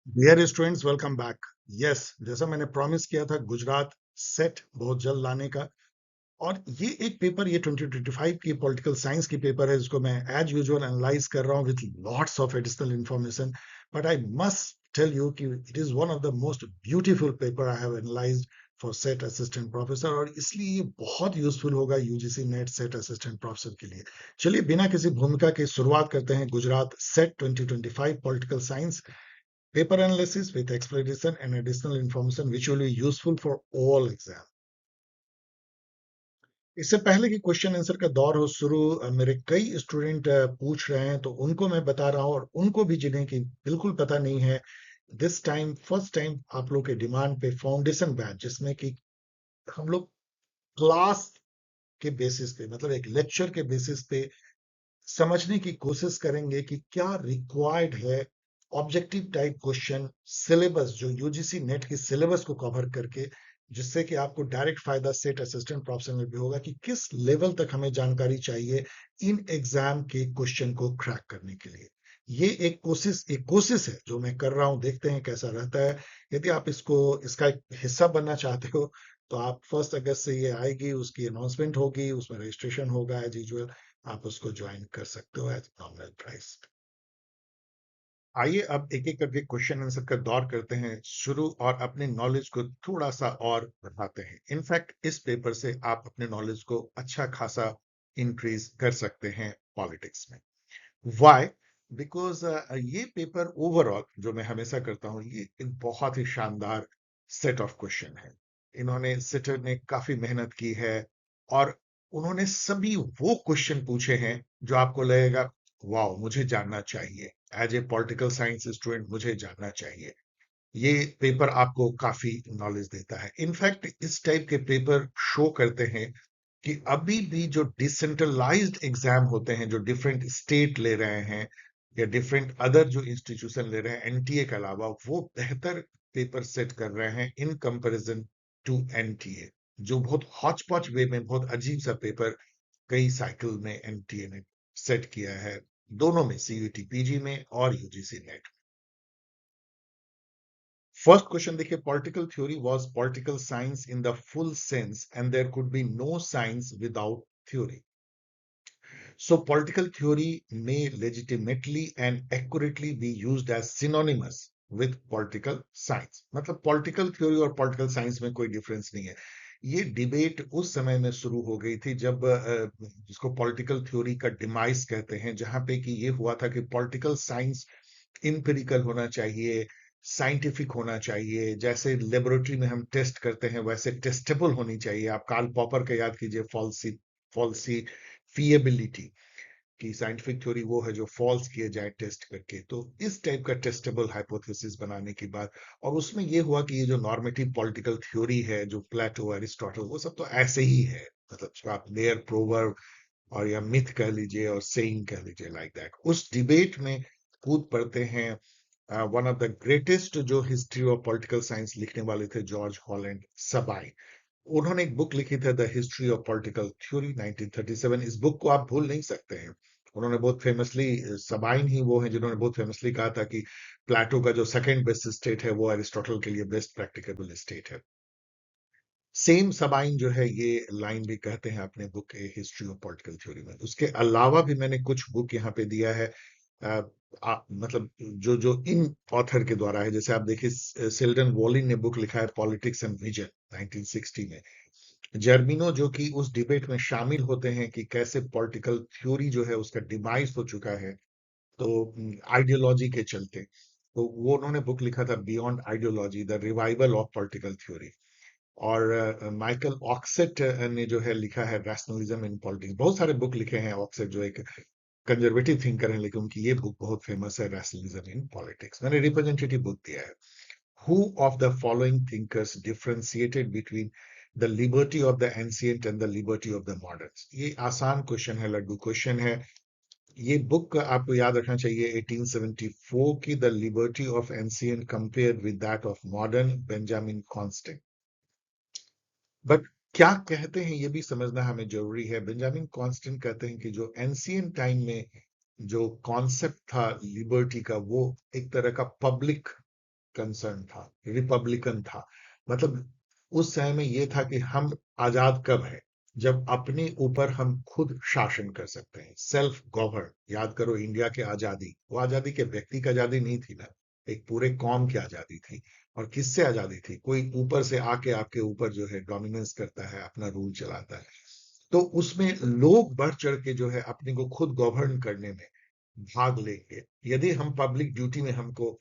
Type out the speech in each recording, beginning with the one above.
Dear students, welcome back. Yes, जैसा मैंने promise किया था, गुजरात सेट बहुत जल्द लाने का। और ये एक पेपर, ये 2025 की पॉलिटिकल साइंस की पेपर है, जिसको मैं एज यूजुअल एनालाइज कर रहा हूँ with lots of additional information. But I must tell you कि it is one of the most beautiful paper I have analysed for SET assistant professor, और इसलिए ये बहुत यूजफुल होगा UGC NET SET assistant professor के लिए। चलिए बिना किसी भूमिका के शुरुआत करते हैं Gujarat set 2025 political science paper analysis with explanation and additional information which will be useful for all exam। इससे पहले कि क्वेश्चन आंसर का दौर हो शुरू, मेरे कई स्टूडेंट पूछ रहे हैं, तो उनको मैं बता रहा हूं, और उनको भी जिन्हें कि बिल्कुल पता नहीं है, दिस टाइम फर्स्ट टाइम आप लोग के डिमांड पे फाउंडेशन बैच, जिसमें कि हम लोग क्लास के बेसिस पे, मतलब एक लेक्चर के बेसिस पे समझने की कोशिश करेंगे कि क्या रिक्वायर्ड है ऑब्जेक्टिव टाइप क्वेश्चन सिलेबस, जो यूजीसी नेट की सिलेबस को कवर करके, जिससे कि आपको डायरेक्ट फायदा सेट असिस्टेंट प्रोफेशनल में भी होगा कि किस लेवल तक हमें जानकारी चाहिए इन एग्जाम के क्वेश्चन को क्रैक करने के लिए। ये एक कोशिश है जो मैं कर रहा हूं, देखते हैं कैसा रहता है। यदि आप इसका एक हिस्सा बनना चाहते हो, तो आप 1 अगस्त से ये आएगी, उसकी अनाउंसमेंट होगी, उसमें रजिस्ट्रेशन होगा एज यूजुअल। आप उसको ज्वाइन कर सकते हो एज नॉमिनल प्राइस। आइए अब एक एक करके क्वेश्चन आंसर का दौर करते हैं शुरू, और अपने नॉलेज को थोड़ा सा और बढ़ाते हैं। इनफैक्ट इस पेपर से आप अपने नॉलेज को अच्छा खासा इंक्रीज कर सकते हैं पॉलिटिक्स में। वाई? बिकॉज ये पेपर ओवरऑल, जो मैं हमेशा करता हूं, ये एक बहुत ही शानदार सेट ऑफ क्वेश्चन है। इन्होंने सेटर ने काफी मेहनत की है, और उन्होंने सभी वो क्वेश्चन पूछे हैं जो आपको लगेगा वाह, मुझे जानना चाहिए, as a political science student मुझे जानना चाहिए। ये पेपर आपको काफी नॉलेज देता है। इनफैक्ट इस टाइप के पेपर शो करते हैं कि अभी भी जो डिसेंट्रलाइज्ड एग्जाम होते हैं, जो डिफरेंट स्टेट ले रहे हैं, या डिफरेंट अदर जो इंस्टीट्यूशन ले रहे हैं एनटीए के अलावा, वो बेहतर पेपर सेट कर रहे हैं इन कंपैरिजन टू एनटीए, जो बहुत हॉच पॉच वे में बहुत अजीब सा पेपर कई साइकिल में एनटीए ने सेट किया है, दोनों में, सीयूटी पीजी में और यूजीसी नेट। फर्स्ट क्वेश्चन देखिए, political theory was political science in the full sense and there could be no science without theory. So political theory may legitimately and accurately be used as synonymous with political science। मतलब political theory और political science में कोई difference नहीं है। ये debate उस समय में शुरू हो गई थी जब जिसको पॉलिटिकल थ्योरी का डिमाइस कहते हैं, जहां पे कि ये हुआ था कि पॉलिटिकल साइंस इंपेरिकल होना चाहिए, साइंटिफिक होना चाहिए, जैसे लेबोरेटरी में हम टेस्ट करते हैं वैसे टेस्टेबल होनी चाहिए। आप कार्ल पॉपर का याद कीजिए, फॉल्सी फिएबिलिटी, कि साइंटिफिक थ्योरी वो है जो फॉल्स किए जाए टेस्ट करके। तो इस टाइप का टेस्टेबल हाइपोथेसिस बनाने की बात, और उसमें ये हुआ कि ये जो नॉर्मेटिव पॉलिटिकल थ्योरी है, जो प्लेटो अरिस्टोटल, वो सब तो ऐसे ही है, मतलब जो आप मेयर प्रोवर्ब और या मिथ कह लीजिए और सेइंग कह लीजिए, लाइक दैट। उस डिबेट में कूद पड़ते हैं वन ऑफ द ग्रेटेस्ट जो हिस्ट्री ऑफ पॉलिटिकल साइंस लिखने वाले थे, जॉर्ज हॉलैंड सबाई। उन्होंने एक बुक लिखी थी, the history of political theory, 1937। इस बुक को आप भूल नहीं सकते हैं। उन्होंने बहुत फेमसली, सबाइन ही वो है जिन्होंने बहुत फेमसली कहा था कि प्लेटो का जो सेकंड बेस्ट स्टेट है, वो अरिस्टोटल के लिए बेस्ट प्रैक्टिकेबल स्टेट है। सेम सबाइन जो है ये लाइन भी कहते हैं अपने book history of political theory में। उसके अलावा भी मैंने कुछ बुक यहाँ पे दिया है, मतलब जो जो इन ऑथर के द्वारा है। जैसे आप देखिए, सिल्डन वॉलिन ने बुक लिखा है पॉलिटिक्स एंड विजन, 1960 में। जर्मिनो जो कि उस डिबेट में शामिल होते हैं कि कैसे पॉलिटिकल थ्योरी जो है उसका डिमाइस हो चुका है, तो आइडियोलॉजी के चलते, तो वो उन्होंने बुक लिखा था beyond ideology, the revival of political theory. और माइकल ऑक्सेट ने जो है लिखा है रैशनलिज्म इन पॉलिटिक्स। बहुत सारे बुक लिखे हैं ऑक्सेट, जो एक कंजर्वेटिव थिंकर है, लेकिन उनकी ये बुक बहुत फेमस है, रैशनलिज्म इन पॉलिटिक्स। मैंने रिप्रेजेंटेटिव बुक दिया है। Who of the following thinkers differentiated between the liberty of the ancient and the liberty of the moderns? ये आसान क्वेश्चन है, लड्डू क्वेश्चन है। ये बुक आपको याद रखना चाहिए, 1874 की, the liberty of ancient compare with that of modern, Benjamin constant. But क्या कहते हैं ये भी समझना हमें जरूरी है। बेंजामिन कॉन्स्टेंट कहते हैं कि जो एंशियंट टाइम में जो कॉन्सेप्ट था लिबर्टी का, वो एक तरह का पब्लिक कंसर्न था, रिपब्लिकन था। मतलब उस समय में ये था कि हम आजाद कब है, जब अपने ऊपर हम खुद शासन कर सकते हैं, सेल्फ गवर्न। याद करो इंडिया की आजादी, वो आजादी के व्यक्ति की आजादी नहीं थी ना, एक पूरे कौम की आजादी थी। और किससे आजादी थी? कोई ऊपर से आके आपके ऊपर जो है डोमिनेंस करता है, अपना रूल चलाता है। तो उसमें लोग बढ़ चढ़ के जो है अपने को खुद गवर्न करने में भाग लेंगे, यदि हम पब्लिक ड्यूटी में हमको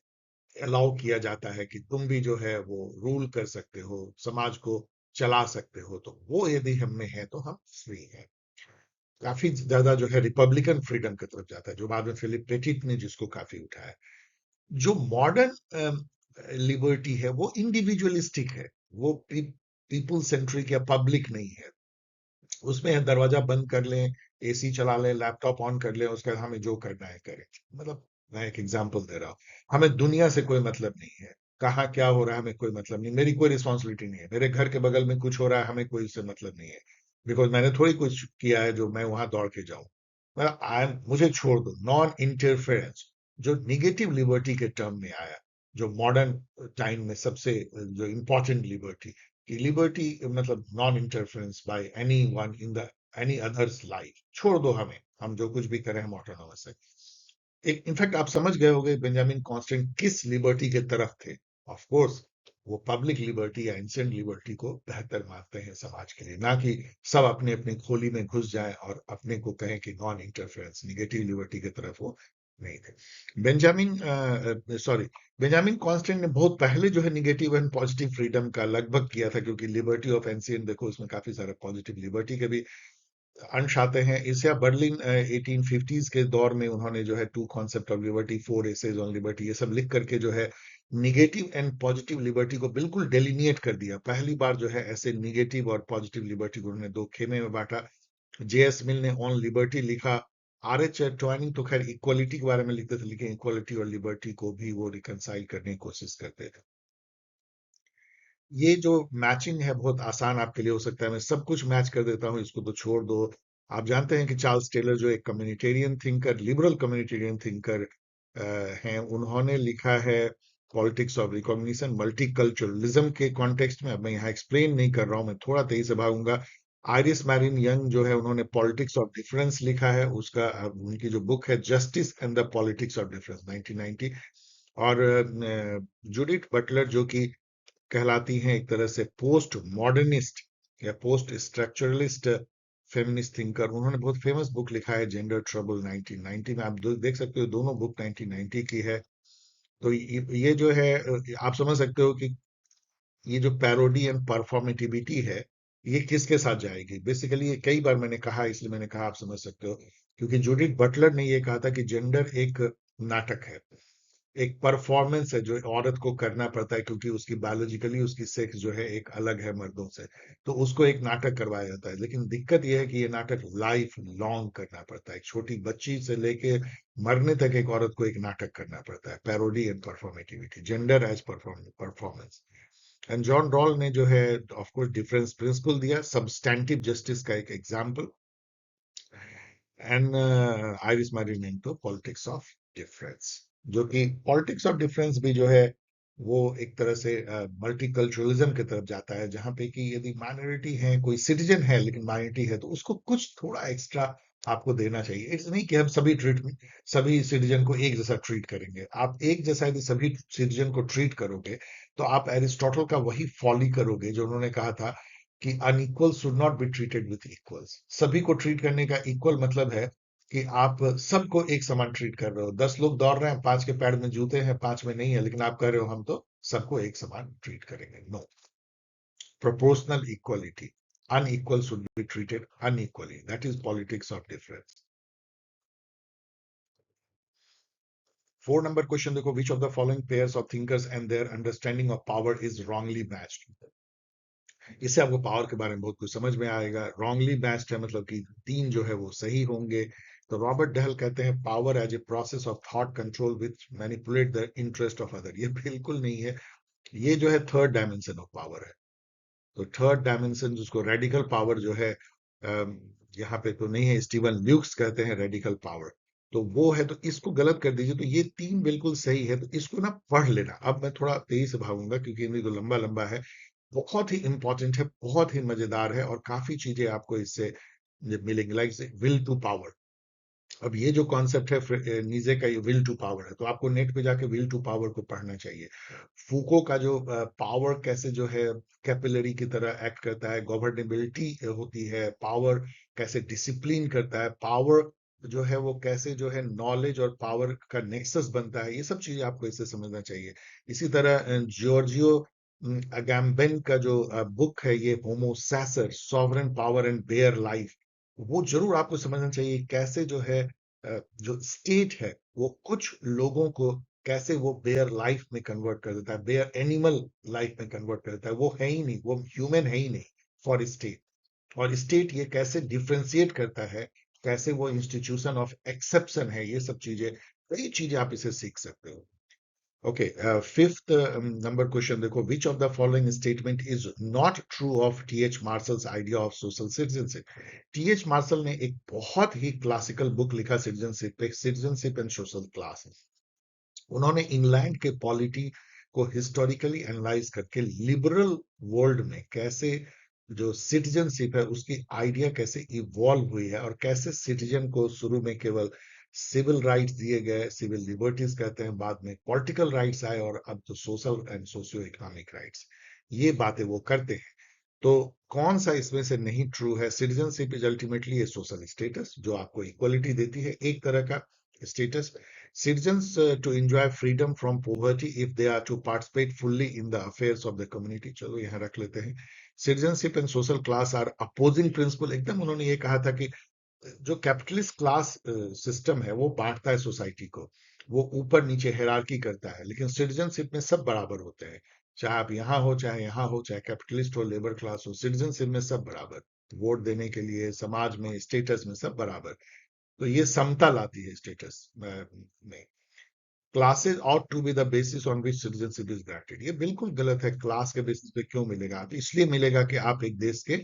अलाउ किया जाता है कि तुम भी जो है वो रूल कर सकते हो, समाज को चला सकते हो, तो वो यदि हम में है तो हम फ्री हैं। काफी ज्यादा जो है रिपब्लिकन फ्रीडम की तरफ जाता है, जो बाद में फिलिप पेटिट ने जिसको काफी उठाया। जो मॉडर्न लिबर्टी है वो इंडिविजुअलिस्टिक है, वो पीपल सेंट्रिक या पब्लिक नहीं है। उसमें है दरवाजा बंद कर लें, एसी चला लें, लैपटॉप ऑन कर लें, उसके बाद हमें जो करना है करें। मतलब मैं एक एग्जांपल दे रहा हूँ, हमें दुनिया से कोई मतलब नहीं है, कहाँ क्या हो रहा है हमें कोई मतलब नहीं, मेरी कोई रिस्पॉन्सिबिलिटी नहीं है, मेरे घर के बगल में कुछ हो रहा है हमें कोई उससे मतलब नहीं है, बिकॉज मैंने थोड़ी कुछ किया है जो मैं वहां दौड़ के जाऊं। मतलब आई मुझे छोड़ दो, नॉन इंटरफेरेंस, जो निगेटिव लिबर्टी के टर्म में आया, जो मॉडर्न टाइम में सबसे जो इंपॉर्टेंट लिबर्टी कि लिबर्टी मतलब non interference by any one in the any others life, छोड़ दो हमें, हम जो कुछ भी करें हम ऑटोनोमस है। एक इनफैक्ट आप समझ गए होंगे बेंजामिन कॉन्स्टेंट किस लिबर्टी के तरफ थे। ऑफ कोर्स वो पब्लिक लिबर्टी या इंसेंट लिबर्टी को बेहतर मानते हैं समाज के लिए, ना कि सब अपने अपने खोली में घुस जाएं और अपने को कहें कि नॉन इंटरफेरेंस निगेटिव लिबर्टी की तरफ वो नहीं थे। बेंजामिन सॉरी बेंजामिन कॉन्स्टेंट ने बहुत पहले जो है निगेटिव एंड पॉजिटिव फ्रीडम का लगभग किया था, क्योंकि लिबर्टी ऑफ एंसियन देखो उसमें काफी सारा पॉजिटिव लिबर्टी के भी अंश आते हैं। इसया बर्लिन 1850s के दौर में उन्होंने जो है two concept of liberty, four essays on liberty, ये सब लिख करके जो है निगेटिव एंड पॉजिटिव लिबर्टी को बिल्कुल डेलिनिएट कर दिया। पहली बार जो है ऐसे निगेटिव और पॉजिटिव लिबर्टी को उन्होंने दो खेमे में बांटा। जेएस मिल ने ऑन लिबर्टी लिखा, आर एच ट्वाइनिंग तो खैर इक्वलिटी के बारे में लिखते थे, लेकिन इक्वलिटी और लिबर्टी को भी वो रिकनसाइल करने की कोशिश करते थे। ये जो मैचिंग है बहुत आसान आपके लिए हो सकता है, मैं सब कुछ मैच कर देता हूँ, इसको तो छोड़ दो। आप जानते हैं कि चार्ल्स टेलर जो एक communitarian thinker, liberal communitarian thinker हैं, उन्होंने लिखा है पॉलिटिक्स ऑफ रिकॉग्निशन मल्टीकल्चरलिज्म के कॉन्टेक्स्ट में। अब मैं यहाँ एक्सप्लेन नहीं कर रहा हूँ, मैं थोड़ा तेजी से भागूंगा। आयरिस मैरिन यंग जो है उन्होंने पॉलिटिक्स ऑफ डिफरेंस लिखा है, उसका उनकी जो बुक है justice and the politics of difference 1990। और जूडिथ बटलर जो कि कहलाती हैं एक तरह से पोस्ट मॉडर्निस्ट या पोस्ट स्ट्रक्चरलिस्ट फेमिनिस्ट थिंकर, उन्होंने बहुत फेमस बुक लिखा है जेंडर ट्रबल 1990 में। आप देख सकते हो दोनों बुक 1990 की है। तो ये जो है आप समझ सकते हो कि ये जो पैरोडी एंड परफॉर्मेटिविटी है ये किसके साथ जाएगी। बेसिकली ये कई बार मैंने कहा, इसलिए मैंने कहा आप समझ सकते हो, क्योंकि जूडिथ बटलर ने ये कहा था कि जेंडर एक नाटक है, एक परफॉर्मेंस है जो औरत को करना पड़ता है, क्योंकि उसकी बायोलॉजिकली उसकी सेक्स जो है एक अलग है मर्दों से, तो उसको एक नाटक करवाया जाता है। लेकिन दिक्कत यह है कि ये नाटक लाइफ लॉन्ग करना पड़ता है, एक छोटी बच्ची से लेके मरने तक एक औरत को एक नाटक करना पड़ता है। Parody and performativity, gender as performance. And John Rawls ने जो है ऑफ कोर्स डिफरेंस प्रिंसिपल दिया, सब्सटैंटिव जस्टिस का एक एग्जांपल। एंड आइरिस मैरिनेंटो पॉलिटिक्स ऑफ डिफरेंस, जो कि पॉलिटिक्स ऑफ डिफरेंस भी जो है वो एक तरह से मल्टीकल्चरलिज्म की तरफ जाता है, जहां पे कि यदि माइनॉरिटी है, कोई सिटीजन है लेकिन माइनॉरिटी है, तो उसको कुछ थोड़ा एक्स्ट्रा आपको देना चाहिए। इट्स नहीं कि हम सभी सिटीजन को एक जैसा ट्रीट करेंगे। आप एक जैसा यदि सभी सिटीजन को ट्रीट करोगे तो आप एरिस्टोटल का वही फॉली करोगे जो उन्होंने कहा था कि unequal should not be treated with equals. सभी को ट्रीट करने का इक्वल मतलब है कि आप सबको एक समान ट्रीट कर रहे हो। 10 लोग दौड़ रहे हैं, 5 के पैर में जूते हैं, 5 में नहीं है, लेकिन आप कह रहे हो हम तो सबको एक समान ट्रीट करेंगे। No, proportional equality, unequal should be treated unequally. That is politics of difference. 4 number question देखो, which of the following pairs of thinkers and their understanding of power is wrongly matched? इससे आपको power के बारे में बहुत कुछ समझ में आएगा। रॉन्गली मैच्ड है मतलब कि तीन जो है वो सही होंगे। तो रॉबर्ट डहल कहते हैं power as a process of thought control which manipulate the interest of other. ये बिल्कुल नहीं है, ये जो है थर्ड डायमेंशन ऑफ पावर है। तो थर्ड डायमेंशन जिसको रेडिकल पावर जो है, यहाँ पे तो नहीं है, स्टीवन ल्यूक्स कहते हैं रेडिकल पावर। तो वो है, तो इसको गलत कर दीजिए। तो ये 3 बिल्कुल सही है, तो इसको ना पढ़ लेना। अब मैं थोड़ा तेजी से भागूंगा क्योंकि ये तो लंबा लंबा है, बहुत ही इंपॉर्टेंट है, बहुत ही मजेदार है, और काफी चीजें आपको इससे मिलेंगी, लाइक विल टू पावर। अब ये जो कॉन्सेप्ट है नीजे का, ये विल टू पावर है, तो आपको नेट पे जाके विल टू पावर को पढ़ना चाहिए। फूको का जो पावर कैसे जो है कैपिलरी की तरह एक्ट करता है, गवर्नेबिलिटी होती है, पावर कैसे डिसिप्लिन करता है, पावर जो है वो कैसे जो है नॉलेज और पावर का नेक्सस बनता है, ये सब चीजें आपको इससे समझना चाहिए। इसी तरह जॉर्जियो अगैम्बेन का जो बुक है, ये homo sacer sovereign power and bare life, वो जरूर आपको समझना चाहिए। कैसे जो है जो स्टेट है वो कुछ लोगों को कैसे वो बेयर लाइफ में कन्वर्ट कर देता है, बेयर एनिमल लाइफ में कन्वर्ट कर देता है। वो है ही नहीं, वो ह्यूमन है ही नहीं फॉर स्टेट। और स्टेट ये कैसे डिफ्रेंशिएट करता है, कैसे वो इंस्टीट्यूशन ऑफ एक्सेप्शन है, ये सब चीजें, कई चीजें आप इसे सीख सकते हो। ओके, फिफ्थ नंबर क्वेश्चन देखो, which of the following statement is not true of TH Marshall's idea of social citizenship. TH Marshall ने एक बहुत ही क्लासिकल बुक लिखा सिटीजनशिप पे, सिटीजनशिप एंड सोशल क्लास। उन्होंने इंग्लैंड के पॉलिटी को हिस्टोरिकली एनालाइज करके लिबरल वर्ल्ड में कैसे जो सिटीजनशिप है उसकी आइडिया कैसे इवॉल्व हुई है, और कैसे सिटीजन को शुरू में केवल सिविल राइट्स दिए गए, सिविल लिबर्टीज कहते हैं, बाद में पॉलिटिकल राइट्स आए, और अब तो social and socio economic rights, ये बातें वो करते हैं। तो कौन सा इसमें से नहीं ट्रू है? Citizenship is ultimately A social status जो आपको इक्वलिटी देती है, एक तरह का status. Citizens to enjoy freedom from poverty if they are to participate fully in the affairs of the community। चलो यहाँ रख लेते हैं। Citizenship and social class are opposing principle। एकदम उन्होंने ये कहा था कि जो कैपिटलिस्ट क्लास सिस्टम है वो बांटता है सोसाइटी को, वो ऊपर नीचे हायरार्की करता है, लेकिन सिटीजनशिप में सब बराबर होते हैं। चाहे आप यहाँ हो, चाहे यहाँ हो, चाहे कैपिटलिस्ट हो, लेबर क्लास हो, सिटीजनशिप में सब बराबर। वोट देने के लिए, समाज में, स्टेटस में सब बराबर। तो ये समता लाती है स्टेटस में। Classes ought to be the basis on which citizenship is granted। ये बिल्कुल गलत है। क्लास के बेसिस पे क्यों मिलेगा? तो इसलिए मिलेगा कि आप एक देश के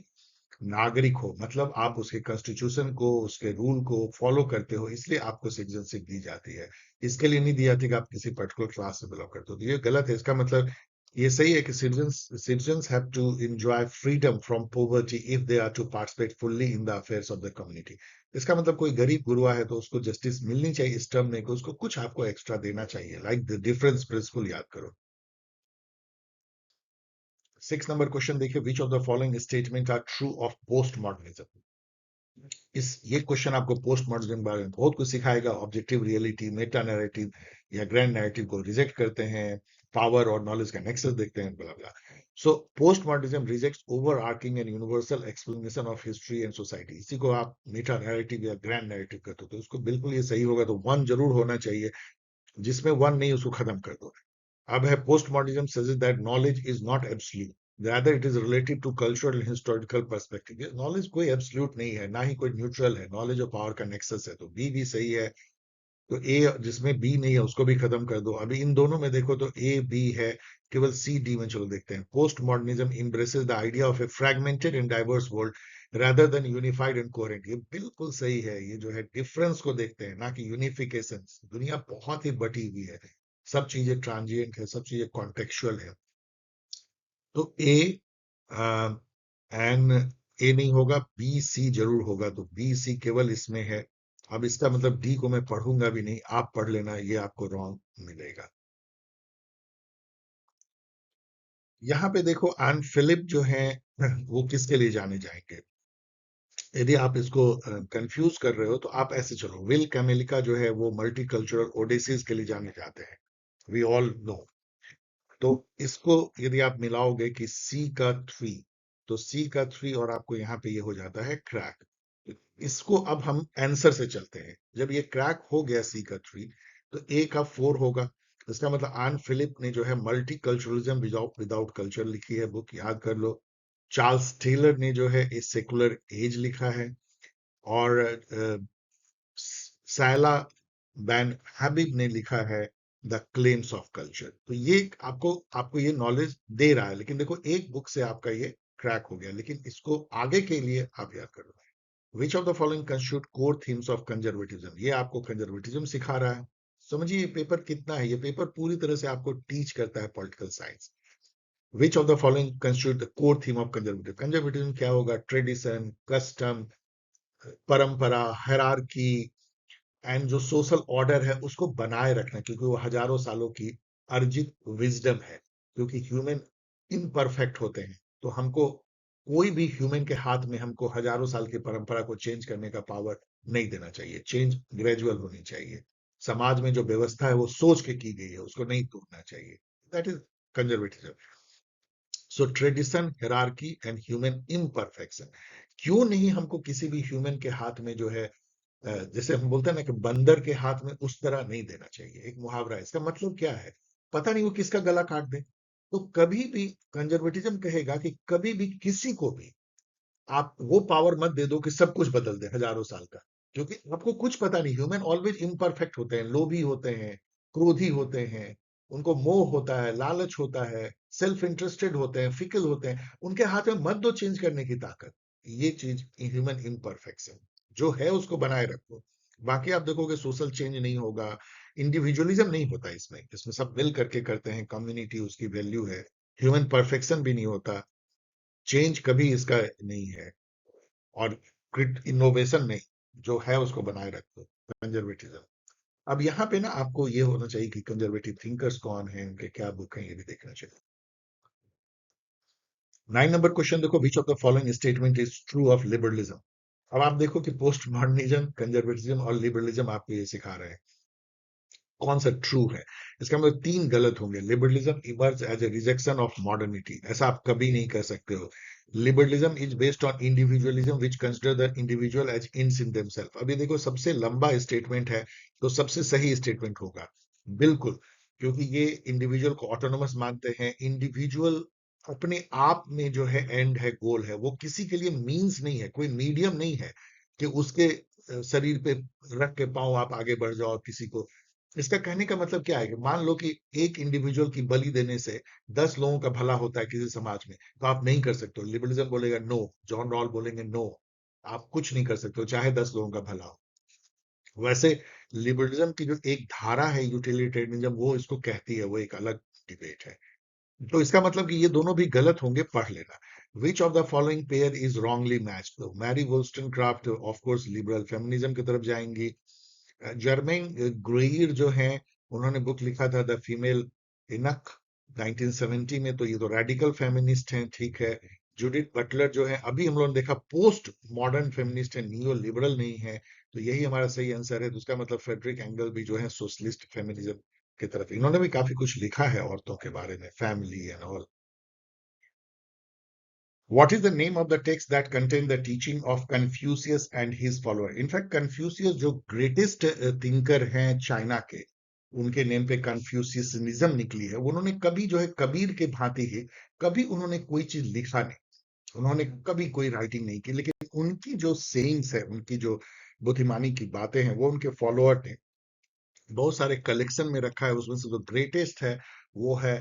नागरिक हो, मतलब आप उसके कॉन्स्टिट्यूशन को, उसके रूल को फॉलो करते हो, इसलिए आपको सिटीजनशिप दी जाती है। इसके लिए नहीं दी जाती कि आप किसी पर्टिकुलर क्लास से बिलोंग करते हो। तो ये गलत है। इसका मतलब ये सही है कि citizens have to enjoy freedom from poverty if they are to participate fully in the affairs of the community। इसका मतलब कोई गरीब गुरुआ है तो उसको जस्टिस मिलनी चाहिए इस टर्म में, कि उसको कुछ आपको एक्स्ट्रा देना चाहिए, लाइक द डिफरेंस प्रिंसिपल याद करो। 6 नंबर क्वेश्चन देखिए, which of the following statement are true of post modernism. ये क्वेश्चन आपको पोस्ट मॉडर्निज्म के बारे में बहुत कुछ सिखाएगा। ऑब्जेक्टिव रियलिटी, मेटा नैरेटिव या ग्रैंड नैरेटिव को रिजेक्ट करते हैं, पावर और नॉलेज का नेक्सस देखते हैं, blah blah. So post modernism rejects overarching and universal explanation of history and society. इसी को आप मेटा नैरेटिव या ग्रैंड नैरेटिव कहते हो। तो उसको बिल्कुल ये सही होगा, तो वन जरूर होना चाहिए, जिसमें वन नहीं उसको खत्म कर दो। अब है post modernism suggest that knowledge is not absolute, rather it is related to cultural and historical perspective। Knowledge कोई एब्सोल्यूट नहीं है, ना ही कोई न्यूट्रल है, नॉलेज और पावर का नेक्सस है। तो बी भी सही है। तो ए जिसमें बी नहीं है उसको भी खत्म कर दो। अभी इन दोनों में देखो तो ए बी है, केवल सी डी में चलो देखते हैं। Post modernism embraces the idea of A fragmented and diverse world rather than unified and coherent. ये बिल्कुल सही है। ये जो है डिफरेंस को देखते हैं, ना कि यूनिफिकेशन। दुनिया बहुत ही बटी हुई है, सब चीजें ट्रांजिएंट है, सब चीजें कॉन्टेक्चुअल है। तो ए एन ए नहीं होगा, बी सी जरूर होगा। तो बी सी केवल इसमें है। अब इसका मतलब डी को मैं पढ़ूंगा भी नहीं, आप पढ़ लेना, ये आपको रॉन्ग मिलेगा। यहाँ पे देखो, एन फिलिप जो है वो किसके लिए जाने जाएंगे? यदि आप इसको कंफ्यूज कर रहे हो तो आप ऐसे चलो, विल कैमेलिका जो है वो मल्टीकल्चरल ओडेसीज के लिए जाने जाते हैं, वी ऑल नो। तो इसको यदि आप मिलाओगे कि सी का थ्री, तो सी का थ्री और आपको यहाँ पे ये हो जाता है क्रैक। इसको अब हम आंसर से चलते हैं। जब ये क्रैक हो गया सी का थ्री, तो ए का फोर होगा। इसका मतलब आन फिलिप ने जो है multi culturalism without without culture लिखी है, बुक याद कर लो। चार्ल्स टेलर ने जो है ए सेकुलर एज लिखा है। और सैला बैन हबीब ने लिखा है द क्लेम्स ऑफ कल्चर। तो ये आपको आपको ये नॉलेज दे रहा है, लेकिन देखो एक बुक से आपका ये क्रैक हो गया, लेकिन इसको आगे के लिए आप याद करो। विच of the following constitute core themes of conservatism, ये आपको कंजर्वेटिज्म सिखा रहा है। समझिए ये पेपर कितना है, ये पेपर पूरी तरह से आपको टीच करता है political science. Which of the following constitute the core theme of conservative, conservatism क्या होगा, ट्रेडिशन, कस्टम, परंपरा, हायरार्की एंड जो सोशल ऑर्डर है उसको बनाए रखना, क्योंकि वो हजारों सालों की अर्जित विजडम है। क्योंकि ह्यूमन इम्परफेक्ट होते हैं, तो हमको कोई भी ह्यूमन के हाथ में हमको हजारों साल की परंपरा को चेंज करने का पावर नहीं देना चाहिए। चेंज ग्रेजुअल होनी चाहिए। समाज में जो व्यवस्था है वो सोच के की गई है, उसको नहीं तोड़ना चाहिए। That is conservatism. So tradition, hierarchy and human imperfection. क्यों नहीं हमको किसी भी ह्यूमन के हाथ में जो है जैसे हम बोलते हैं ना कि बंदर के हाथ में, उस तरह नहीं देना चाहिए। एक मुहावरा है, इसका मतलब क्या है, पता नहीं वो किसका गला काट दे। तो कभी भी कंजर्वेटिज्म कहेगा कि कभी भी किसी को भी आप वो पावर मत दे दो कि सब कुछ बदल दे हजारों साल का, क्योंकि आपको कुछ पता नहीं। ह्यूमन ऑलवेज इम्परफेक्ट होते हैं, लोभी होते हैं, क्रोधी होते हैं, उनको मोह होता है, लालच होता है, सेल्फ इंटरेस्टेड होते हैं, फिकल होते हैं। उनके हाथ में मत दो चेंज करने की ताकत। ये चीज ह्यूमन इम्परफेक्शन जो है उसको बनाए रखो। बाकी आप देखोगे सोशल चेंज नहीं होगा, इंडिविजुअलिज्म नहीं होता इसमें। इसमें सब मिल करके करते हैं, कम्युनिटी उसकी वैल्यू है। ह्यूमन परफेक्शन भी नहीं होता, चेंज कभी इसका नहीं है। और इनोवेशन नहीं, जो है उसको बनाए रखो, कंजर्वेटिज्म। अब यहाँ पे ना आपको ये होना चाहिए कि कंजर्वेटिव थिंकर्स कौन है, उनके क्या बुक है, ये भी देखना चाहिए। 9 नंबर क्वेश्चन देखो, which of the following statement is true of liberalism. अब आप देखो कि पोस्ट मॉडर्निज्म, कंजर्वेटिज्म और लिबरलिज्म आपको ये सिखा रहे हैं कौन सा ट्रू है। इसका मतलब 3 गलत होंगे। Liberalism emerge as a rejection of modernity, ऐसा आप कभी नहीं कर सकते हो। Liberalism is based on individualism which consider the individual as ends in themselves. अभी देखो सबसे लंबा स्टेटमेंट है, तो सबसे सही स्टेटमेंट होगा बिल्कुल, क्योंकि ये इंडिविजुअल को ऑटोनोमस मानते हैं। इंडिविजुअल अपने आप में जो है एंड है, गोल है, वो किसी के लिए मींस नहीं है, कोई मीडियम नहीं है कि उसके शरीर पे रख के पाओ आप आगे बढ़ जाओ किसी को। इसका कहने का मतलब क्या है कि मान लो कि एक इंडिविजुअल की बलि देने से 10 लोगों का भला होता है किसी समाज में, तो आप नहीं कर सकते हो। लिबरलिज्म बोलेगा नो, जॉन रॉल बोलेंगे नो, आप कुछ नहीं कर सकते हो चाहे 10 लोगों का भला हो। वैसे लिबरलिज्म की जो एक धारा है यूटिलिटेरियनिज्म, वो इसको कहती है, वो एक अलग डिबेट है। तो इसका मतलब कि ये दोनों भी गलत होंगे, पढ़ लेना। Which of the following pair is wrongly match, तो Mary Wollstonecraft of course liberal feminism की तरफ जाएंगी। जर्मेन ग्रेयर जो है, उन्होंने बुक लिखा था द फीमेल इनक 1970 में, तो ये तो रेडिकल फेमिनिस्ट हैं, ठीक है। जूडिथ बटलर जो है, अभी हम लोगों ने देखा पोस्ट मॉडर्न फेमिनिस्ट है, नियो लिबरल नहीं है, तो यही हमारा सही आंसर है। तो उसका मतलब फ्रेडरिक एंगल भी जो है सोशलिस्ट फेमिनिज्म की तरफ, इन्होंने भी काफी कुछ लिखा है औरतों के बारे में, family and all. What is the name of the text that contain the teaching of Confucius and his follower? In fact, Confucius जो greatest thinker हैं चाइना के, उनके नेम पे कन्फ्यूशियनिज्म निकली है। उन्होंने कभी जो है कबीर के भांति ही कभी उन्होंने कोई चीज लिखा नहीं, उन्होंने कभी कोई राइटिंग नहीं की, लेकिन उनकी जो सेइंग्स है, उनकी जो बुद्धिमानी की बातें हैं, वो उनके फॉलोअर ने बहुत सारे कलेक्शन में रखा है। उसमें से जो ग्रेटेस्ट है वो है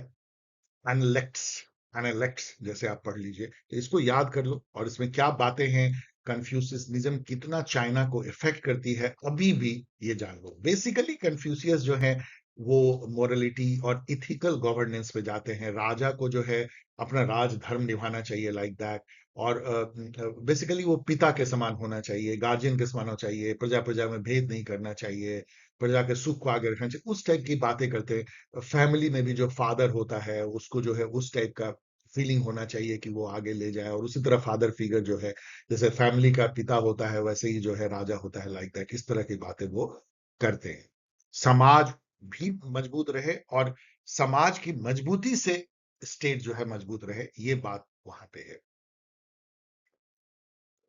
एनालेक्ट्स। एनालेक्ट्स जैसे आप पढ़ लीजिए, तो इसको याद कर लो। और इसमें क्या बातें हैं, कन्फ्यूशियनिज्म कितना चाइना को इफेक्ट करती है अभी भी, ये जान लो। बेसिकली कन्फ्यूशियस जो है वो मोरलिटी और इथिकल गवर्नेंस पे जाते हैं। राजा को जो है अपना राज धर्म निभाना चाहिए, लाइक दैट। और बेसिकली वो पिता के समान होना चाहिए, गार्जियन के समान होना चाहिए, प्रजा प्रजा में भेद नहीं करना चाहिए, प्रजा के सुख को आगे रखना चाहिए, उस टाइप की बातें करते हैं। फैमिली में भी जो फादर होता है उसको जो है उस टाइप का फीलिंग होना चाहिए कि वो आगे ले जाए। और उसी तरह फादर फिगर जो है, जैसे फैमिली का पिता होता है वैसे ही जो है राजा होता है, लाइक दैट। इस तरह की बातें वो करते हैं। समाज भी मजबूत रहे और समाज की मजबूती से स्टेट जो है मजबूत रहे, ये बात वहां पे है।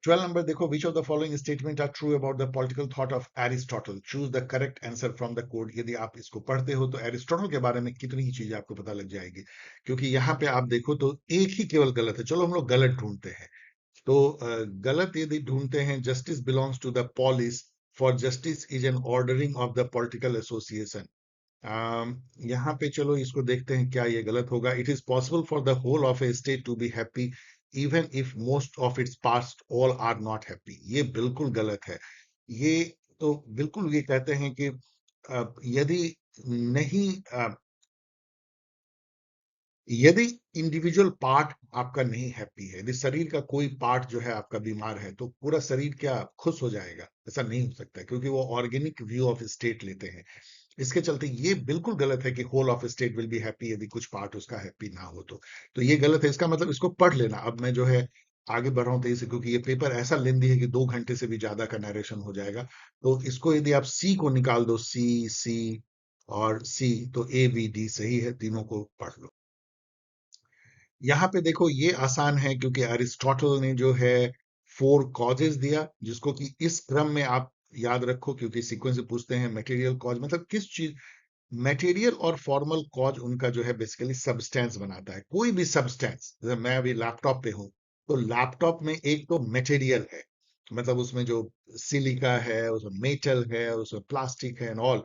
12 नंबर देखो, which of the following statement are true about the political thought of Aristotle, choose the correct answer from the code. यदि आप इसको पढ़ते हो तो एरिस्टोटल के बारे में कितनी ही चीजें आपको पता लग जाएगी, क्योंकि यहाँ पे आप देखो तो एक ही केवल गलत है। चलो हम लोग गलत ढूंढते हैं, तो गलत यदि ढूंढते हैं, justice belongs to the polis, for justice is an ordering of the political association. यहाँ पे चलो इसको देखते हैं क्या ये गलत होगा। It is possible for the whole of a state to be happy even if most of its parts all are not happy। ये बिल्कुल गलत है। ये तो बिल्कुल ये कहते हैं कि यदि नहीं यदि इंडिविजुअल पार्ट आपका नहीं हैप्पी है, यदि शरीर का कोई पार्ट जो है आपका बीमार है, तो पूरा शरीर क्या खुश हो जाएगा? ऐसा नहीं हो सकता, क्योंकि वो ऑर्गेनिक व्यू ऑफ स्टेट लेते हैं। इसके चलते ये बिल्कुल गलत है कि whole of state will be happy यदि कुछ पार्ट उसका हैप्पी ना हो तो ये गलत है। इसका मतलब इसको पढ़ लेना। अब मैं जो है आगे बढ़ रहा हूं तेजी से, क्योंकि ये पेपर ऐसा लेंदी है कि 2 घंटे से भी ज्यादा का नरेशन हो जाएगा। तो इसको यदि आप सी को निकाल दो, सी सी और सी, तो ए बी डी सही है, तीनों को पढ़ लो। यहाँ पे देखो ये आसान है, क्योंकि अरिस्टोटल ने जो है 4 कॉजेज दिया, जिसको कि इस क्रम में आप याद रखो, क्योंकि सीक्वेंस से पूछते हैं। मटेरियल कॉज मतलब किस चीज, मटेरियल और फॉर्मल कॉज उनका जो है बेसिकली सब्सटेंस बनाता है। कोई भी सब्सटेंस, जैसे मैं अभी लैपटॉप पे हूं, तो लैपटॉप में एक तो मटेरियल है, मतलब उसमें जो सिलिका है, उसमें मेटल है, उसमें प्लास्टिक है एंड ऑल।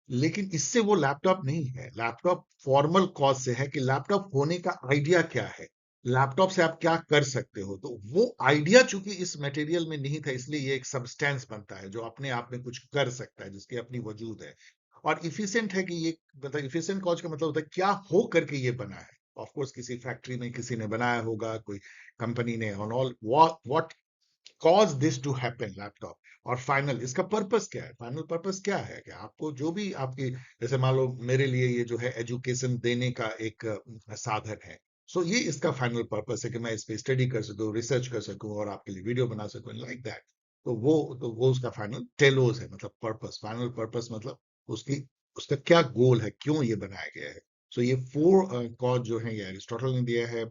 लेकिन इससे वो लैपटॉप नहीं है। लैपटॉप फॉर्मल कॉज से है कि लैपटॉप होने का आइडिया क्या है, लैपटॉप से आप क्या कर सकते हो। तो वो आइडिया चूंकि इस मटेरियल में नहीं था, इसलिए ये एक सब्सटेंस बनता है जो अपने आप में कुछ कर सकता है, जिसकी अपनी वजूद है। और इफिशिएंट है कि ये, मतलब इफिशिएंट कॉज का मतलब होता है क्या हो करके ये बना है। ऑफ कोर्स किसी फैक्ट्री में किसी ने बनाया होगा, कोई कंपनी ने, on all what cause this to happen, laptop. और फाइनल इसका पर्पस क्या है, फाइनल पर्पस क्या है कि आपको जो भी आपकी, जैसे मान लो मेरे लिए ये जो है एजुकेशन देने का एक साधन है। सो ये इसका फाइनल पर्पस है कि मैं इस पे स्टडी कर सकूं, रिसर्च कर सकूं और आपके लिए वीडियो बना सकूं, लाइक दैट। तो वो उसका फाइनल टेलोस है, मतलब पर्पस, फाइनल पर्पस मतलब उसकी उसका क्या गोल है, क्यों ये बनाया गया है। सो ये 4 कॉज जो है ये एरिस्टोटल ने दिया है।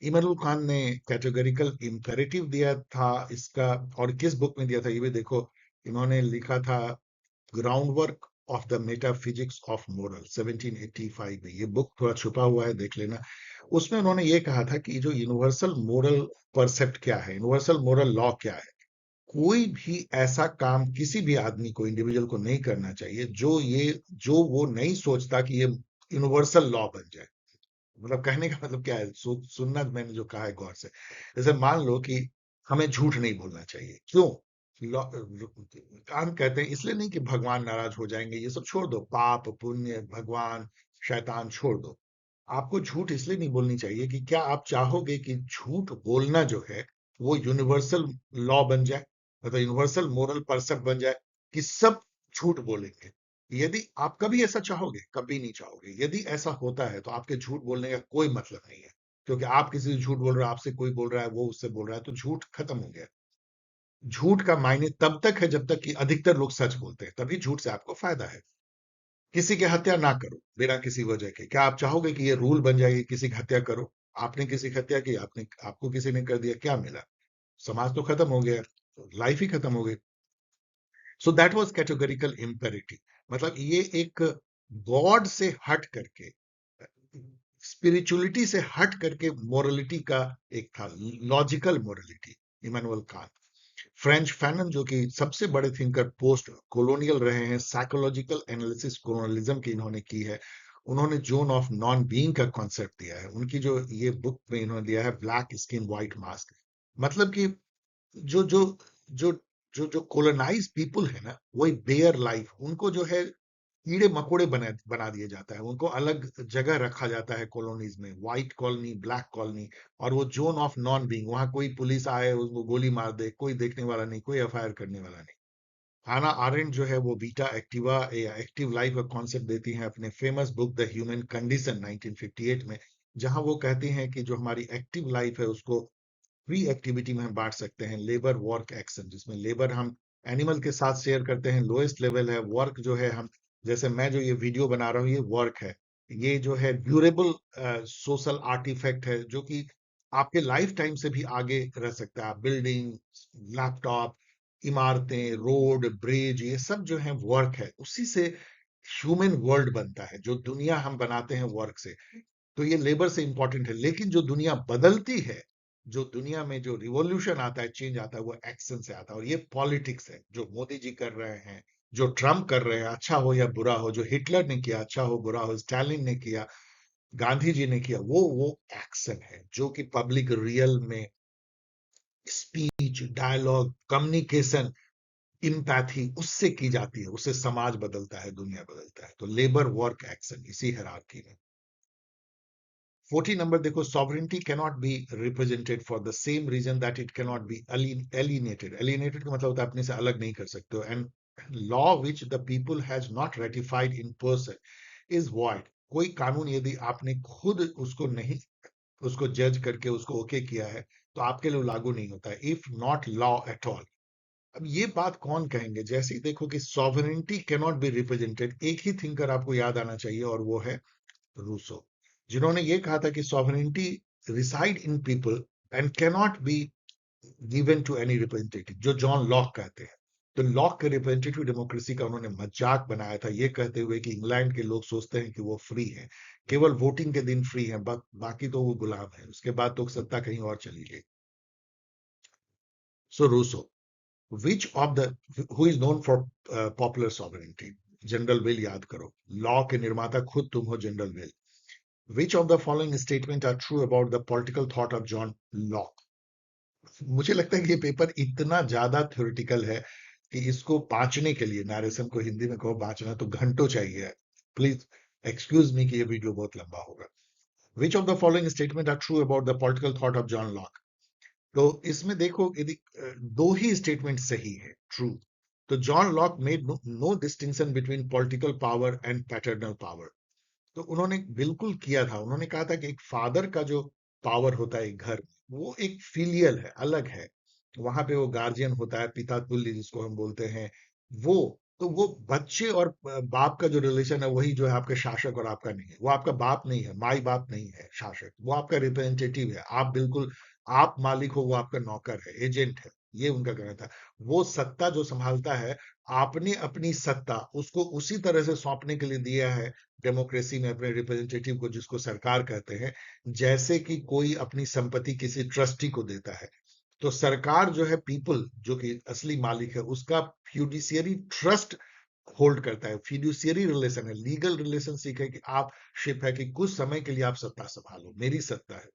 इमरुल खान ने कैटेगोरिकल इंपेरेटिव दिया था इसका। और किस बुक में दिया था ये भी देखो। इन्होंने लिखा था ground work of the metaphysics of moral, 1785 में। ये बुक थोड़ा छुपा हुआ है, देख लेना। उसमें उन्होंने ये कहा था कि जो यूनिवर्सल मोरल परसेप्ट क्या है, यूनिवर्सल मोरल लॉ क्या है। कोई भी ऐसा काम किसी भी आदमी को, इंडिविजुअल को नहीं करना चाहिए जो वो नहीं सोचता कि ये यूनिवर्सल लॉ बन जाए। मतलब कहने का मतलब क्या है, सुनना मैंने जो कहा है गौर से। जैसे मान लो कि हमें झूठ नहीं बोलना चाहिए, क्यों? काम कहते हैं इसलिए नहीं कि भगवान नाराज हो जाएंगे, ये सब छोड़ दो, पाप पुण्य भगवान शैतान छोड़ दो। आपको झूठ इसलिए नहीं बोलनी चाहिए कि क्या आप चाहोगे कि झूठ बोलना जो है वो यूनिवर्सल लॉ बन जाए, मतलब यूनिवर्सल मोरल परसेप्ट बन जाए कि सब झूठ बोलेंगे। यदि आप कभी ऐसा चाहोगे? कभी नहीं चाहोगे। यदि ऐसा होता है तो आपके झूठ बोलने का कोई मतलब नहीं है, क्योंकि आप किसी से झूठ बोल रहे हो, आपसे कोई बोल रहा है, वो उससे बोल रहा है, तो झूठ खत्म हो गया। झूठ का मायने तब तक है जब तक कि अधिकतर लोग सच बोलते हैं, तभी झूठ से आपको फायदा है। किसी की हत्या ना करो बिना किसी वजह के। क्या आप चाहोगे कि ये रूल बन जाए कि किसी की हत्या करो? आपने किसी की हत्या की, आपने आपको किसी ने कर दिया, क्या मिला? समाज तो खत्म हो गया, लाइफ ही खत्म हो गई। So that was categorical imperative. मतलब ये एक गॉड से हट करके, स्पिरिचुअलिटी से हट करके मोरलिटी का एक था, logical morality. Immanuel Kant, French Fanon जो कि सबसे बड़े थिंकर पोस्ट कॉलोनियल रहे हैं, साइकोलॉजिकल एनालिसिस कॉलोनियलिज्म की इन्होंने की है। उन्होंने जोन ऑफ नॉन बीइंग का कॉन्सेप्ट दिया है। उनकी जो ये बुक में इन्होंने दिया है ब्लैक स्किन व्हाइट मास्क। मतलब कि जो जो जो जो कोलोनाइज पीपुल है ना, वही बेयर लाइफ, उनको जो है कीड़े मकोड़े बना दिया जाता है, उनको अलग जगह रखा जाता है कॉलोनीज में, व्हाइट कॉलोनी ब्लैक कॉलोनी। और वो जोन ऑफ नॉन बीइंग, वहां कोई पुलिस आए उसको गोली मार दे, कोई देखने वाला नहीं, कोई एफआईआर करने वाला नहीं। हाना आरेंट जो है वो बीटा एक्टिवा या एक्टिव लाइफ का कॉन्सेप्ट देती हैं अपने famous book the human condition 1958 में, जहां वो कहती हैं कि जो हमारी एक्टिव लाइफ है उसको 3 एक्टिविटी में हम बांट सकते हैं। लेबर वर्क एक्शन, जिसमें लेबर हम एनिमल के साथ शेयर करते हैं, लोएस्ट लेवल है। वर्क जो है हम, जैसे मैं जो ये वीडियो बना रहा हूँ, ये वर्क है। ये जो है ड्यूरेबल सोशल आर्टिफैक्ट है, जो कि आपके लाइफ टाइम से भी आगे रह सकता है। बिल्डिंग, लैपटॉप, इमारतें, रोड, ब्रिज, ये सब जो है वर्क है। उसी से ह्यूमन वर्ल्ड बनता है, जो दुनिया हम बनाते हैं वर्क से। तो ये लेबर से इंपॉर्टेंट है। लेकिन जो दुनिया बदलती है, जो दुनिया में जो रिवॉल्यूशन आता है, चेंज आता है, वो एक्शन से आता है। और ये पॉलिटिक्स है, जो मोदी जी कर रहे हैं, जो ट्रम्प कर रहे हैं, अच्छा हो या बुरा हो, जो हिटलर ने किया, अच्छा हो बुरा हो, स्टालिन ने किया, गांधी जी ने किया, वो एक्शन है जो कि पब्लिक रियल में स्पीच, डायलॉग, कम्युनिकेशन, इम्पैथी उससे की जाती है, उससे समाज बदलता है, दुनिया बदलता है। तो लेबर वर्क एक्शन इसी हायरार्की में। 40 नंबर देखो, sovereignty cannot be represented for the same reason that it cannot be alienated. Alienated का मतलब होता है अपने से अलग नहीं कर सकते हो। And law which the people has not ratified in person is void. कोई कानून यदि आपने खुद उसको नहीं, उसको जज करके उसको ओके किया है, तो आपके लिए लागू नहीं होता है, if not law at all. अब ये बात कौन कहेंगे? जैसे ही देखो कि सॉवरेंटी कैनॉट बी रिप्रेजेंटेड, एक ही थिंकर आपको याद आना चाहिए और वो है रूसो, जिन्होंने ये कहा था कि sovereignty reside in people and cannot be given to any representative, जो जॉन लॉक कहते हैं। तो लॉक के रिप्रेजेंटेटिव डेमोक्रेसी का उन्होंने मजाक बनाया था, ये कहते हुए कि इंग्लैंड के लोग सोचते हैं कि वो फ्री हैं, केवल वोटिंग के दिन फ्री हैं, बाकी तो वो गुलाम है, उसके बाद तो सत्ता कहीं और चली गई। So Rousseau, which of the who is known for popular sovereignty? General will याद करो, लॉ के निर्माता खुद तुम हो, general will. which of the following statement are true about the political thought of John Locke? मुझे लगता है कि ये पेपर इतना ज्यादा थ्योरेटिकल है कि इसको बांचने के लिए, नैरेशन को हिंदी में कहो बांचना, तो घंटों चाहिए। प्लीज एक्सक्यूज मी कि ये वीडियो बहुत लंबा होगा। which of the following statement are true about the political thought of John Locke? तो इसमें देखो, यदि दो ही स्टेटमेंट सही है, ट्रू, तो John Locke made no distinction between political power and paternal power. तो उन्होंने बिल्कुल किया था, उन्होंने कहा था कि एक फादर का जो पावर होता है एक घर, वो एक फिलियल है, अलग है, वहां पे वो गार्जियन होता है, पिता तुल्य जिसको हम बोलते हैं। वो, तो वो बच्चे और बाप का जो रिलेशन है, वही जो है आपके शासक और आपका नहीं है। वो आपका बाप नहीं है, माई बाप नहीं है शासक, वो आपका रिप्रेजेंटेटिव है। आप बिल्कुल, आप मालिक हो, वो आपका नौकर है, एजेंट है, ये उनका कहना था। वो सत्ता जो संभालता है, आपने अपनी सत्ता उसको उसी तरह से सौंपने के लिए दिया है डेमोक्रेसी में अपने रिप्रेजेंटेटिव को, जिसको सरकार कहते हैं, जैसे कि कोई अपनी संपत्ति किसी ट्रस्टी को देता है। तो सरकार जो है, पीपल जो कि असली मालिक है, उसका फ्यूडिशियरी ट्रस्ट होल्ड करता है। फ्यूडिशियरी रिलेशन है, लीगल रिलेशनशिप है कि आप शिप है कि कुछ समय के लिए आप सत्ता संभालो, मेरी सत्ता है।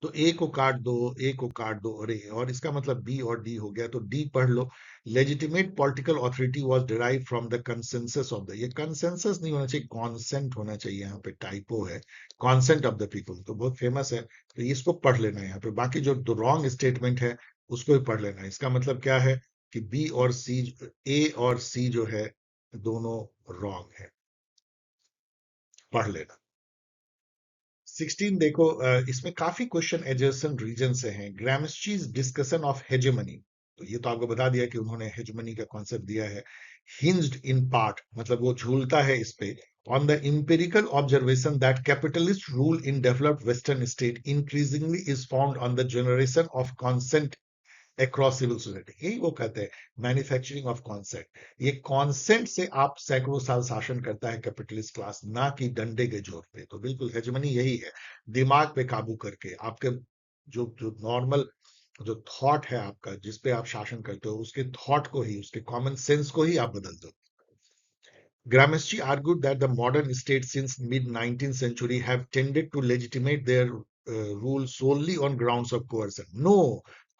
तो ए को काट दो, ए को काट दो, अरे, और इसका मतलब बी और डी हो गया, तो डी पढ़ लो। Legitimate political authority was derive from the consensus of the, ये कंसेंसस नहीं होना चाहिए, कॉन्सेंट होना चाहिए, यहाँ पे टाइपो है, कॉन्सेंट ऑफ द पीपल, तो बहुत फेमस है, तो इसको पढ़ लेना है यहाँ पे। बाकी जो रॉन्ग स्टेटमेंट है उसको भी पढ़ लेना है। इसका मतलब क्या है कि बी और सी, ए और सी जो है दोनों रॉन्ग है, पढ़ लेना। 16 देखो, इसमें काफी क्वेश्चन एडजेसेंट रीजन से हैं। ग्रामस्की's डिस्कशन ऑफ हेजेमनी, तो ये तो आपको बता दिया कि उन्होंने हेजेमनी का कॉन्सेप्ट दिया है। हिंज्ड इन पार्ट, मतलब वो झूलता है इस पे, on the empirical observation that capitalist rule in developed western state increasingly is found on the generation of consent across civil society. यही वो कहते हैं, मैन्युफैक्चरिंग ऑफ कॉन्सेंट। ये कॉन्सेंट से आप सैकड़ों साल शासन करता है कैपिटलिस्ट क्लास, ना कि डंडे के जोर पे। तो बिल्कुल हेजेमनी यही है, दिमाग पे काबू करके आपके जो जो नॉर्मल जो थॉट है आपका, जिस पे आप शासन करते हो, उसके थॉट को ही, उसके कॉमन सेंस को ही आप बदल दो। Gramsci argued that the modern states since mid-19th century have tended to legitimate their rule solely on grounds of coercion. No,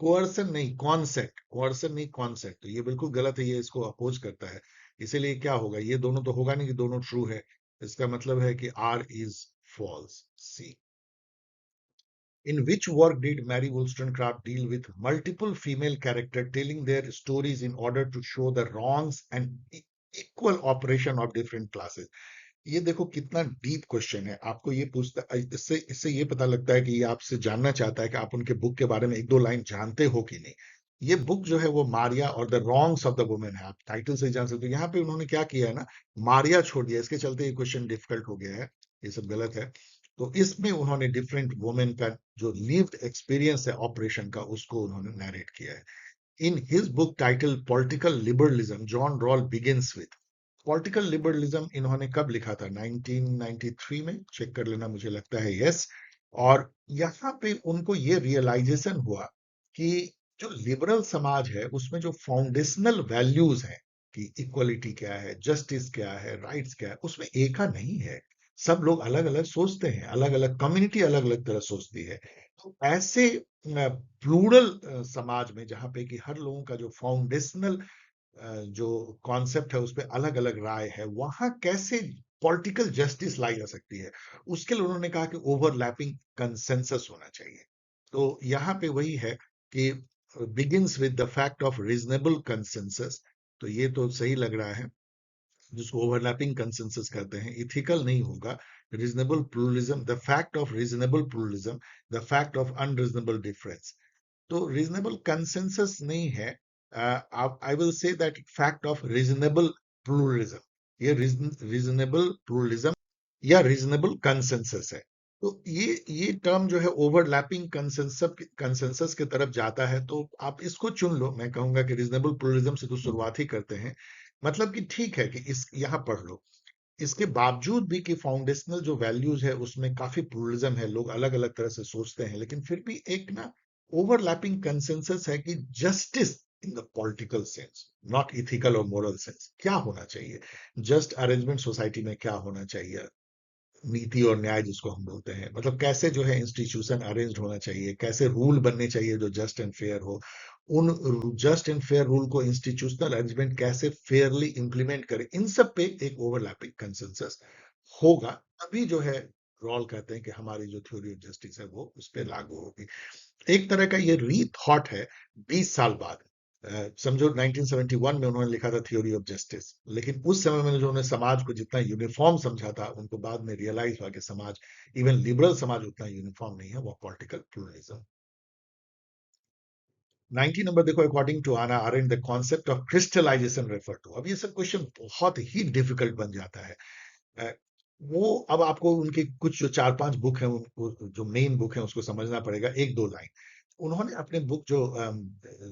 coercion नहीं, consent, coercion नहीं, consent। तो ये बिल्कुल गलत है, ये इसको अपोज करता है। इसीलिए क्या होगा, ये दोनों तो होगा नहीं कि दोनों ट्रू है। इसका मतलब है कि R is false, C। In which work did Mary Wollstonecraft deal with multiple female characters telling their stories in order to show the wrongs and equal operation of different classes? ये देखो कितना deep question है। आपको ये पूछता, इससे इससे ये पता लगता है कि ये आपसे जानना चाहता है कि आप उनके बुक के बारे में एक दो लाइन जानते हो कि नहीं। ये बुक जो है वो मारिया और the wrongs of the women है, आप टाइटल से ही जान सकते हो। यहाँ पे उन्होंने क्या किया है ना, मारिया छोड़ दिया, इसके चलते ये क्वेश्चन डिफिकल्ट हो गया है, ये सब गलत है। तो इसमें उन्होंने डिफरेंट वुमेन का जो लिव्ड एक्सपीरियंस है ऑपरेशन का, उसको उन्होंने नरेट किया है। In his book title political liberalism, John Rawl begins with, political liberalism इन्होंने कब लिखा था? 1993 में, चेक कर लेना, मुझे लगता है यस। और यहाँ पे उनको ये रियलाइजेशन हुआ कि जो लिबरल समाज है उसमें जो फाउंडेशनल वैल्यूज हैं कि इक्वलिटी क्या है, जस्टिस क्या है, राइट्स क्या है, उसमें एका नहीं है। सब लोग अलग अलग सोचते हैं, अलग अलग कम्युनिटी अलग अलग तरह सोचती है। तो ऐसे प्लूरल समाज में जहाँ पे कि हर लोगों का जो फाउंडेशनल जो कॉन्सेप्ट है उस पे अलग अलग राय है, वहां कैसे पॉलिटिकल जस्टिस लाई जा सकती है, उसके लिए उन्होंने कहा कि ओवरलैपिंग कंसेंसस होना चाहिए। तो यहाँ पे वही है कि begins with the fact of reasonable consensus. तो ये तो सही लग रहा है, जिसको ओवरलैपिंग कंसेंसस कहते हैं, इथिकल नहीं होगा। Reasonable pluralism, the fact of reasonable pluralism, the fact of unreasonable difference. तो रीजनेबल कंसेंसस नहीं है, आई will say that fact of reasonable pluralism. ये रीजनेबल प्लूरलिज्म या रीजनेबल कंसेंसस है। तो ये टर्म जो है ओवरलैपिंग कंसेंसस की तरफ जाता है, तो आप इसको चुन लो। मैं कहूंगा कि रीजनेबल प्लूरलिज्म से तो शुरुआत ही करते हैं, मतलब कि ठीक है कि इस यहाँ पढ़ लो। इसके बावजूद भी कि फाउंडेशनल जो वैल्यूज है उसमें काफी प्लूरलिज्म है, लोग अलग अलग तरह से सोचते हैं, लेकिन फिर भी एक ना ओवरलैपिंग कंसेंसस है कि justice in the political sense, not ethical और मोरल सेंस, क्या होना चाहिए। जस्ट अरेंजमेंट सोसाइटी में क्या होना चाहिए, नीति और न्याय जिसको हम बोलते हैं, मतलब कैसे जो है इंस्टीट्यूशन अरेंज होना चाहिए, कैसे रूल बनने चाहिए जो जस्ट एंड फेयर हो। उन जस्ट एंड फेयर रूल को इंस्टीट्यूशनल अरेंजमेंट कैसे फेयरली इंप्लीमेंट करे, इन सब पे एक ओवरलैपिंग कंसेंसस होगा, तभी जो है रॉल कहते हैं कि हमारी जो थ्योरी ऑफ जस्टिस है वो उस पर लागू होगी। एक तरह का ये रीथॉट है 20 साल बाद। समझो 1971 में उन्होंने लिखा था थ्योरी ऑफ जस्टिस, लेकिन उस समय में जो उन्होंने समाज को जितना यूनिफॉर्म समझा था, उनको बाद में रियलाइज हुआ कि समाज, इवन लिबरल समाज, उतना यूनिफॉर्म नहीं है, वो पॉलिटिकल प्लूरलिज्म। 90 नंबर देखो, according to Hannah Arendt the concept of crystallisation refer to. अब ये सब क्वेश्चन बहुत ही डिफिकल्ट बन जाता है। अ, वो अब आपको उनके कुछ जो 4-5 बुक है, उनको जो मेन बुक है उसको समझना पड़ेगा। एक दो लाइन उन्होंने अपने बुक जो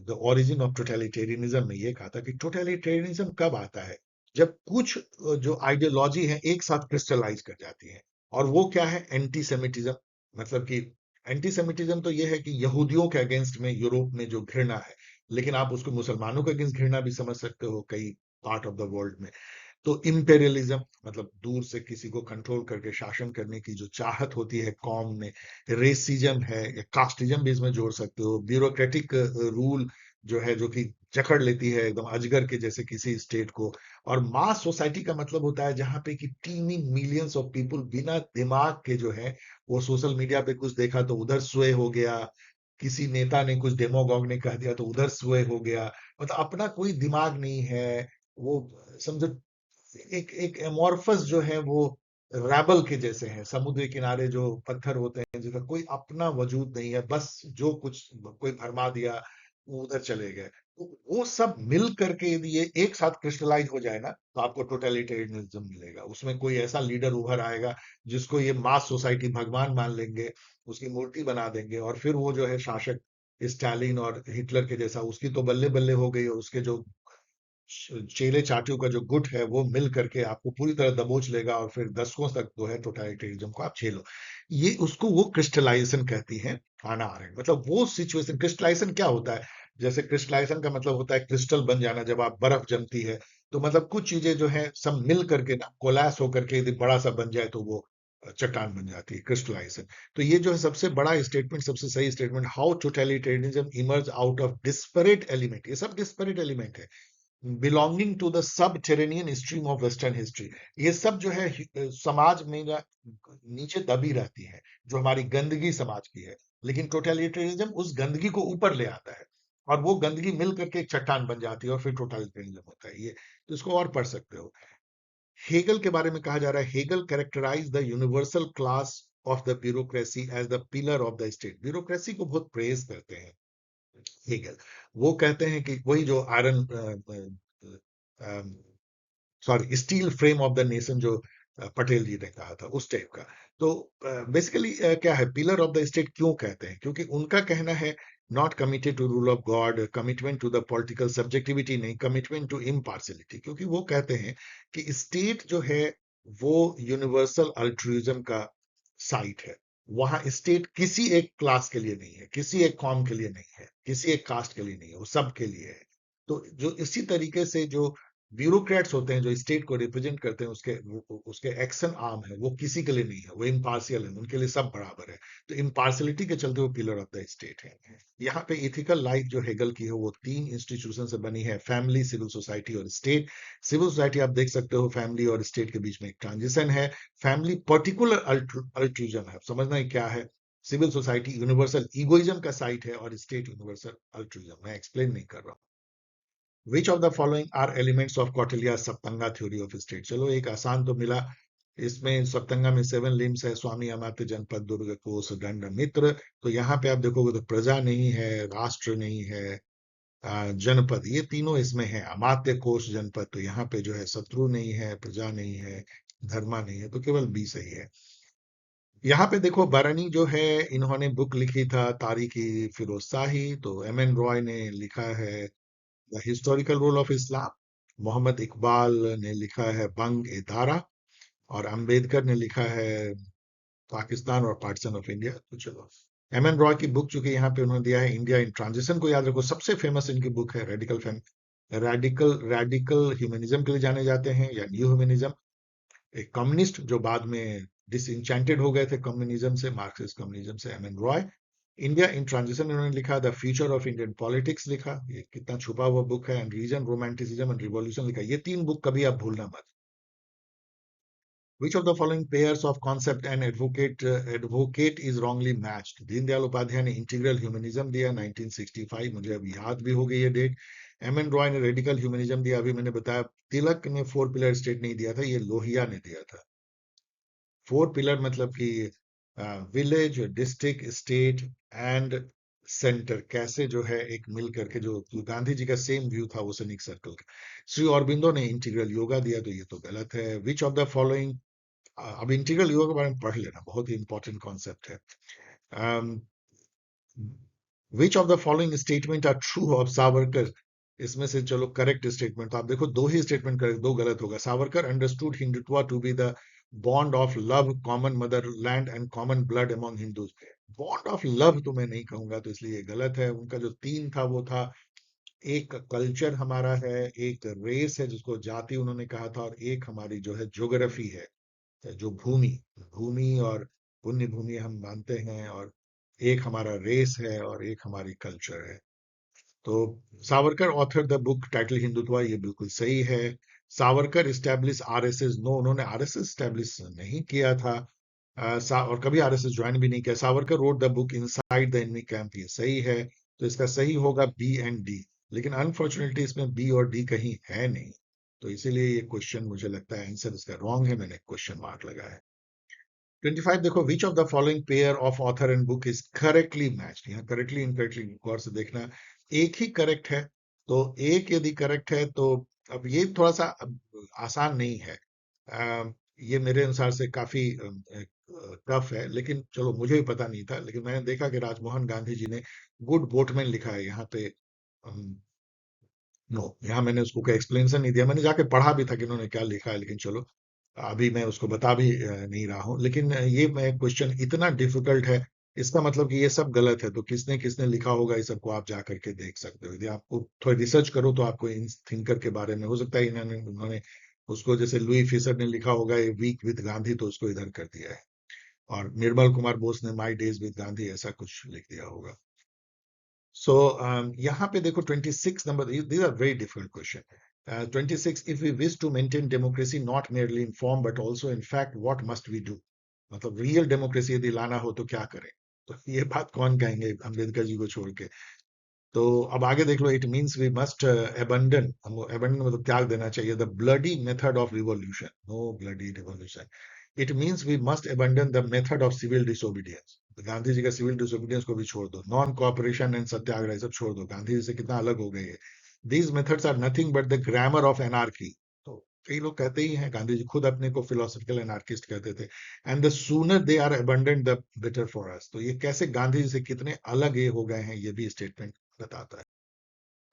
द ओरिजिन ऑफ टोटलिटेरियनिज्म में ये कहा था कि टोटलिटेरियनिज्म कब आता है, जब कुछ जो आइडियोलॉजी है एक साथ क्रिस्टलाइज कर जाती है। और वो क्या है, एंटी सेमिटिज्म। मतलब कि एंटी सेमिटिज्म तो ये है कि यहूदियों के अगेंस्ट में यूरोप में जो घृणा है, लेकिन आप उसको मुसलमानों के अगेंस्ट घृणा भी समझ सकते हो कई पार्ट ऑफ द वर्ल्ड में। तो इंपेरियलिज्म मतलब दूर से किसी को कंट्रोल करके शासन करने की जो चाहत होती है कौम में। रेसिज्म है, या कास्टिज्म भी इसमें जोड़ सकते हो। ब्यूरोक्रेटिक रूल जो है, जो कि जकड़ लेती है एकदम अजगर के जैसे किसी स्टेट को। और मास सोसाइटी का मतलब होता है जहां पे कि टीमी मिलियंस ऑफ पीपल बिना दिमाग के जो है, वो सोशल मीडिया पे कुछ देखा तो उधर स्वे हो गया, किसी नेता ने कुछ डेमोगॉग ने कह दिया तो उधर स्वे हो गया। मतलब अपना कोई दिमाग नहीं है वो, समझो एक एक एमोर्फस जो है वो रैबल के जैसे हैं, समुद्र किनारे जो पत्थर होते हैं जिसका कोई अपना वजूद नहीं है, बस जो कुछ कोई भरमा दिया वो उधर चले गए। तो वो सब मिल करके यदि ये एक साथ क्रिस्टलाइज हो जाए ना, तो आपको टोटलिटेरियनिज्म मिलेगा। उसमें कोई ऐसा लीडर उभर आएगा जिसको ये मास सोसाइटी भगवान मान लेंगे, उसकी मूर्ति बना देंगे, और फिर वो जो है शासक स्टालिन और हिटलर के जैसा, उसकी तो बल्ले बल्ले हो गई, और उसके जो चेले चाटियों का जो गुट है वो मिल करके आपको पूरी तरह दबोच लेगा, और फिर दशकों तक जो है टोटलिटेरिज्म को आप झेलो। ये उसको वो क्रिस्टलाइजेशन कहती है हाना अरेंड। मतलब वो सिचुएशन, क्रिस्टलाइजेशन क्या होता है, जैसे क्रिस्टलाइजेशन का मतलब होता है क्रिस्टल बन जाना, जब आप बर्फ जमती है तो मतलब कुछ चीजें जो है सब मिल करके ना कोलैस होकर के यदि बड़ा सा बन जाए तो वो चट्टान बन जाती है, क्रिस्टलाइजेशन। तो ये जो है सबसे बड़ा स्टेटमेंट, सबसे सही statement, how totalitarianism emerge out of disparate element. ये सब डिस्परेट एलिमेंट है belonging to the subterranean stream of western history. ये सब जो है समाज में नीचे दबी रहती है, जो हमारी गंदगी समाज की है, लेकिन टोटलिटेरिज्म उस गंदगी को ऊपर ले आता है, और वो गंदगी मिल करके एक चट्टान बन जाती है, और फिर टोटलिटेरिज्म होता है ये। तो इसको और पढ़ सकते हो। हेगल के बारे में कहा जा रहा है, Hegel characterize the universal class of the bureaucracy as the pillar of the state. Bureaucracy को बहुत प्रेज करते हैं हेगल। वो कहते हैं कि वही जो iron, sorry, steel frame of the nation जो पटेल जी ने कहा था, उस टाइप का। तो बेसिकली क्या है, पिलर ऑफ द स्टेट क्यों कहते हैं, क्योंकि उनका कहना है not committed to rule of God, commitment to the political subjectivity नहीं, कमिटमेंट टू इम्पार्शियलिटी। क्योंकि वो कहते हैं कि स्टेट जो है वो यूनिवर्सल अल्ट्रुइज्म का साइट है। वहां स्टेट किसी एक क्लास के लिए नहीं है, किसी एक कॉम के लिए नहीं है, किसी एक कास्ट के लिए नहीं है, वो सब के लिए है। तो जो इसी तरीके से जो ब्यूरोक्रेट्स होते हैं जो स्टेट को रिप्रेजेंट करते हैं, उसके एक्शन आर्म है, वो किसी के लिए नहीं है, वो इम्पार्शियल है, उनके लिए सब बराबर है। तो इम्पार्शियलिटी के चलते वो पिलर ऑफ द स्टेट है। यहाँ पे इथिकल लाइफ जो हेगल की है वो तीन इंस्टीट्यूशन से बनी है, फैमिली, सिविल सोसाइटी और स्टेट। सिविल सोसाइटी आप देख सकते हो, फैमिली और स्टेट के बीच में एक ट्रांजिशन है। फैमिली पर्टिकुलर अल्ट्रुइज्म है, समझना है क्या है। सिविल सोसाइटी यूनिवर्सल ईगोइज्म का साइट है और स्टेट यूनिवर्सल अल्ट्रुइज्म। मैं एक्सप्लेन नहीं कर रहा हूँ। Which of the following are elements of Kautilya Saptanga theory of state? चलो एक आसान तो मिला। इसमें सप्तंगा में 7 लिम्स है, स्वामी, अमात्य, जनपद, दुर्ग, कोश, दंड, मित्र। तो यहाँ पे आप देखोगे तो प्रजा नहीं है, राष्ट्र नहीं है, जनपद, ये तीनों इसमें है। अमात्य, कोश, जनपद, तो यहाँ पे जो है शत्रु नहीं है, प्रजा नहीं है, धर्मा नहीं है, तो केवल बी सही है। यहाँ पे देखो बरनी जो है, इन्होंने बुक लिखी था तारीखी फिरोज शाही, तो एम एन रॉय ने लिखा है the historical role of Islam. Mohammad Iqbal ने लिखा है बंग ए दारा। और अंबेडकर ने लिखा है पाकिस्तान और पार्टीशन ऑफ इंडिया। तो चलो, एम एन रॉय की बुक चूंकि यहाँ पे उन्होंने दिया है इंडिया इन ट्रांजिशन को याद रखो। सबसे फेमस इनकी बुक है रेडिकल रेडिकल ह्यूमनिज्म के लिए जाने जाते हैं, या न्यू ह्यूमनिज्म। एक कम्युनिस्ट जो बाद में डिसइंचेंटेड हो गए थे कम्युनिज्म से, मार्क्सिस्ट कम्युनिज्म से, M N Roy. India in transition इन्होंने लिखा, the future of Indian politics लिखा, ये कितना छुपा हुआ बुक है, and reason, romanticism and revolution लिखा। ये तीन बुक कभी आप भूलना मत। Which of the following pairs of concept and advocate is wrongly matched? Deendayal Upadhyay ने इंटीग्रल ह्यूमनिज्म दिया 1965, मुझे अब याद भी हो गई ये डेट। एम एन रॉय ने रेडिकल ह्यूमनिज्म दिया, अभी मैंने बताया। तिलक ने 4 पिलर स्टेट नहीं दिया था, ये लोहिया ने दिया था। 4 पिलर मतलब कि village, district, state and centre, कैसे जो है एक मिल करके, जो गांधी जी का सेम व्यू था वो सैनिक सर्कल का। श्री अरबिंदो ने इंटीग्रल योगा दिया, तो ये तो गलत है। विच ऑफ द फॉलोइंग, अब इंटीग्रल योगा के बारे में पढ़ लेना, बहुत ही इंपॉर्टेंट कॉन्सेप्ट है। Which of the following statement are true of Savarkar? इसमें से चलो करेक्ट स्टेटमेंट, तो आप देखो दो ही स्टेटमेंट करेक्ट, दो गलत होगा। Savarkar understood Hindutva to be the bond of love, common mother land and common blood among Hindus. Bond of love तो मैं नहीं कहूंगा, तो इसलिए गलत है। उनका जो तीन था वो था, एक कल्चर हमारा है, एक रेस है जिसको जाति उन्होंने कहा था, और एक हमारी जो है ज्योग्राफी है, जो भूमि, भूमि और पुण्य भूमि हम मानते हैं, और एक हमारा रेस है और एक हमारी कल्चर है। तो Savarkar author the book title Hindutva, ये बिल्कुल सही है। सावरकर स्टैब्लिश आरएसएस, नो, उन्होंने आरएसएस स्टैब्लिश नहीं किया था। और कभी आरएसएस ज्वाइन भी नहीं किया। Savarkar road the book inside the enemy camp, ये सही है। तो इसका सही होगा बी एंड डी, लेकिन अनफॉर्चुनेटली इसमें बी और डी कहीं है नहीं, तो इसीलिए ये क्वेश्चन मुझे लगता है आंसर इसका रॉन्ग है, मैंने क्वेश्चन मार्क लगाया है। 25 देखो, which of the following pair of author and book is correctly matched? यहाँ करेक्टली इनकरेक्टली गौर से देखना, एक ही करेक्ट है। तो एक यदि करेक्ट है तो, अब ये थोड़ा सा आसान नहीं है। ये मेरे अनुसार से काफी टफ है, लेकिन चलो, मुझे भी पता नहीं था, लेकिन मैंने देखा कि राजमोहन गांधी जी ने गुड बोटमैन लिखा है यहाँ पे। नो, यहाँ मैंने उसको कोई एक्सप्लेनेशन नहीं दिया, मैंने जाके पढ़ा भी था कि उन्होंने क्या लिखा है, लेकिन चलो, अभी मैं उसको बता भी नहीं रहा हूँ। लेकिन ये मैं क्वेश्चन इतना डिफिकल्ट है, इसका मतलब कि ये सब गलत है, तो किसने किसने लिखा होगा इस सबको आप जा करके देख सकते हो। यदि आपको थोड़ी रिसर्च करो तो आपको इन थिंकर के बारे में हो सकता है इन्होंने उन्होंने उसको, जैसे लुई फिशर ने लिखा होगा ए वीक विद गांधी, तो उसको इधर कर दिया है। और निर्मल कुमार बोस ने माई डेज विद गांधी ऐसा कुछ लिख दिया होगा। So यहाँ पे देखो 26 number, these are very difficult question. 26, if we wish to maintain democracy not merely in form but also in fact, what must we do? मतलब रियल डेमोक्रेसी यदि लाना हो तो क्या करें? तो ये बात कौन कहेंगे अम्बेडकर जी को छोड़ के? तो अब आगे देख लो, it means we must abandon, हमको अबंडन मतलब त्याग देना चाहिए, the bloody method of revolution, no bloody revolution. It means we must abandon the method of civil disobedience, Gandhi ji का सिविल डिसोबीडियंस को भी छोड़ दो। नॉन कोऑपरेशन एंड सत्याग्रह सब छोड़ दो, गांधी जी से कितना अलग हो गए है। These methods are nothing but the grammar of anarchy. तो कई लोग कहते ही हैं, गांधी जी खुद अपने को फिलोसफिकल एनार्किस्ट कहते थे। And the sooner they are abandon the better for us. तो ये कैसे गांधी जी से कितने अलग ये हो गए हैं, ये भी स्टेटमेंट बताता है।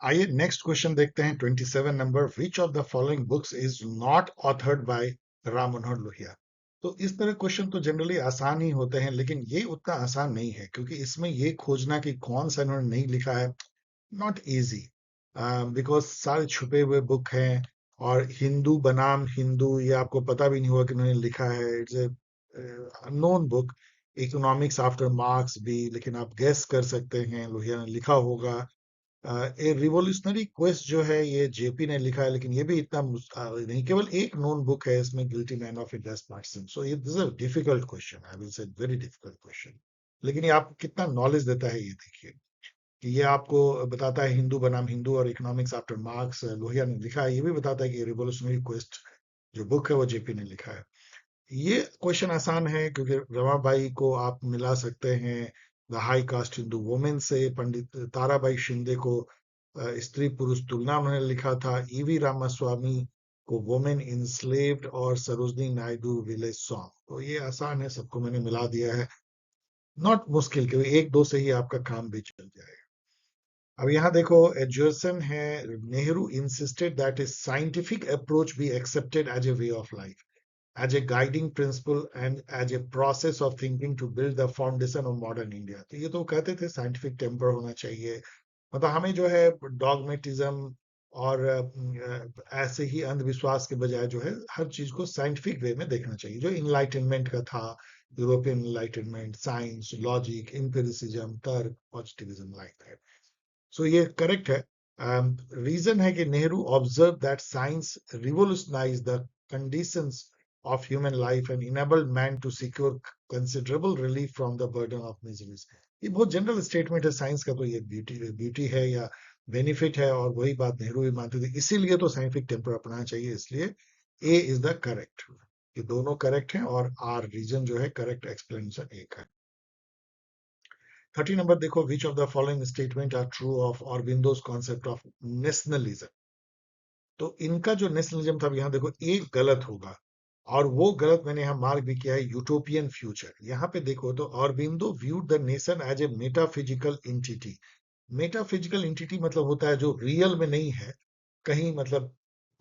आइए नेक्स्ट क्वेश्चन देखते हैं, 27 number, which of the following books is not authored by Ram Manohar Lohia? तो इस तरह क्वेश्चन तो जनरली आसान ही होते हैं, लेकिन ये उतना आसान नहीं है, क्योंकि इसमें ये खोजना कि कौन सा इन्होंने नहीं लिखा है, नॉट इजी, बिकॉज सारे छुपे हुए बुक हैं। और हिंदू बनाम हिंदू, ये आपको पता भी नहीं होगा कि उन्होंने लिखा है, it's a unknown book. Economics after marks भी, लेकिन आप गेस कर सकते हैं लोहिया ने लिखा होगा। ए रिवोल्यूशनरी क्वेस्ट जो है ये जेपी ने लिखा है, लेकिन ये भी इतना नहीं, केवल एक नोन बुक है इसमें, guilty man of India's Marxism. So ये this is a difficult question, I will say very difficult question. लेकिन ये आपको कितना नॉलेज देता है ये देखिए, कि ये आपको बताता है हिंदू बनाम हिंदू और इकोनॉमिक्स आफ्टर मार्क्स लोहिया ने लिखा है, ये भी बताता है कि रिवोल्यूशनरी क्वेस्ट जो बुक है वो जेपी ने लिखा है। ये क्वेश्चन आसान है क्योंकि रमाबाई को आप मिला सकते हैं the high cast Hindu women से। पंडित ताराबाई शिंदे को स्त्री पुरुष तुलना उन्होंने लिखा था। ईवी रामास्वामी को वुमेन इंस्लेव्ड, और सरोजनी नायडू विलेज सॉन्ग। तो ये आसान है, सबको मैंने मिला दिया है, नॉट मुश्किल, क्योंकि एक दो से ही आपका काम भी चल जाएगा। अब यहाँ देखो एजर्सन है, Nehru insisted that a scientific approach be accepted as a way of life, as a guiding principle and as a process of thinking to build the foundation of modern India। तो ये तो कहते थे साइंटिफिक टेम्पर होना चाहिए, मतलब हमें जो है डॉगमेटिज्म और ऐसे ही अंधविश्वास के बजाय जो है हर चीज को साइंटिफिक वे में देखना चाहिए, जो इनलाइटनमेंट का था, European enlightenment, science, logic, empiricism, तर्क, पॉजिटिविज्म, लाइक दैट। सो ये करेक्ट है। रीजन है कि Nehru observe that science revolutionise the conditions of human life and enabled man to secure considerable relief from the burden of miseries। ये बहुत general statement है science का, तो ये ब्यूटी ब्यूटी है या बेनिफिट है, और वही बात नेहरू भी मानते थे, इसीलिए तो साइंटिफिक टेम्पर अपनाना चाहिए। इसलिए ए इज द करेक्ट, ये दोनों करेक्ट हैं, और आर रीजन जो है करेक्ट एक्सप्लेनेशन एक है। 30 नंबर देखो, which of the following statement are true of Aurobindo's concept of nationalism. तो इनका जो नेशनलिज्म था, यहाँ देखो एक गलत होगा, और वो गलत मैंने यहाँ मार्क भी किया है, यूटोपियन फ्यूचर। यहाँ पे देखो तो Aurobindo viewed the nation as a metaphysical entity. Metaphysical entity मतलब होता है जो रियल में नहीं है, कहीं मतलब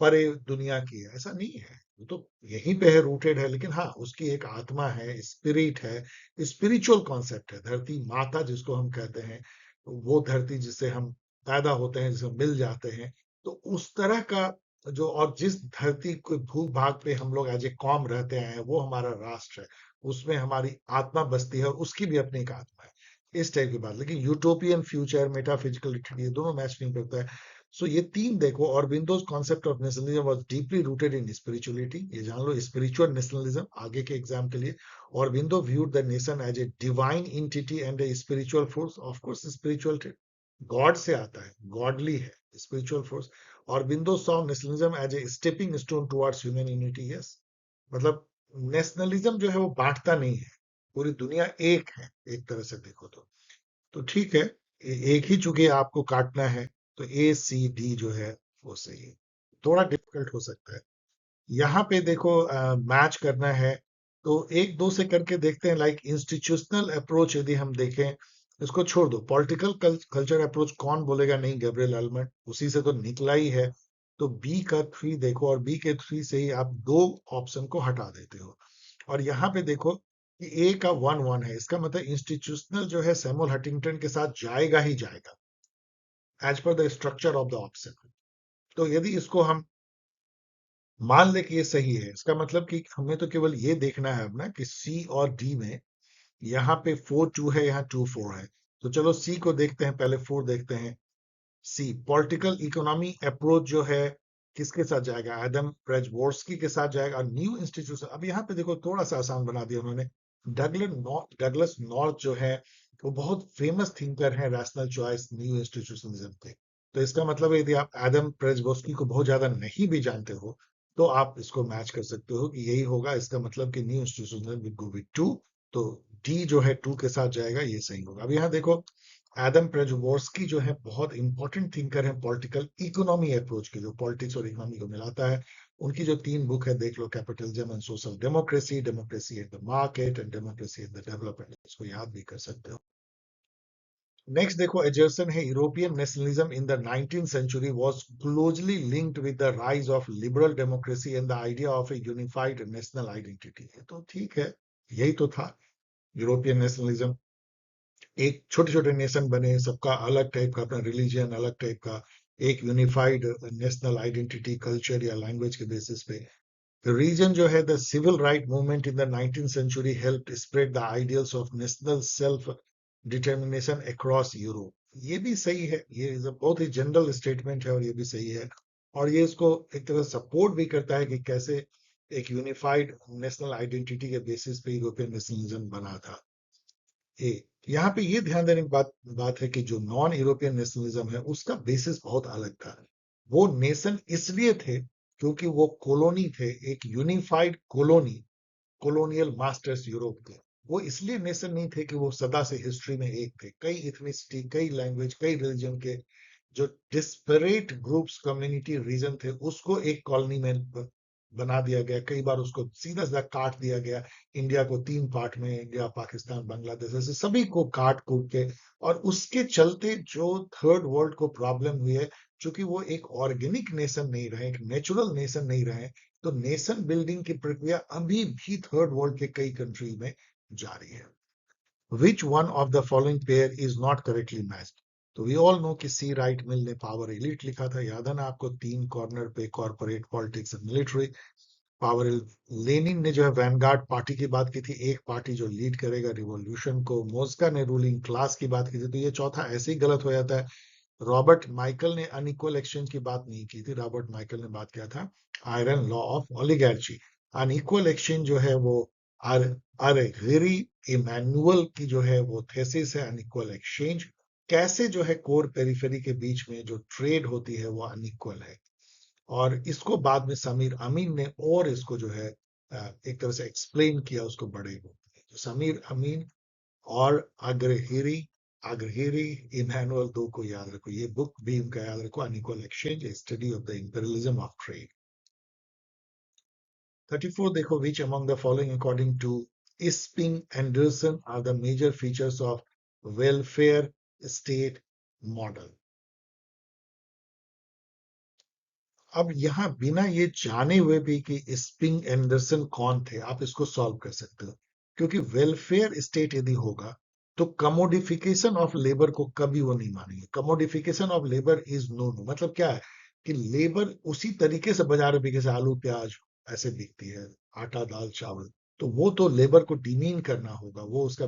परे दुनिया की है, ऐसा नहीं है। वो तो यहीं पे है, रूटेड है, लेकिन हाँ उसकी एक आत्मा है, स्पिरिट है, स्पिरिचुअल कॉन्सेप्ट है। धरती माता जिसको हम कहते हैं, वो धरती जिससे हम पैदा होते हैं, जिससे मिल जाते हैं, तो उस तरह का जो, और जिस धरती के भू भाग पे हम लोग एज ए कॉम रहते हैं, वो हमारा राष्ट्र है, उसमें हमारी आत्मा बसती है, और उसकी भी अपनी एक आत्मा है, इस टाइप की बात। लेकिन यूटोपियन फ्यूचर, मेटाफिजिकल, ये दोनों मैच नहीं करता है। सो ये तीन देखो, Aurobindo's concept of nationalism was deeply rooted in spirituality, ये जान लो, स्पिरिचुअल नेशनलिज्म आगे के एग्जाम के लिए। Aurobindo viewed the nation as a divine entity and a spiritual force. Of course spiritual God से आता है, गॉडली है spiritual force. Aurobindo saw nationalism as a stepping stone towards human unity. Yes, मतलब nationalism जो है वो बांटता नहीं है, पूरी दुनिया एक है एक तरह से देखो तो ठीक है। एक ही चूंकि आपको काटना है, तो ए सी डी जो है वो सही है। थोड़ा डिफिकल्ट हो सकता है, यहाँ पे देखो मैच करना है, तो एक दो से करके देखते हैं। लाइक इंस्टीट्यूशनल अप्रोच यदि हम देखें, इसको छोड़ दो, पॉलिटिकल कल्चर अप्रोच कौन बोलेगा नहीं, गैब्रियल अल्मंड, उसी से तो निकला ही है। तो बी का 3 देखो, और बी के 3 से ही आप दो ऑप्शन को हटा देते हो, और यहाँ पे देखो कि ए का 1-1 है, इसका मतलब इंस्टीट्यूशनल जो है सैमुअल हंटिंगटन के साथ जाएगा ही जाएगा, as per the structure of the option. तो यदि इसको हम मान ले कि ये सही है, इसका मतलब कि हमें तो केवल ये देखना है अब ना कि सी और डी में, यहाँ पे 4-2 है, यहाँ 2-4 है। तो चलो सी को देखते हैं, पहले 4 देखते हैं। सी पॉलिटिकल इकोनॉमी अप्रोच जो है किसके साथ जाएगा, एडम प्रेजवोर्स्की के साथ जाएगा, और न्यू इंस्टीट्यूशन। अब यहाँ पे देखो थोड़ा सा आसान बना दिया उन्होंने। डगलस नॉर्थ जो है वो बहुत फेमस थिंकर है रैशनल चॉइस न्यू इंस्टीट्यूशनिज्म के। तो इसका मतलब है यदि आप एडम प्रेजवोर्स्की को बहुत ज्यादा नहीं भी जानते हो, तो आप इसको मैच कर सकते हो कि यही होगा। इसका मतलब कि न्यू इंस्टीट्यूशनिज्म विल गो विद 2, तो डी जो है 2 के साथ जाएगा, ये सही होगा। अब यहाँ देखो एडम प्रेजवोर्स्की जो है बहुत इंपॉर्टेंट थिंकर है पॉलिटिकल इकोनॉमी अप्रोच के, जो पॉलिटिक्स और इकोनॉमी को मिलाता है। उनकी जो 3 बुक है देख लो, capitalism and social democracy, democracy at the market, and democracy at the development. इसको याद भी कर सकते हो। नेक्स्ट देखो एजर्सन है, यूरोपियन नेशनलिज्म इन द 19th century was closely linked with the rise of liberal democracy and the idea of a unified national identity। ये तो ठीक है, यही तो था यूरोपियन नेशनलिज्म। एक छोटे छोटे नेशन बने, सबका अलग टाइप का अपना रिलीजन, अलग टाइप का एक यूनिफाइड नेशनल आइडेंटिटी, कल्चर या लैंग्वेज के बेसिस पे। रीजन जो है, the civil right movement in द 19th century help spread the ideals of national self determination across Europe. ये भी सही है, ये बहुत ही जनरल स्टेटमेंट है और ये भी सही है। और ये इसको एक तरह सपोर्ट भी करता है कि कैसे एक यूनिफाइड नेशनल आइडेंटिटी के बेसिस पे यूरोपियन नेशनलिज्म बना था। ए यहाँ पे ये ध्यान देने की बात है कि जो नॉन यूरोपियन नेशनलिज्म है उसका बेसिस बहुत अलग था। वो नेशन इसलिए थे क्योंकि वो कॉलोनी थे, एक unified colony, colonial masters Europe के। वो इसलिए नेशन नहीं थे कि वो सदा से हिस्ट्री में एक थे, कई इथनिसिटी, कई लैंग्वेज, कई रिलीजन के जो डिस्परेट ग्रुप्स, कम्युनिटी, रीजन थे, उसको एक कॉलोनी में बना दिया गया। कई बार उसको सीधा सीधा काट दिया गया। इंडिया को 3 पार्ट में, इंडिया, पाकिस्तान, बांग्लादेश, ऐसे सभी को काट कूट के। और उसके चलते जो थर्ड वर्ल्ड को प्रॉब्लम हुई है, चूंकि वो एक ऑर्गेनिक नेशन नहीं रहे, एक नेचुरल नेशन नहीं रहे, तो नेशन बिल्डिंग की प्रक्रिया अभी भी थर्ड वर्ल्ड के कई कंट्री में जारी है। Which one of the following pair is not correctly matched? तो we all know कि सी राइट मिल ने पावर एलिट लिखा था, याद है ना आपको, 3 कॉर्नर पे, corporate, politics and military. Power Lenin ने जो है वैनगार्ड पार्टी की बात की थी, एक पार्टी जो लीड करेगा रिवॉल्यूशन को। मोस्का ने रूलिंग क्लास की बात की थी। तो ये चौथा ऐसे ही गलत हो जाता है। रॉबर्ट माइकल ने अनइक्वल एक्सचेंज की बात नहीं की थी। रॉबर्ट माइकल ने बात किया था iron law of oligarchy. Unequal exchange जो है वो अरेगेरी इमैनुअल की जो है वो थेसिस है, अनइक्वल एक्सचेंज। कैसे जो है कोर पेरिफेरी के बीच में जो ट्रेड होती है वो अनइक्वल है। और इसको बाद में समीर अमीन ने और इसको जो है एक तरह से एक्सप्लेन किया उसको बड़े रूप में। तो समीर अमीन और अग्रहिरी, अग्रहिरी इमैनुअल, दो को याद रखो, ये बुक भी उनका याद रखो, unequal exchange, study of the imperialism of trade. 34 देखो, which among the following according to Isping Anderson are the major features of welfare state model? अब यहां बिना ये जाने हुए भी कि स्पिंग एंडरसन कौन थे, आप इसको सॉल्व कर सकते हो। क्योंकि वेलफेयर स्टेट यदि होगा तो कमोडिफिकेशन ऑफ लेबर को कभी वो नहीं मानेंगे। Commodification of labour is no no, मतलब क्या है कि लेबर उसी तरीके से बाजार में बिके, जैसे आलू प्याज ऐसे बिकती है, आटा दाल चावल। तो वो तो लेबर को डिमीन करना होगा, वो उसका।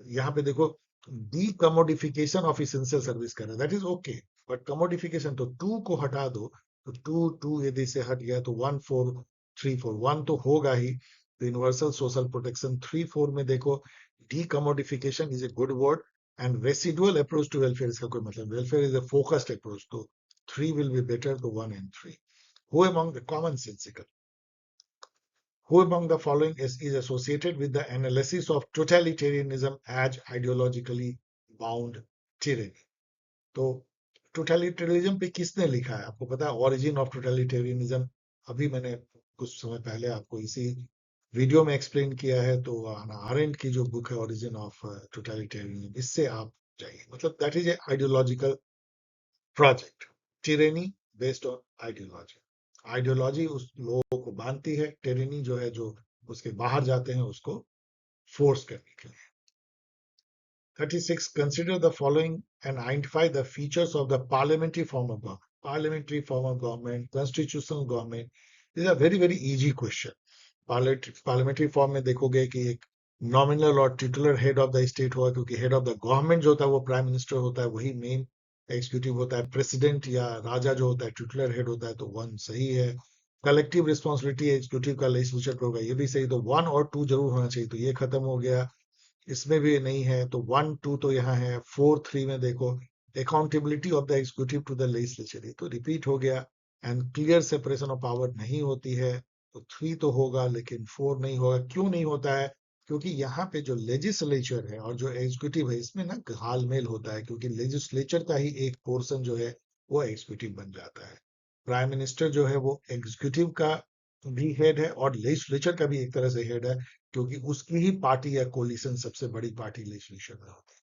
यहाँ पे देखो, D commodification of essential service कर रहा है, that is okay. But commodification तो टू को हटा दो, तो टू टू यदि से हट गया तो 1 4 3 4 1 तो होगा ही। तो यूनिवर्सल सोशल प्रोटेक्शन 3 4 में देखो, D commodification is a good word and residual approach to welfare, इसका कोई मतलब, welfare is a focused approach, तो 3 विल बी बेटर, तो 1 and 3। Who among the common sensical, who among the following is associated with the analysis of totalitarianism as ideologically bound tyranny? तो totalitarianism पे किसने लिखा है, आपको पता है? ओरिजिन ऑफ टोटलिटेरियनिज्म अभी मैंने कुछ समय पहले आपको इसी वीडियो में एक्सप्लेन किया है। तो हाना आरेंट की जो बुक है ओरिजिन ऑफ टोटलिटेरियनिज्म, इससे आप जाइए, मतलब that is a ideological project, tyranny based on ideology. Ideology उस लोगों को बांधती है, टिरेनी जो है, जो उसके बाहर जाते हैं उसको फोर्स करने के लिए। 36 consider the following and identify the features of the parliamentary form of government. Parliamentary form of government, constitutional government, these are very very easy question। Parliamentary form में देखोगे कि एक नॉमिनल और titular head of the state होगा, क्योंकि head of the government जो होता है वो प्राइम मिनिस्टर होता है, वही मेन एग्जीक्यूटिव होता है। प्रेसिडेंट या राजा जो होता है टिटुलर हेड होता है, तो 1 सही है। कलेक्टिव रिस्पॉन्सिबिलिटी एग्जीक्यूटिव का लेजिस्लेचर पर होगा, ये भी सही, तो 1 और 2 जरूर होना चाहिए, तो ये खत्म हो गया। इसमें भी नहीं है, तो 1 2 तो यहाँ है। 4 3 में देखो, accountability of the executive to the legislature, ये तो रिपीट हो गया। And clear separation of power नहीं होती है, तो 3 तो होगा, लेकिन 4 नहीं होगा। क्यों नहीं होता है? क्योंकि यहाँ पे जो लेजिस्लेचर है और जो एग्जीक्यूटिव है, इसमें ना घालमेल होता है, क्योंकि लेजिस्लेचर का ही एक पोर्शन जो है वो एग्जीक्यूटिव बन जाता है। प्राइम मिनिस्टर जो है वो एग्जीक्यूटिव का भी हेड है और लेजिस्लेचर का भी एक तरह से हेड है, क्योंकि उसकी ही पार्टी या कोलिशन सबसे बड़ी पार्टी लेजिस्लेचर में होती है।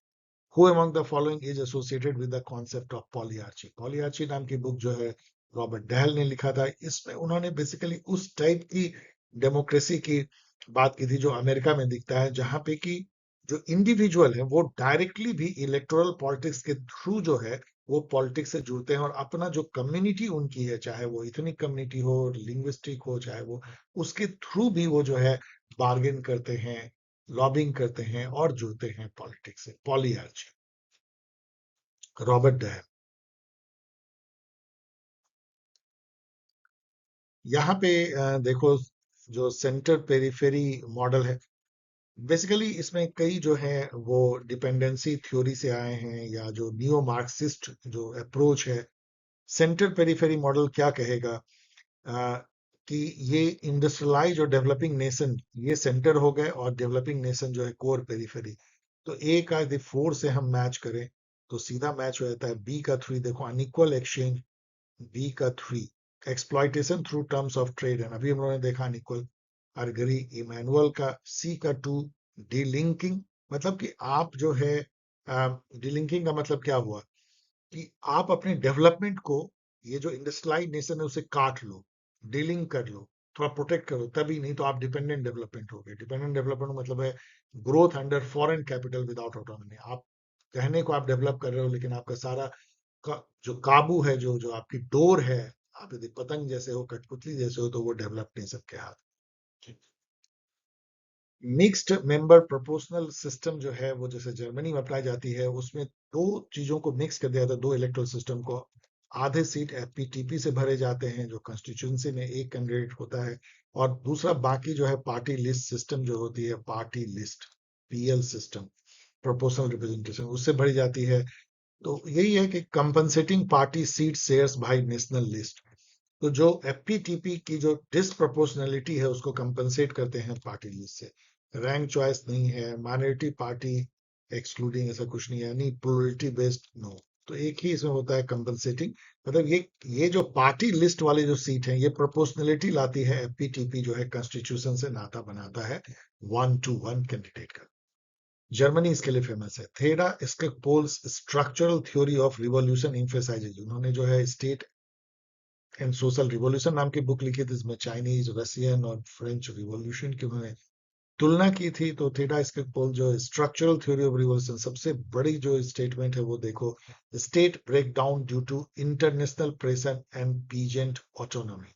Who among the following is associated with the concept of polyarchy? Polyarchy नाम की बुक जो है रॉबर्ट डहल ने लिखा था। इसमें उन्होंने बेसिकली उस टाइप की डेमोक्रेसी की बात की थी जो अमेरिका में दिखता है, जहां पे कि जो इंडिविजुअल है वो डायरेक्टली भी इलेक्टोरल पॉलिटिक्स के थ्रू जो है वो पॉलिटिक्स से जुड़ते हैं और अपना जो कम्युनिटी उनकी है, चाहे वो इथनिक कम्युनिटी हो, लिंग्विस्टिक हो, चाहे वो, उसके थ्रू भी वो जो है बार्गेन करते हैं, लॉबिंग करते हैं और जुड़ते हैं पॉलिटिक्स से। पॉलीआर्ची, रॉबर्ट डहर। यहाँ पे देखो, जो सेंटर पेरिफेरी मॉडल है, बेसिकली इसमें कई जो है वो डिपेंडेंसी थ्योरी से आए हैं, या जो नियो मार्क्सिस्ट जो अप्रोच है। सेंटर पेरिफेरी मॉडल क्या कहेगा, आ, कि ये इंडस्ट्रियलाइज और डेवलपिंग नेशन ये सेंटर हो गए, और डेवलपिंग नेशन जो है कोर पेरिफेरी। तो ए का यदि 4 से हम मैच करें तो सीधा मैच हो जाता है बी का 3। देखो, अनइक्वल एक्सचेंज, बी का 3, exploitation through terms of trade, and अभी हम लोगों ने देखा अनइक्वल। अरगरी इमैनुअल का सी का 2, डीलिंकिंग, मतलब कि आप जो है, डीलिंकिंग का मतलब क्या हुआ कि आप अपने डेवलपमेंट को, ये जो इंडस्ट्रियलाइज नेशन है उसे काट लो, डीलिंग कर लो, थोड़ा प्रोटेक्ट करो, तभी, नहीं तो आप डिपेंडेंट डेवलपमेंट हो गए। डिपेंडेंट डेवलपमेंट मतलब है growth under foreign capital without autonomy. आप कहने को आप डेवलप कर रहे हो, लेकिन आपका सारा जो काबू है, जो आपकी डोर है, आप यदि पतंग जैसे हो, कठपुतली जैसे हो, तो वो डेवलप नहीं सबके हाथ। मिक्स्ड मेंबर प्रोपोर्शनल सिस्टम जो है वो जैसे जर्मनी में अप्लाई जाती है, उसमें दो चीजों को मिक्स कर दिया था, दो इलेक्टोरल सिस्टम को। आधे सीट एफपीटीपी से भरे जाते हैं, जो कॉन्स्टिट्यूंसी में एक कैंडिडेट होता है, और दूसरा बाकी जो है पार्टी लिस्ट सिस्टम जो होती है, party list, PL system, proportional representation, उससे भरी जाती है। तो यही है कि compensating party seat shares by national list. तो जो एफपीटीपी की जो डिसप्रोपोर्शनैलिटी है उसको कंपनसेट करते हैं पार्टी लिस्ट से। रैंक चॉइस नहीं है, माइनॉरिटी पार्टी एक्सक्लूडिंग ऐसा कुछ नहीं है, यानी प्रोबेबिलिटी बेस्ड, नो। तो एक ही इसमें होता है कंपनसेटिंग, मतलब ये जो पार्टी लिस्ट वाली जो सीट है, ये प्रोपोर्शनैलिटी लाती है। एफपीटीपी जो है कॉन्स्टिट्यूशन से नाता बनाता है 1-to-1 कैंडिडेट का। जर्मनी इसके लिए फेमस है। थेडा इसके पोल्स structural theory of revolution emphasises, उन्होंने जो है स्टेट एंड सोशल रिवॉल्यूशन नाम की बुक लिखी थी, इसमें चाइनीज, रशियन और फ्रेंच रिवॉल्यूशन की उन्होंने तुलना की थी। तो थीटा इसके पोल जो स्ट्रक्चरल थ्योरी ऑफ रिवॉल्यूशन, सबसे बड़ी जो स्टेटमेंट है वो देखो, state break down due to international pressure and peasant autonomy.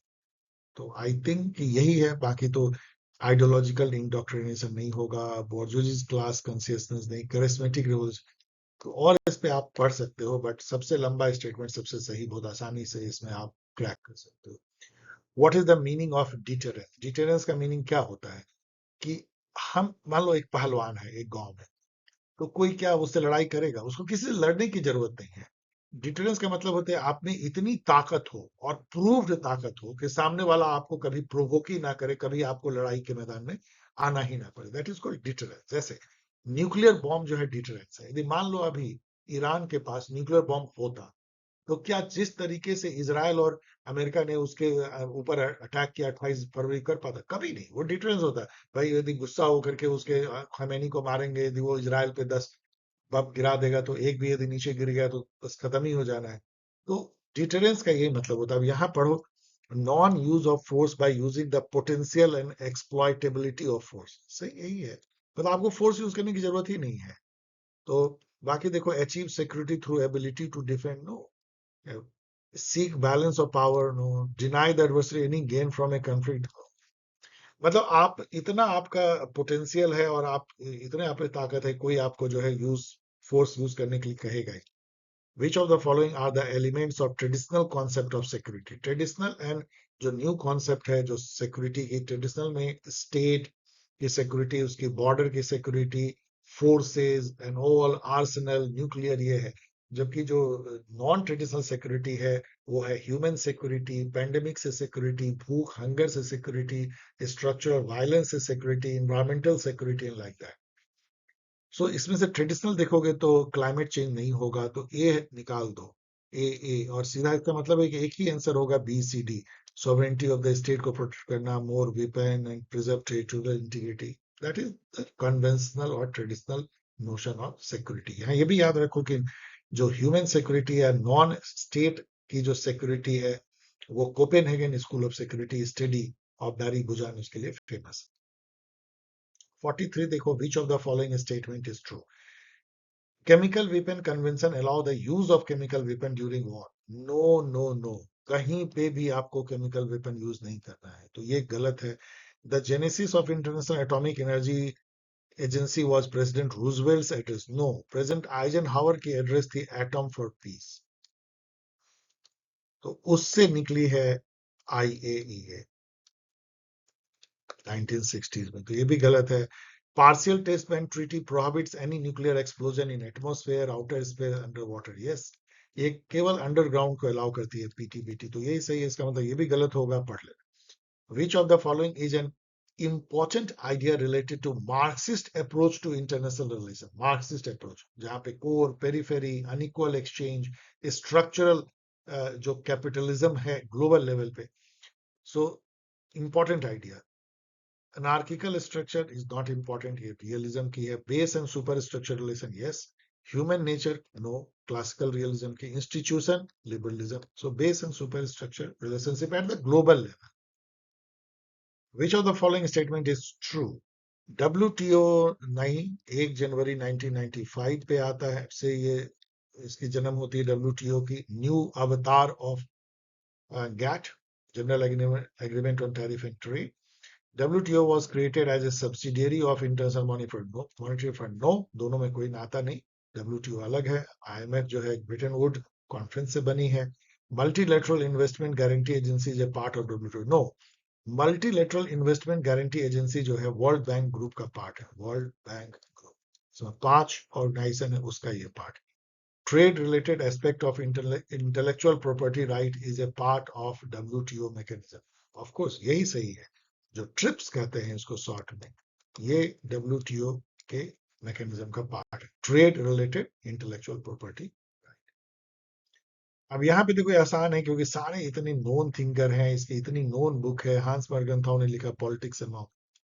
तो आई थिंक कि यही है, बाकी तो आइडियोलॉजिकल इंडोक्ट्रिनेशन नहीं होगा, बोर्जोइज क्लास कॉन्शियसनेस नहीं, करिस्मेटिक रिवॉल्यूशन। तो और इस पे आप पढ़ सकते हो, बट सबसे लंबा स्टेटमेंट सबसे सही, बहुत आसानी से इसमें आप क्रैक कर सकते हो। What is the meaning of deterrence? Deterrence का मीनिंग क्या होता है कि हम, मान लो एक पहलवान है एक गांव में, तो कोई क्या उससे लड़ाई करेगा? उसको किसी से लड़ने की जरूरत नहीं है। डिटरेंस का मतलब होता है आप में इतनी ताकत हो, और प्रूव्ड ताकत हो, कि सामने वाला आपको कभी प्रोवोक ही ना करे, कभी आपको लड़ाई के मैदान में आना ही ना पड़े। That is called deterrence. जैसे न्यूक्लियर बॉम्ब जो है डिटरेंस है। यदि मान लो अभी ईरान के पास न्यूक्लियर बॉम्ब होता, तो क्या जिस तरीके से इसराइल और अमेरिका ने उसके ऊपर अटैक किया 28 फरवरी, कर पाता? कभी नहीं। वो डिटरेंस होता है। भाई यदि गुस्सा होकर के उसके खमेनी को मारेंगे, यदि वो इसराइल पे 10 बम गिरा देगा, तो एक भी यदि नीचे गिर गया तो बस खत्म ही हो जाना है। तो डिटरेंस का यही मतलब होता है। अब यहाँ पढ़ो, non use of force by using the potential and exploitability of force, सही यही है। मतलब आपको फोर्स यूज करने की जरूरत ही नहीं है। तो बाकी देखो, achieve security through ability to defend, no. seek balance of power, no. Deny the adversary any gain from a conflict। मतलब आप इतना, आपका पोटेंशियल है और आप इतने आप में ताकत है, कोई आपको जो है फोर्स यूज करने के लिए कहेगा ही। Which of the following are the elements of traditional concept of security? Traditional and जो न्यू कॉन्सेप्ट है जो सिक्योरिटी की, ट्रेडिशनल में स्टेट की सिक्योरिटी, उसकी बॉर्डर की security, forces and all, Arsenal, nuclear, ये है। जबकि जो नॉन ट्रेडिशनल सिक्योरिटी है वो है ह्यूमन सिक्योरिटी, पेंडेमिक से सिक्योरिटी, भूख हंगर से सिक्योरिटी, स्ट्रक्चरल वायलेंस से security, environmental security, like that. So इसमें से ट्रेडिशनल देखोगे तो क्लाइमेट चेंज नहीं होगा, तो ए निकाल दो, ए और सीधा इसका मतलब है कि एक ही आंसर होगा B C D. Sovereignty of the state को प्रोटेक्ट करना, more weapon and preserve territorial integrity, that is the conventional और ट्रेडिशनल नोशन ऑफ सिक्योरिटी। यहाँ ये भी याद रखो कि जो ह्यूमन सिक्योरिटी है, नॉन स्टेट की जो सिक्योरिटी है, वो Copenhagen school of security study of Barry Buzan उसके लिए फेमस। 43 देखो, which of the following statement is true? Chemical weapon convention allow the use of chemical weapon during war. No no no, कहीं पे भी आपको chemical weapon use नहीं करना है, तो ये गलत है। The genesis of international atomic energy agency was president Roosevelt's address. No, president Eisenhower की एड्रेस थी एटम फॉर पीस, तो उससे निकली है आईएईए 1960s में, तो ये भी गलत है। Partial test ban treaty prohibits any nuclear explosion in atmosphere, outer space, under water. Yes, ये केवल अंडरग्राउंड को अलाउ करती है पीटीबीटी, तो यही सही है। इसका मतलब ये भी गलत होगा, पढ़ ले। Which of the following is an important idea related to Marxist approach to international relation? Marxist approach, जहां पे core, periphery, unequal exchange, structural जो कैपिटलिज्म है ग्लोबल लेवल पे, so important idea. Anarchical structure is not important, ये realism की है। Base and superstructure relation, yes. Human nature, no. Classical realism की। Institution, liberalism. So base and superstructure relationship at the global level. Which of the following statement is true? WTO नहीं, 1 जनवरी 1995 पे आता है, से ये इसकी जन्म होती है। WTO की न्यू अवतार of GATT, General Agreement on Tariff and Trade. WTO was created as a subsidiary of International Monetary Fund. No, दोनों में कोई नाता नहीं, WTO अलग है। IMF जो है ब्रिटेन वुड कॉन्फ्रेंस से बनी है। Multilateral Investment Guarantee Agency is a part of WTO. No, multilateral investment guarantee agency जो है वर्ल्ड बैंक ग्रुप का पार्ट है, World Bank group. so, 5 organisation है, उसका ये part. Trade related aspect of intellectual property right is a part of WTO mechanism. Of course यही सही है, जो ट्रिप्स कहते हैं इसको शॉर्ट में, ये डब्ल्यूटीओ के मैकेनिज्म का पार्ट है, ट्रेड रिलेटेड इंटेलेक्चुअल प्रॉपर्टी। अब यहाँ पे देखो ये आसान है, क्योंकि सारे इतने नोन थिंकर हैं, इसकी इतनी नोन बुक है। हांस बर्गनथाउ ने लिखा politics and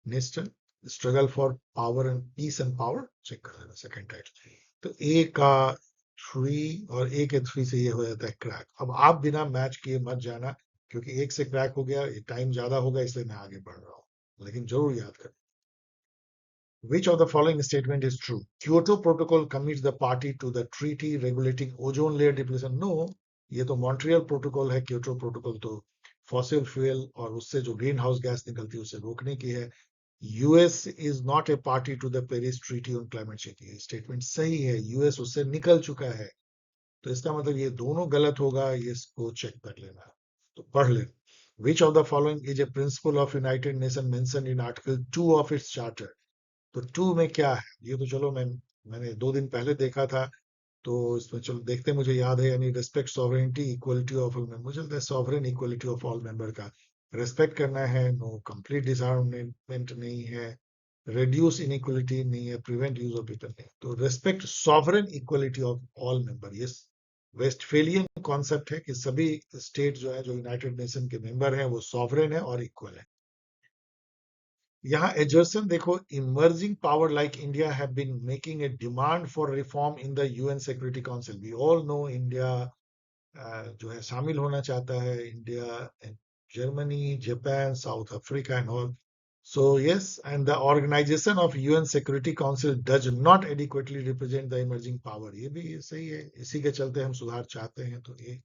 nation, struggle for power and peace and power. Check कर लेना सेकंड टाइटल। तो ए का 3 और ए के 3 से ये हो जाता है क्रैक। अब आप बिना मैच किए मत जाना, क्योंकि एक से क्रैक हो गया, टाइम ज्यादा होगा, इसलिए मैं आगे बढ़ रहा हूँ, लेकिन जरूर याद कर। Which of the following statement is true? Kyoto Protocol commits the party to the treaty regulating ozone layer depletion. No, ये तो मॉन्ट्रियल प्रोटोकॉल है। क्योटो प्रोटोकॉल तो फॉसिल फ्यूल और उससे जो ग्रीन हाउस गैस निकलती है उसे रोकने की है। US is not a party to the Paris treaty on climate change. ये स्टेटमेंट सही है, यूएस उससे निकल चुका है, तो इसका मतलब ये दोनों गलत होगा, ये इसको चेक कर लेना, तो पढ़ ले। Which of the following is a principle of United Nations mentioned in Article 2 of its charter? तो 2 में क्या है, ये तो चलो मैंने 2 दिन पहले देखा था, तो इसमें चलो देखते, मुझे याद है, यानी respect sovereignty equality of all member. मुझे लगता है sovereign equality of all member का रेस्पेक्ट करना है। नो कंप्लीट डिसआर्ममेंट नहीं है, रिड्यूस इनइक्वलिटी नहीं है, प्रिवेंट यूज ऑफ वेपन नहीं, तो respect sovereign equality of all member. ये वेस्टफेलियन कॉन्सेप्ट है कि सभी स्टेट जो है, जो यूनाइटेड नेशन के मेंबर हैं, वो सॉवरेन है और इक्वल है। यहाँ एजर्सन देखो, emerging power like India have been making a demand for reform in the UN security council. We all know India जो है शामिल होना चाहता है, India, Germany, Japan, South Africa and all. So yes, and the organisation of UN security council does not adequately represent the emerging power. ये भी सही है, इसी के चलते हम सुधार चाहते हैं, तो ये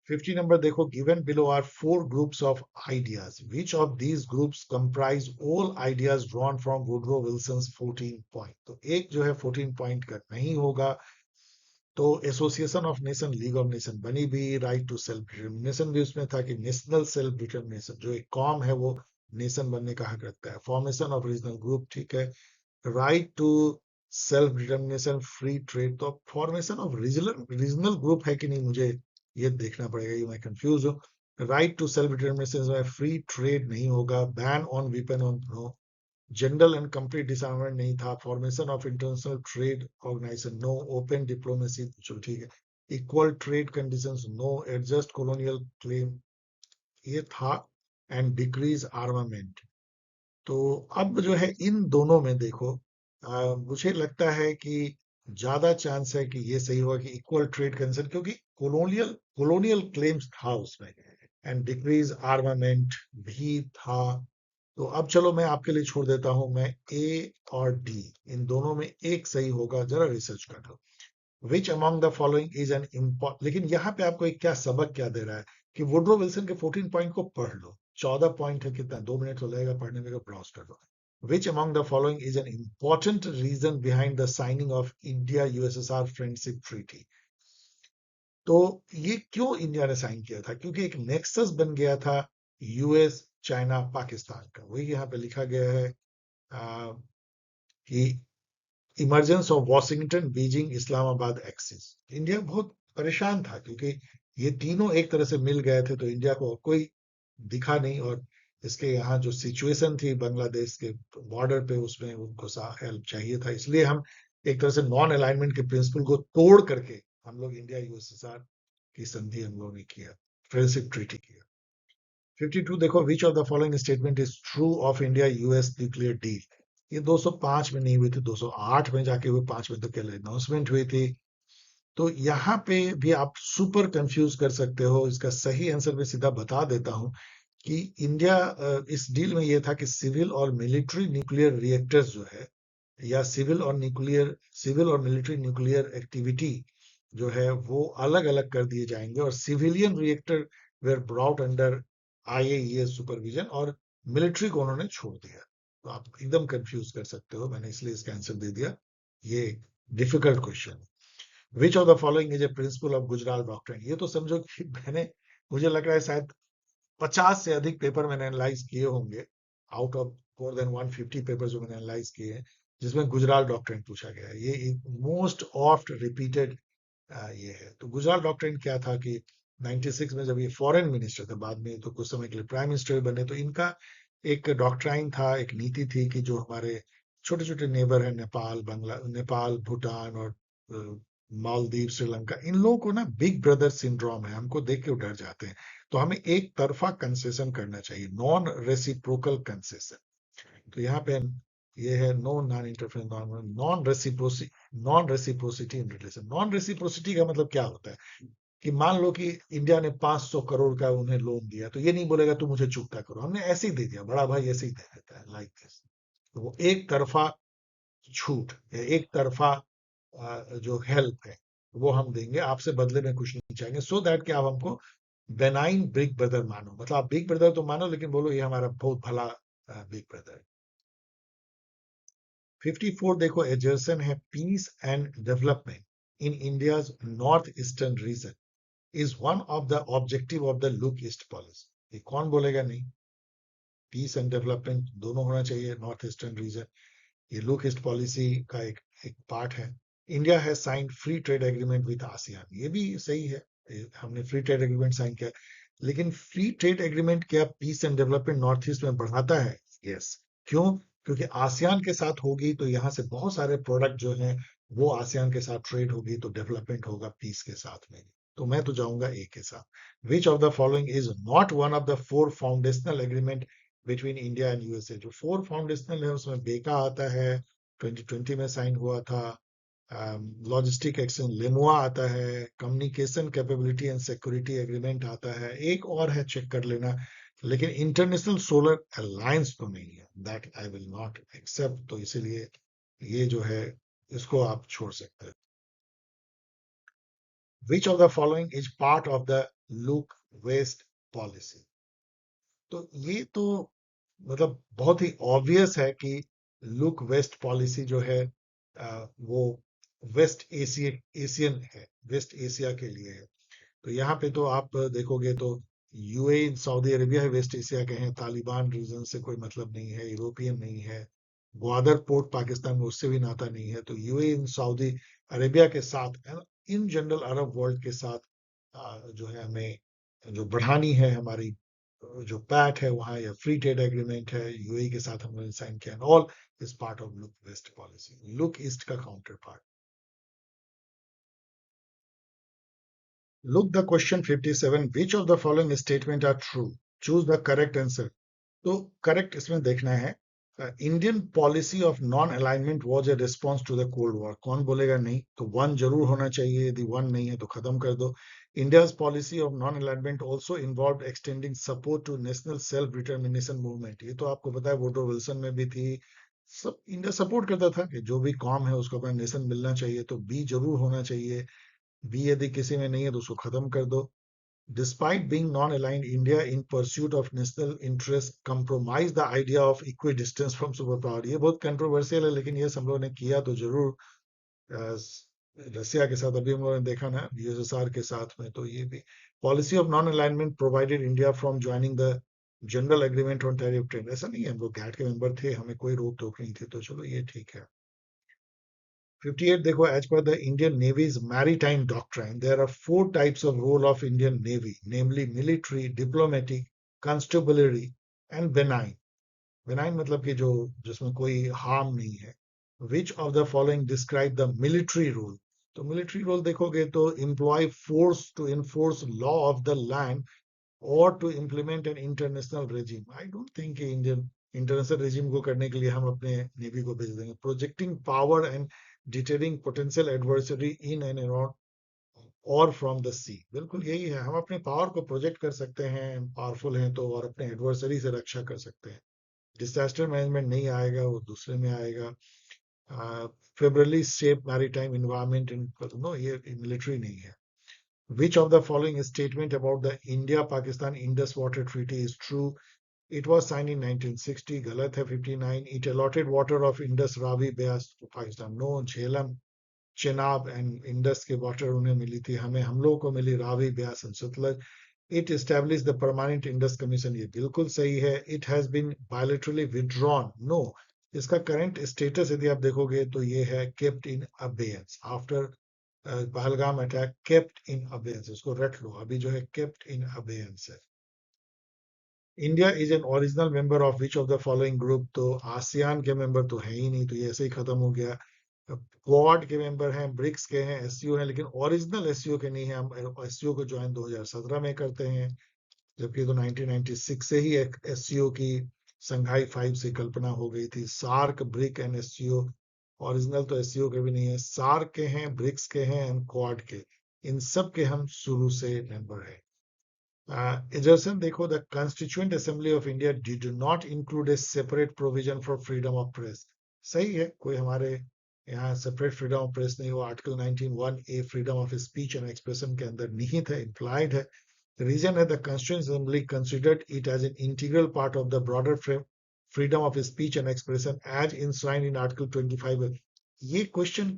50 number देखो, given below are 4 groups of ideas. Which of these groups comprise all ideas drawn from Woodrow Wilson's 14 point? तो एक जो है 14 point का नहीं होगा, तो association of nation, league of nation बनी भी, राइट टू सेल्फ डिटर्मिनेशन भी उसमें था, कि नेशनल सेल्फ डिटर्मिनेशन, जो एक कॉम है वो नेशन बनने का हक रखता है। फॉर्मेशन ऑफ रीजनल ग्रुप, ठीक है। Right to self determination, free trade, तो फॉर्मेशन ऑफ रीजनल ग्रुप है कि नहीं, मुझे ये देखना पड़ेगा, ये मैं कंफ्यूज हूँ। राइट टू सेल्फ डिटर्मिनेशन में फ्री ट्रेड नहीं होगा। Ban on weapon on, no. General and complete disarmament नहीं था। Formation of international trade organisation, no. Open diplomacy, चलो ठीक है। Equal trade conditions, no. Adjust colonial claim, ये था। And decrease armament. तो अब जो है इन दोनों में देखो, मुझे लगता है कि ज्यादा चांस है कि ये सही होगा, कि इक्वल ट्रेड कंसर्न, क्योंकि कॉलोनियल कॉलोनियल क्लेम्स था उसमें, एंड डिक्रीज आर्मामेंट भी था। तो अब चलो मैं आपके लिए छोड़ देता हूं, मैं ए और डी इन दोनों में एक सही होगा, जरा रिसर्च कर लो। Which among the following is an import, लेकिन यहाँ पे आपको एक क्या सबक क्या दे रहा है कि वुड्रो विल्सन के 14 पॉइंट को पढ़ लो। 14 पॉइंट है, कितना 2 मिनट तो लगेगा पढ़ने में, ब्राउज कर लो। Which among the following is an important reason behind the signing of India USSR friendship treaty. तो ये क्यों इंडिया ने साइन किया था? क्योंकि एक नेक्सस बन गया था यूएस चाइना पाकिस्तान का। वही यहाँ पे लिखा गया है कि emergence of Washington Beijing Islamabad axis. India बहुत परेशान था क्योंकि ये तीनों एक तरह से मिल गए थे, तो इंडिया को कोई दिखा नहीं। और इसके यहाँ जो सिचुएशन थी बांग्लादेश के बॉर्डर पे, उसमें उनको हेल्प चाहिए था, इसलिए हम एक तरह से नॉन अलाइनमेंट के प्रिंसिपल को तोड़ करके हम लोग इंडिया यूएसएसआर की संधि हम लोगों ने किया, फ्रेंडशिप ट्रीटी किया। 52 देखो, which of the following statement is true of India US nuclear deal. ये 205 में नहीं हुई थी, 208 में जाके हुई, 5 में तो केवल अनाउंसमेंट हुई थी। तो यहाँ पे भी आप सुपर कंफ्यूज कर सकते हो। इसका सही आंसर मैं सीधा बता देता हूँ कि इंडिया इस डील में ये था कि सिविल और मिलिट्री न्यूक्लियर रिएक्टर्स जो है, या सिविल और मिलिट्री न्यूक्लियर एक्टिविटी जो है वो अलग अलग कर दिए जाएंगे, और civilian reactor were brought under IAEA's supervision, और मिलिट्री को उन्होंने छोड़ दिया। तो आप एकदम कंफ्यूज कर सकते हो, मैंने इसलिए इसका आंसर दे दिया। ये डिफिकल्ट क्वेश्चन है। Which of the following is a principle of Gujral doctrine. ये तो समझो कि मुझे लग रहा है शायद 50 से अधिक पेपर मैंने एनालाइज किए होंगे, out of more than 150 paper जो मैंने एनालाइज किए हैं, जिसमें गुजराल डॉक्ट्रिन पूछा गया है। ये मोस्ट ऑफ्ट रिपीटेड ये है। तो गुजराल डॉक्ट्रिन क्या था कि 96 में जब ये फॉरेन मिनिस्टर थे, बाद में तो कुछ समय के लिए प्राइम मिनिस्टर बने, तो इनका एक डॉक्ट्राइन था, एक नीति थी कि जो हमारे छोटे छोटे नेबर है, नेपाल, भूटान और मालदीव, श्रीलंका, इन लोगों को ना बिग ब्रदर सिंड्रोम है, हमको देख के डर जाते हैं। तो हमें एक तरफा कंसेशन करना चाहिए, नॉन रेसिप्रोकल कंसेशन। तो यहाँ पे ये है no non interference, non reciprocity in relation. Non reciprocity का मतलब क्या होता है कि मान लो कि इंडिया ने 500 करोड़ का उन्हें लोन दिया, तो ये नहीं बोलेगा तुम मुझे चुकता करो, हमने ऐसे ही दे दिया, बड़ा भाई ऐसे ही दे देता है, लाइक दिस। तो वो एक तरफा छूट है, एक तरफा जो हेल्प है वो हम देंगे, आपसे बदले में कुछ नहीं चाहेंगे, सो दैट कि आप हमको बेनाइन बिग ब्रदर मानो। मतलब आप बिग ब्रदर तो मानो, लेकिन बोलो ये हमारा बहुत भला बिग ब्रदर है। 54 देखो, एजर्सन है, peace and development in India's north eastern region is one of the objective of the look east policy. ये कौन बोलेगा नहीं? पीस एंड डेवलपमेंट दोनों होना चाहिए नॉर्थ ईस्टर्न रीजन, ये लुक ईस्ट पॉलिसी का एक पार्ट है। इंडिया है sign free trade agreement with ASEAN, ये भी सही है, हमने फ्री ट्रेड एग्रीमेंट साइन किया। लेकिन फ्री ट्रेड एग्रीमेंट क्या peace and development north east में बढ़ाता है? यस। क्यों? क्योंकि आसियान के साथ होगी तो यहाँ से बहुत सारे प्रोडक्ट जो हैं वो आसियान के साथ ट्रेड होगी, तो डेवलपमेंट होगा पीस के साथ में। तो मैं तो जाऊंगा ए के साथ। विच of the following is not one of the 4 foundational agreement between India and USA? जो 4 फाउंडेशनल है उसमें बेका आता है, 2020 में साइन हुआ था। लॉजिस्टिक एक्सचेंज लेमुआ आता है, communication capability and security agreement आता है, एक और है, चेक कर लेना। लेकिन इंटरनेशनल सोलर अलायंस तो नहीं है, that I will not accept. तो इसीलिए ये जो है इसको आप छोड़ सकते हैं। Which of the following is part of the look west policy? तो ये तो मतलब बहुत ही ऑब्वियस है कि लुक वेस्ट पॉलिसी जो है वो एशियन है, वेस्ट एशिया के लिए है। तो यहाँ पे तो आप देखोगे तो यूएई, सऊदी अरेबिया है, वेस्ट एशिया के हैं। तालिबान रीजन से कोई मतलब नहीं है, यूरोपियन नहीं है। ग्वादर पोर्ट पाकिस्तान में, उससे भी नाता नहीं है। तो यूएई, सऊदी अरेबिया के साथ, इन जनरल अरब वर्ल्ड के साथ जो है हमें जो बढ़ानी है हमारी जो पैट है वहां, या फ्री ट्रेड एग्रीमेंट है यूएई के साथ हमने साइन किया, and all is part of look west policy, look east का counterpart. Look the question 57, which of the following statement are true, choose the correct answer. तो correct इसमें देखना है, Indian policy of non alignment was a response to the cold war. कौन बोलेगा नहीं? तो one जरूर होना चाहिए, यदि वन नहीं है तो खत्म कर दो। India's policy of non-alignment also involved extending support to national self-determination movement. ये तो आपको पता है, वुडरो विल्सन में भी थी। सब इंडिया सपोर्ट करता था कि जो भी कॉम है उसको अपना नेशन मिलना चाहिए, तो बी जरूर होना चाहिए। बी यदि किसी में नहीं है तो उसको खत्म कर दो। Despite being non-aligned, India, in pursuit of national interest, compromised the idea of equidistance from superpower. ये बहुत कंट्रोवर्शियल है, लेकिन ये हम लोगों ने किया तो जरूर। रसिया के साथ अभी हम लोगों ने देखा ना, यूएसएसआर के साथ में, तो ये भी policy of non alignment provided India from joining the general agreement on tariff trade. ऐसा नहीं है, हम लोग गैट के मेंबर थे, हमें कोई रोक टोक नहीं थी, तो चलो ये ठीक है। 58 देखो, as per the Indian Navy's maritime doctrine, there are four types of role of Indian Navy, namely military, diplomatic, constabulary and benign. Benign मतलब कि जो जिसमें कोई harm नहीं है। Which of the following describe the military role? तो military role देखोगे तो employ force to enforce law of the land or to implement an international regime. I don't think कि Indian international regime को करने के लिए हम अपने नेवी को भेज देंगे। Projecting power and deterring potential adversary in and around और फ्रॉम द सी, बिल्कुल यही है। हम अपने पावर को प्रोजेक्ट कर सकते हैं, पावरफुल हैं तो, और अपने एडवर्सरी से रक्षा कर सकते हैं। डिजास्टर मैनेजमेंट नहीं आएगा, वो दूसरे में आएगा। Favourably shape maritime environment in, no ये मिलिट्री नहीं है। Which of the following statement about the India-Pakistan Indus Water Treaty is true? It was signed in 1960. गलत है 59. It allotted water of Indus, Ravi, Beas to Pakistan. No. Jhelum, Chenab and Indus के water उन्हें मिली थी, हमें हम लोगों को मिली Ravi, Beas and Sutlej. It established the Permanent Indus Commission. ये बिल्कुल सही है। It has been bilaterally withdrawn. No. इसका करंट स्टेटस यदि आप देखोगे तो ये है kept in abeyance after Pahalgam attack. kept in abeyance, इसको रट लो, अभी जो है kept in abeyance है। India is an original member of which of the following group? तो आसियान के मेंबर तो है ही नहीं, तो ये ऐसे ही खत्म हो गया। क्वाड के मेंबर हैं, ब्रिक्स के हैं, एससीओ हैं, लेकिन ओरिजिनल एससीओ के नहीं है। हम एससीओ को ज्वाइन 2017 में करते हैं, जबकि तो 1996 से ही एससीओ की संघाई 5 से कल्पना हो गई थी। SAARC, BRIC and SCO, original तो एससीओ के भी नहीं है। सार्क के हैं, ब्रिक्स के हैं एंड क्वाड के, इन सब के हम शुरू से मेंबर हैं। Ederson, देखो, the Constituent Assembly of India did not include a separate provision for freedom of press. सही है, कोई हमारे यहाँ separate freedom of press नहीं हुआ। Article 19(1)(a) freedom of speech and expression के अंदर निहित है, implied है। The reason है the Constituent Assembly considered it as an integral part of the broader freedom of speech and expression as enshrined in Article 25। ये question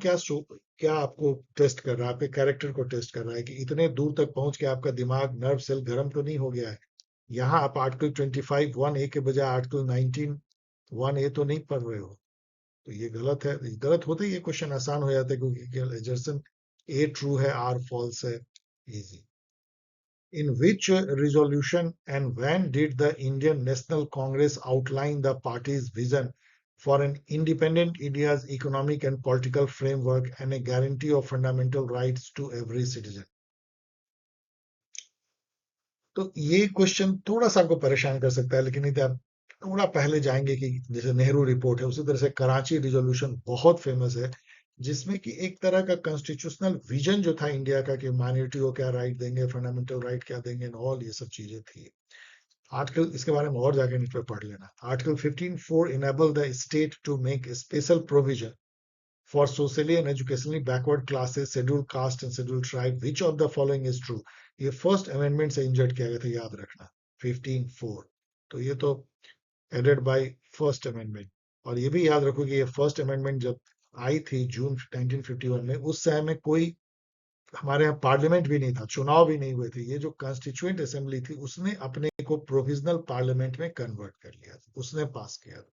क्या आपको test कर रहा है, आपके कैरेक्टर को टेस्ट कर रहा है कि इतने दूर तक पहुंच के आपका दिमाग, नर्व सेल गर्म तो नहीं हो गया है। यहाँ आप आर्टिकल 25(1)(a) के बजाय आर्टिकल 19(1)(a) तो नहीं पढ़ रहे हो, तो ये गलत है। गलत होते ही ये क्वेश्चन आसान हो जाता है, क्योंकि एजर्सन ए ट्रू है, आर फॉल्स है, easy. In which resolution and when did the Indian National Congress outline the party's vision for an independent India's economic and political framework and a guarantee of fundamental rights to every citizen? तो ये question थोड़ा सा आपको परेशान कर सकता है, लेकिन नहीं तो आप थोड़ा पहले जाएंगे कि जैसे नेहरू रिपोर्ट है, उसी तरह से कराची रिजोल्यूशन बहुत फेमस है, जिसमें कि एक तरह का कॉन्स्टिट्यूशनल विजन जो था इंडिया का, कि माइनॉरिटी को क्या राइट देंगे, फंडामेंटल राइट क्या देंगे, ऑल ये सब चीजें थी। आर्टिकल, इसके बारे में और जाके नेट पे पढ़ लेना। Article 15(4) enable the state to make a special provision for socially and educationally backward classes, scheduled caste and scheduled tribe. Which of the following is true? ये फर्स्ट अमेंडमेंट से इंजर्ड किया गया था, याद रखना, 15(4). तो ये तो एडेड बाय फर्स्ट अमेंडमेंट। और ये भी याद रखो कि ये फर्स्ट अमेंडमेंट जब आई थी जून 1951 में, उस समय में कोई हमारे यहाँ पार्लियामेंट भी नहीं था, चुनाव भी नहीं हुए थे। ये जो कॉन्स्टिट्यूएंट असेंबली थी, उसने अपने को प्रोविजनल पार्लियामेंट में कन्वर्ट कर लिया था, उसने पास किया था।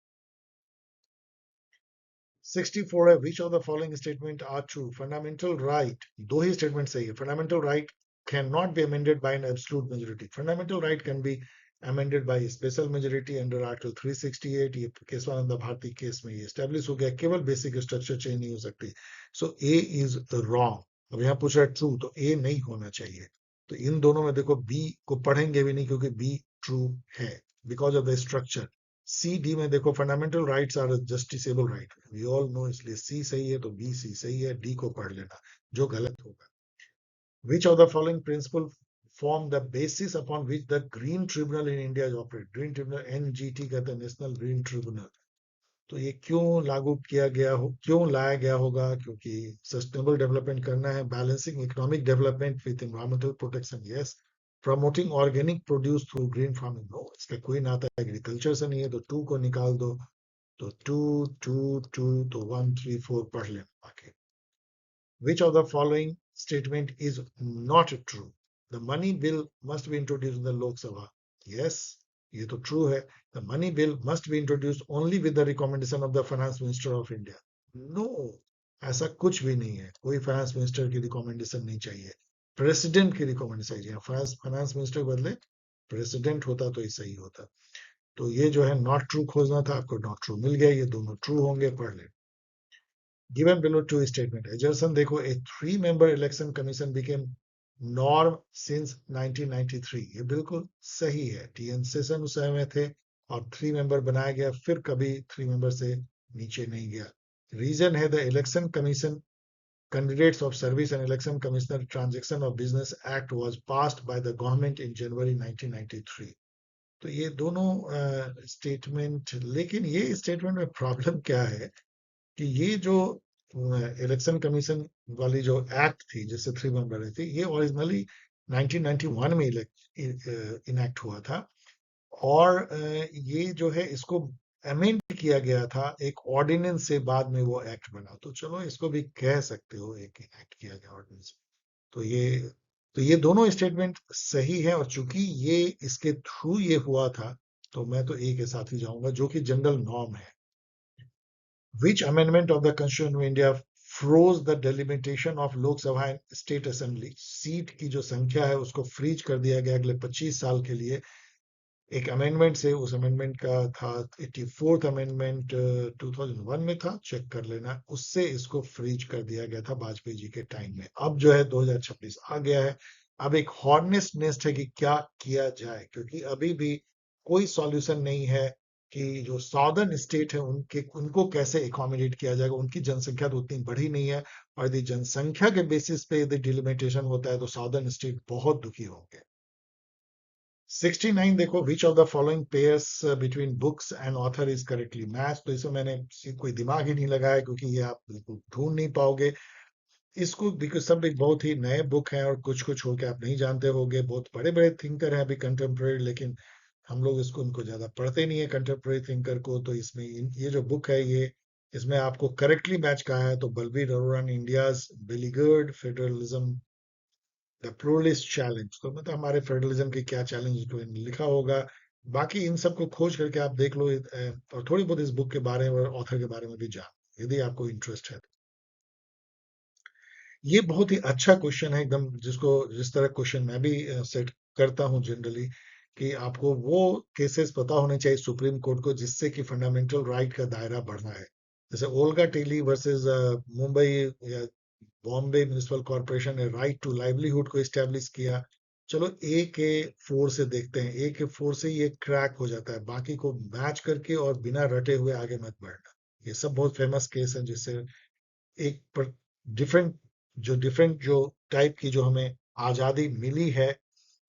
64 है, which of the following statement are true? Fundamental right, दो ही स्टेटमेंट सही है। Fundamental right can not be amended by an absolute majority. Fundamental right can be amended by special majority under Article 368। ये केशवानंद भारती केस में ये establish हो गया, केवल बेसिक स्ट्रक्चर चेंज नहीं हो सकती। सो ए इज रॉन्ग। अब यहाँ पूछ रहा है ट्रू, तो ए नहीं होना चाहिए। तो इन दोनों में देखो, बी को पढ़ेंगे भी नहीं क्योंकि बी ट्रू है, because of the structure. C D में देखो, fundamental rights are justiciable right, we all know, इसलिए सी सही है, तो बी सी सही है, डी को पढ़ लेना जो गलत होगा। Which of the following principle form the basis upon which the Green Tribunal in India is operate? Green Tribunal NGT कहते हैं, नेशनल ग्रीन ट्रिब्यूनल। तो ये क्यों लागू किया गया हो, क्यों लाया गया होगा? क्योंकि सस्टेनेबल डेवलपमेंट करना है, balancing economic development with environmental protection, yes. Promoting organic produce through green farming, no, इसका कोई नाता एग्रीकल्चर से नहीं है, तो टू को निकाल दो। तो टू टू टू, तो 1 3 4 पढ़ लेना बाकी। Which of the following statement is not true? The money bill must be introduced in the Lok Sabha. Yes, ये तो true है. The money bill must be introduced only with the recommendation of the Finance Minister of India. No, ऐसा कुछ भी नहीं है. कोई finance minister की रिकमेंडेशन नहीं चाहिए. प्रेसिडेंट की रिकमेंडेशन चाहिए. फाइनेंस मिनिस्टर के बदले प्रेसिडेंट होता तो ये सही होता. तो ये जो है नॉट ट्रू खोजना था, आपको नॉट ट्रू मिल गया. ये दोनों ट्रू होंगे, पढ़ ले. Given below two statement, Ejerson देखो, a 3-member election commission became norm since 1993. ये बिल्कुल सही है. टीएन सेशन उस समय में थे और 3 मेंबर बनाया गया, फिर कभी 3 मेंबर से नीचे नहीं गया. रीजन है the election commission candidates of service and election commissioner transaction of business act was passed by the government in January 1993. तो ये दोनों स्टेटमेंट, लेकिन ये स्टेटमेंट में प्रॉब्लम क्या है कि ये जो इलेक्शन कमीशन वाली जो एक्ट थी जिससे 3 मेंबर थी, ये ओरिजिनली 1991 में इनेक्ट हुआ था. और ये जो है इसको अमेंड किया गया था एक ऑर्डिनेंस से, बाद में वो एक्ट बना. तो चलो इसको भी कह सकते हो एक एक्ट किया गया ऑर्डिनेंस. तो ये दोनों स्टेटमेंट सही है. और चूंकि ये इसके थ्रू ये हुआ था, तो मैं तो ए के साथ ही जाऊंगा, जो कि जनरल नॉर्म है. Which amendment of the Constitution of India froze the delimitation of Lok Sabha and State Assembly? Seat की जो संख्या है उसको फ्रीज कर दिया गया अगले 25 साल के लिए. एक अमेंडमेंट से, उस अमेंडमेंट का था 84th अमेंडमेंट, 2001 में था, चेक कर लेना. उससे इसको फ्रीज कर दिया गया था वाजपेयी जी के टाइम में. अब जो है 2026 आ गया है. अब एक हॉर्नेस नेस्ट है कि क्या किया जाए, क्योंकि अभी भी कोई सॉल्यूशन नहीं है कि जो सॉदर्न स्टेट है उनको कैसे एकोमोडेट किया जाएगा. उनकी जनसंख्या तो उतनी बढ़ी नहीं है, और यदि जनसंख्या के बेसिस पे यदि डिलिमिटेशन होता है तो सॉदर्न स्टेट बहुत दुखी होंगे. 69 देखो, which of the following pairs between books and author is correctly match. तो इसमें मैंने कोई दिमाग ही नहीं लगाया, क्योंकि ये आप बिल्कुल ढूंढ नहीं पाओगे इसको, बिकॉज सब एक बहुत ही नए बुक हैं और कुछ कुछ होके आप नहीं जानते होगे. बहुत बड़े बड़े थिंकर हैं अभी कंटेम्प्रेरी, लेकिन हम लोग इसको उनको ज्यादा पढ़ते नहीं है कंटेम्प्रेरी थिंकर को. तो इसमें ये जो बुक है, ये इसमें आपको करेक्टली मैच कहा है. तो बलबीर अरोड़ा ने India's beleaguered federalism the pluralist challenge, तो मतलब हमारे फेडरलिज्म के क्या चैलेंज को लिखा होगा. बाकी इन सबको खोज करके आप देख लो, और थोड़ी बहुत इस बुक के बारे में और ऑथर के बारे में भी जान, यदि आपको इंटरेस्ट है. ये बहुत ही अच्छा क्वेश्चन है एकदम, जिस तरह क्वेश्चन मैं भी सेट करता हूं जनरली, कि आपको वो केसेस पता होने चाहिए सुप्रीम कोर्ट को जिससे कि फंडामेंटल राइट का दायरा बढ़ना है. जैसे ओल्गा टेली वर्सेस मुंबई या बॉम्बे म्यूनिसिपल कॉर्पोरेशन ने राइट टू लाइवलीहुड को इस्टेब्लिश किया. चलो ए के 4 से देखते हैं. ए के 4 से ये क्रैक हो जाता है, बाकी को मैच करके और बिना रटे हुए आगे मत बढ़ना. ये सब बहुत फेमस केस है, जिससे एक डिफरेंट जो टाइप की जो हमें आजादी मिली है,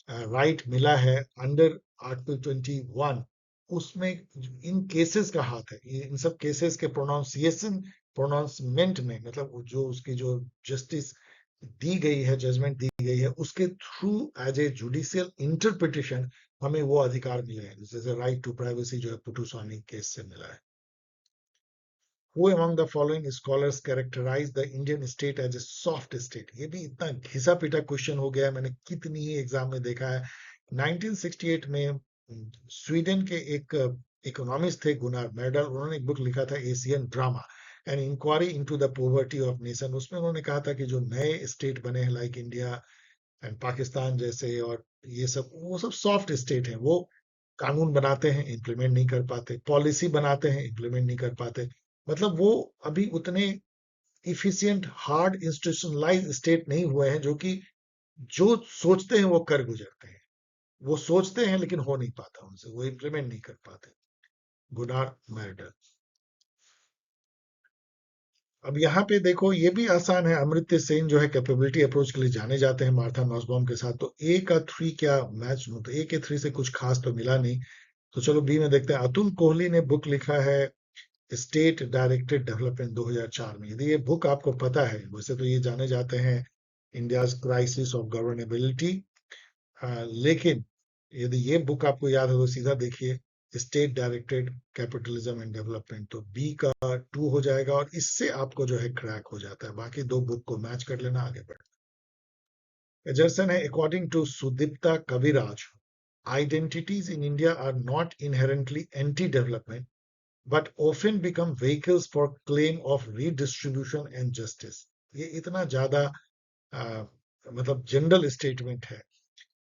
राइट मिला है अंडर आर्टिकल 21, उसमें इन केसेस का हाथ है. इन सब केसेस के प्रोनाउंसमेंट में, मतलब जो उसकी जो जस्टिस दी गई है, जजमेंट दी गई है, उसके through as a judicial interpretation हमें वो अधिकार मिले हैं, जैसे राइट टू प्राइवेसी जो है पुटुस्वामी केस से मिला है. Who among the following scholars characterize the Indian state as a soft state? ये भी इतना घिसा पिटा क्वेश्चन हो गया है, मैंने कितनी ही एग्जाम में देखा है. 1968 में स्वीडन के एक इकोनॉमिस्ट थे गुनार मैडल, उन्होंने एक बुक लिखा था Asian drama an inquiry into the poverty of nation. उसमें उन्होंने कहा था कि जो नए स्टेट बने हैं लाइक इंडिया एंड पाकिस्तान जैसे, और ये सब, वो सब सॉफ्ट स्टेट हैं. वो कानून बनाते हैं, इम्प्लीमेंट नहीं कर पाते, पॉलिसी बनाते हैं, इम्प्लीमेंट नहीं कर पाते. मतलब वो अभी उतने इफिशिएंट हार्ड इंस्टीट्यूशनलाइज स्टेट नहीं हुए हैं, जो कि जो सोचते हैं वो कर गुजरते हैं. वो सोचते हैं लेकिन हो नहीं पाता उनसे, वो इम्प्लीमेंट नहीं कर पाते. गुनार मैर्डर. अब यहाँ पे देखो ये भी आसान है, अमर्त्य सेन जो है कैपेबिलिटी अप्रोच के लिए जाने जाते हैं मार्था नॉसबॉम के साथ, तो ए का थ्री क्या मैच, तो ए के थ्री से कुछ खास तो मिला नहीं। तो चलो बी में देखते हैं। अतुल कोहली ने बुक लिखा है स्टेट डायरेक्टेड डेवलपमेंट 2004 में। यदि ये बुक आपको पता है, वैसे तो ये जाने जाते हैं इंडियाज क्राइसिस ऑफ गवर्नेबिलिटी, लेकिन यदि ये बुक आपको याद हो तो सीधा देखिए state directed capitalism and development, तो बी का टू हो जाएगा और इससे आपको जो है क्रैक हो जाता है। बाकी दो बुक को मैच कर लेना, आगे बढ़। एजरसन है, according to Sudipta Kaviraj, identities in India are not inherently anti-development, but often become vehicles for claim of redistribution and justice. ये इतना ज्यादा मतलब जनरल स्टेटमेंट है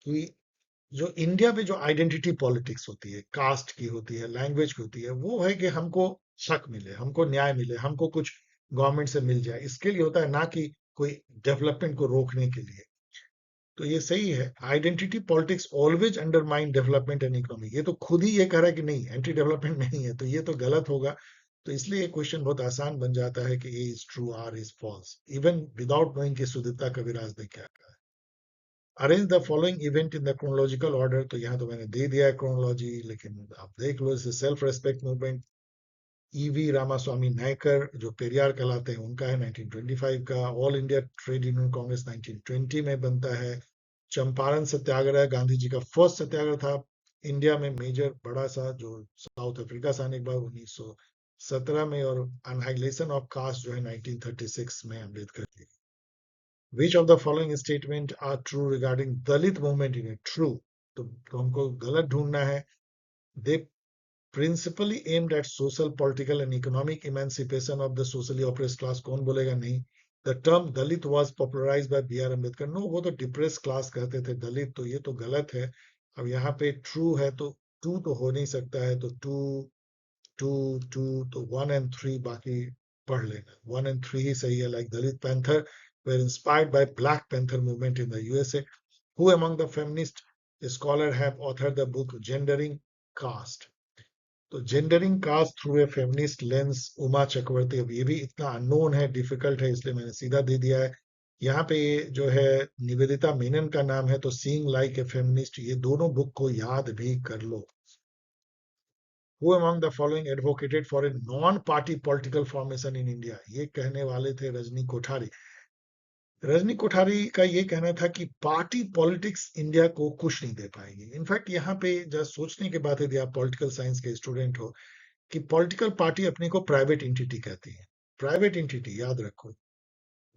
कि जो इंडिया में जो आइडेंटिटी पॉलिटिक्स होती है, कास्ट की होती है, लैंग्वेज की होती है, वो है कि हमको हक मिले, हमको न्याय मिले, हमको कुछ गवर्नमेंट से मिल जाए, इसके लिए होता है, ना कि कोई डेवलपमेंट को रोकने के लिए। तो ये सही है, identity politics always undermine development and economy. ये तो खुद ही ये कह रहा है कि नहीं एंटी डेवलपमेंट नहीं है, तो ये तो गलत होगा। तो इसलिए ये क्वेश्चन बहुत आसान बन जाता है कि A is true, R is false, even without knowing कि सुदीप्ता कविराज ने क्या कहा। Arrange the following event in the chronological order, तो यहाँ तो मैंने दे दिया है क्रोनोलॉजी, लेकिन आप देख लो, इसे self respect movement, E V Ramaswamy Naicker जो पेरियार कहलाते हैं उनका है 1925 का। All India Trade Union Congress 1920 में बनता है। चंपारण सत्याग्रह गांधी जी का फर्स्ट सत्याग्रह था इंडिया में, मेजर बड़ा सा, जो साउथ अफ्रीका से आने के बाद 1917 में। और अनहाइलेशन ऑफ कास्ट जो है 1936 में Ambedkar ji. Which of the following statement are true regarding Dalit movement in a true, तो हमको गलत ढूंढना है। दे principally aimed at social, political and economic emancipation of the socially oppressed class, कौन बोलेगा नहीं। The term Dalit was popularized by B R Ambedkar, no वो तो डिप्रेस क्लास कहते थे दलित, तो ये तो गलत है। अब यहाँ पे ट्रू है तो टू तो हो नहीं सकता है, तो टू टू टू, तो वन एंड थ्री बाकी पढ़ लेना, वन एंड थ्री ही सही है। Like Dalit panther were inspired by Black Panther movement in the USA. Who among the feminist scholars have authored the book Gendering Caste? तो gendering caste through a feminist lens, Uma Chakravarti. अब ये भी इतना unknown है, difficult है, इसलिए मैंने सीधा दे दिया है। यहाँ पे जो है निवेदिता मेनन का नाम है, तो सीइंग लाइक ए फेमिनिस्ट, ये दोनों बुक को याद भी कर लो। Who among the following advocated for a non-party political formation in India? ये कहने वाले थे रजनी कोठारी। रजनी कोठारी का ये कहना था कि पार्टी पॉलिटिक्स इंडिया को कुछ नहीं दे पाएगी। इनफैक्ट यहाँ पे जरा सोचने की बात है, यदि आप पॉलिटिकल साइंस के स्टूडेंट हो, कि पॉलिटिकल पार्टी अपने को प्राइवेट एंटिटी कहती है। प्राइवेट एंटिटी याद रखो,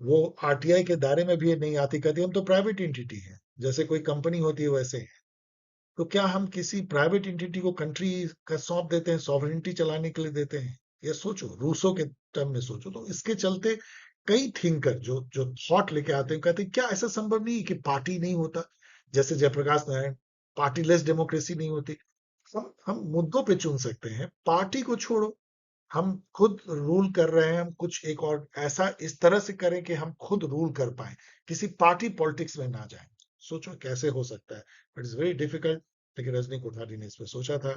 वो आरटीआई के दायरे में भी नहीं आती, कहती हम तो प्राइवेट एंटिटी है, जैसे कोई कंपनी होती है वैसे है। तो क्या हम किसी प्राइवेट एंटिटी को कंट्री का सौंप देते हैं, सॉवरेनिटी चलाने के लिए देते हैं? ये सोचो, रूसो के टर्म में सोचो। तो इसके चलते कई थिंकर जो जो थॉट लेके आते हैं, कहते हैं क्या ऐसा संभव नहीं कि पार्टी नहीं होता, जैसे जयप्रकाश नारायण, पार्टीलेस डेमोक्रेसी नहीं होती। हम मुद्दों पे चुन सकते हैं, पार्टी को छोड़ो, हम खुद रूल कर रहे हैं, हम कुछ एक और ऐसा इस तरह से करें कि हम खुद रूल कर पाए, किसी पार्टी पॉलिटिक्स में ना जाए। सोचो कैसे हो सकता है, बट इट्स वेरी डिफिकल्ट। लेकिन रजनी कोठारी ने इस पर सोचा था,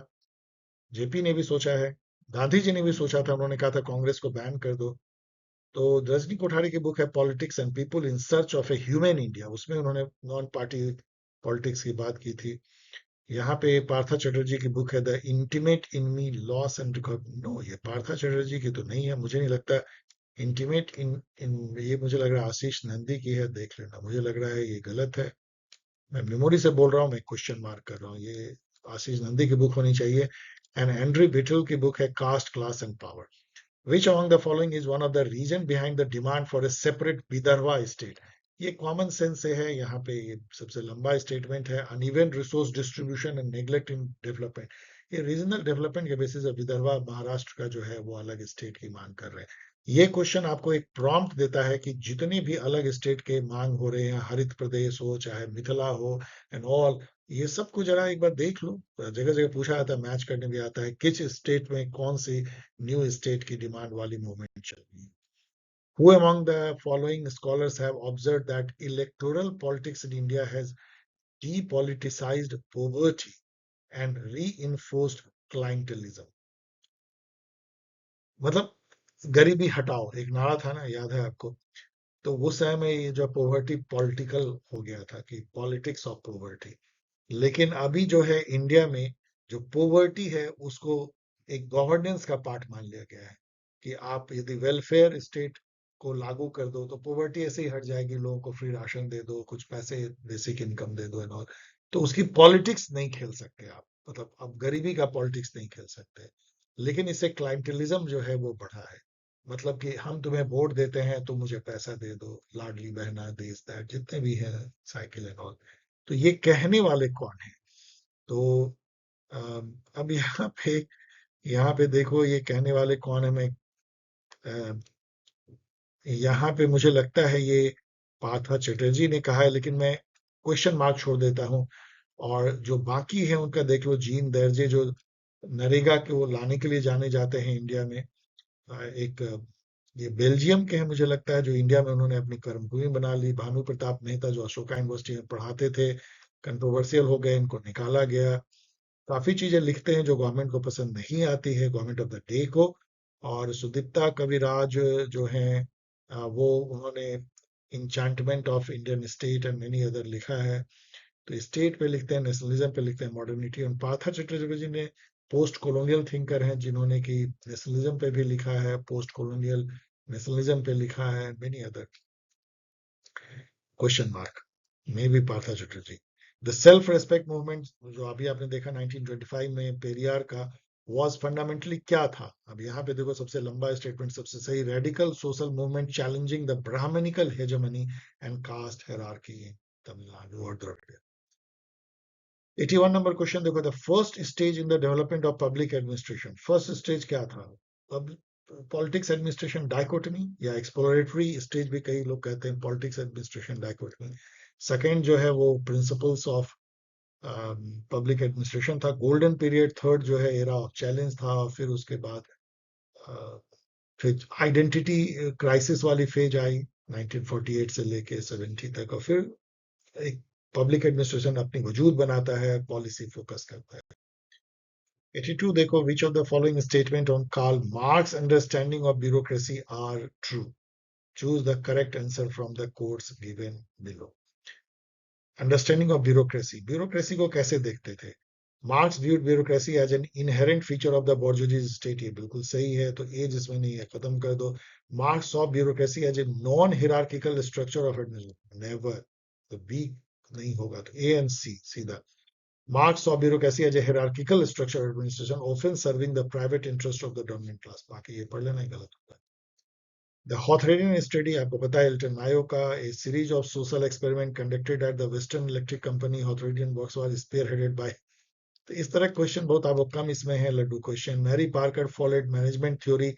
जेपी ने भी सोचा है, गांधी जी ने भी सोचा था, उन्होंने कहा था कांग्रेस को बैन कर दो। तो रजनी कोठारी की बुक है politics and people in search of a human India, उसमें उन्होंने नॉन पार्टी पॉलिटिक्स की बात की थी। यहाँ पे पार्था चटर्जी की बुक है the intimate enemy loss and no, ये पार्था चटर्जी की तो नहीं है, मुझे नहीं लगता। इंटीमेट इन इन ये मुझे लग रहा है आशीष नंदी की है, देख लेना, मुझे लग रहा है ये गलत है। मैं मेमोरी से बोल रहा हूँ, मैं क्वेश्चन मार्क कर रहा हूँ, ये आशीष नंदी की बुक होनी चाहिए। एंड एंड्री बिटल की बुक है caste class and power. Which among the following is one of the reason behind the demand for a separate Vidarbha state? ये कॉमन सेंस से है, यहाँ पे ये सबसे लंबा स्टेटमेंट है। Uneven resource distribution and neglect in development, ये रीजनल डेवलपमेंट के बेसिस पर विदर्भा महाराष्ट्र का जो है वो अलग स्टेट की मांग कर रहे हैं। ये क्वेश्चन आपको एक प्रॉम्प्ट देता है कि जितने भी अलग स्टेट के मांग हो रहे हैं, हरित प्रदेश हो चाहे मिथिला हो एंड ऑल, ये सबको जरा एक बार देख लो। जगह जगह पूछा जाता है, मैच करने भी आता है, किस स्टेट में कौन सी न्यू स्टेट की डिमांड वाली मूवमेंट चल रही है। Who among the following scholars have observed that electoral politics in India has depoliticized poverty and reinforced clientelism? मतलब गरीबी हटाओ एक नारा था ना, याद है आपको? तो उस समय में ये जो पॉवर्टी पॉलिटिकल हो गया था कि पॉलिटिक्स ऑफ पॉवर्टी। लेकिन अभी जो है इंडिया में जो पॉवर्टी है उसको एक गवर्नेंस का पार्ट मान लिया गया है कि आप यदि वेलफेयर स्टेट को लागू कर दो तो पॉवर्टी ऐसे ही हट जाएगी, लोगों को फ्री राशन दे दो, कुछ पैसे बेसिक इनकम दे दो एंड ऑल। तो उसकी पॉलिटिक्स नहीं खेल सकते आप, मतलब अब गरीबी का पॉलिटिक्स नहीं खेल सकते। लेकिन इससे क्लाइंटलिज्म जो है वो बढ़ा है, मतलब कि हम तुम्हें वोट देते हैं तो मुझे पैसा दे दो, लाडली बहना दिस दैट जितने भी हैं, साइकिल एंड ऑल। तो ये कहने वाले कौन है? तो अब यहाँ पे देखो ये कहने वाले कौन है। मैं अ, यहाँ पे मुझे लगता है ये पार्था चटर्जी ने कहा है, लेकिन मैं क्वेश्चन मार्क छोड़ देता हूँ। और जो बाकी है उनका देख लो, जीन दर्जे जो नरेगा के वो लाने के लिए जाने जाते हैं इंडिया में। एक ये बेल्जियम के हैं मुझे लगता है, जो इंडिया में उन्होंने अपनी कर्मभूमि बना ली। भानु प्रताप मेहता जो अशोका यूनिवर्सिटी में पढ़ाते थे, कंट्रोवर्शियल हो गए, इनको निकाला गया। काफी चीजें लिखते हैं जो गवर्नमेंट को पसंद नहीं आती है, गवर्नमेंट ऑफ द डे को। और सुदीप्ता कविराज जो हैं, वो उन्होंने enchantment of Indian state and many other लिखा है। तो स्टेट पे लिखते हैं, नेशनलिज्म पे लिखते हैं, मॉडर्निटी। और पार्था चटर्जी ने पोस्ट कॉलोनियल थिंकर हैं जिन्होंने कि नेशनलिज्म पे भी लिखा है, पोस्ट कॉलोनियल नेशनलिज्म पे लिखा है, many other. Question mark may be Partha Chatterjee. The self respect movement जो अभी आपने देखा 1925 में पेरियार का, was फंडामेंटली क्या था? अब यहाँ पे देखो सबसे लंबा स्टेटमेंट सबसे सही, radical social movement challenging the brahminical hegemony and caste hierarchy in Tamil Nadu और द्रविड़। 81 नंबर क्वेश्चन देखो, the first stage in the development of public administration, first stage क्या था? पॉलिटिक्स एडमिनिस्ट्रेशन डायकोटमी या एक्सप्लोरेटरी स्टेज भी कई लोग कहते हैं, पॉलिटिक्स एडमिनिस्ट्रेशन डायकोटमी। सेकंड जो है वो प्रिंसिपल्स ऑफ पब्लिक एडमिनिस्ट्रेशन था, गोल्डन पीरियड। थर्ड जो है एरा ऑफ चैलेंज था। फिर उसके बाद अ, फिर आइडेंटिटी क्राइसिस वाली फेज आई 1948 से लेके 70 तक। और फिर एक पब्लिक एडमिनिस्ट्रेशन अपनी वजूद बनाता है, पॉलिसी फोकस करता है। 82 देखो, which of the following statement on Karl Marx understanding of bureaucracy are true? Choose the correct answer from the quotes given below. Understanding of bureaucracy, bureaucracy को कैसे देखते थे? Marx viewed bureaucracy as an inherent feature of the bourgeoisie state, ये बिल्कुल सही है, तो ए जिसमें नहीं है खत्म कर दो। Marx of bureaucracy as a non hierarchical structure of administration, never. तो बी नहीं होगा, तो ए एंड सी सीधा। Marks of bureaucracy as a hierarchical structure of administration, often serving the private interest of the dominant class. बाकी ये पढ़ लेना ही गलत होता है। The Hawthornean study आपको पता है, एल्टन मायो का, a series of social experiment conducted at the Western Electric Company, Hawthornean works was spearheaded by। तो इस तरह क्वेश्चन बहुत आपको कम इसमें है लड्डू question. Mary Parker followed management theory,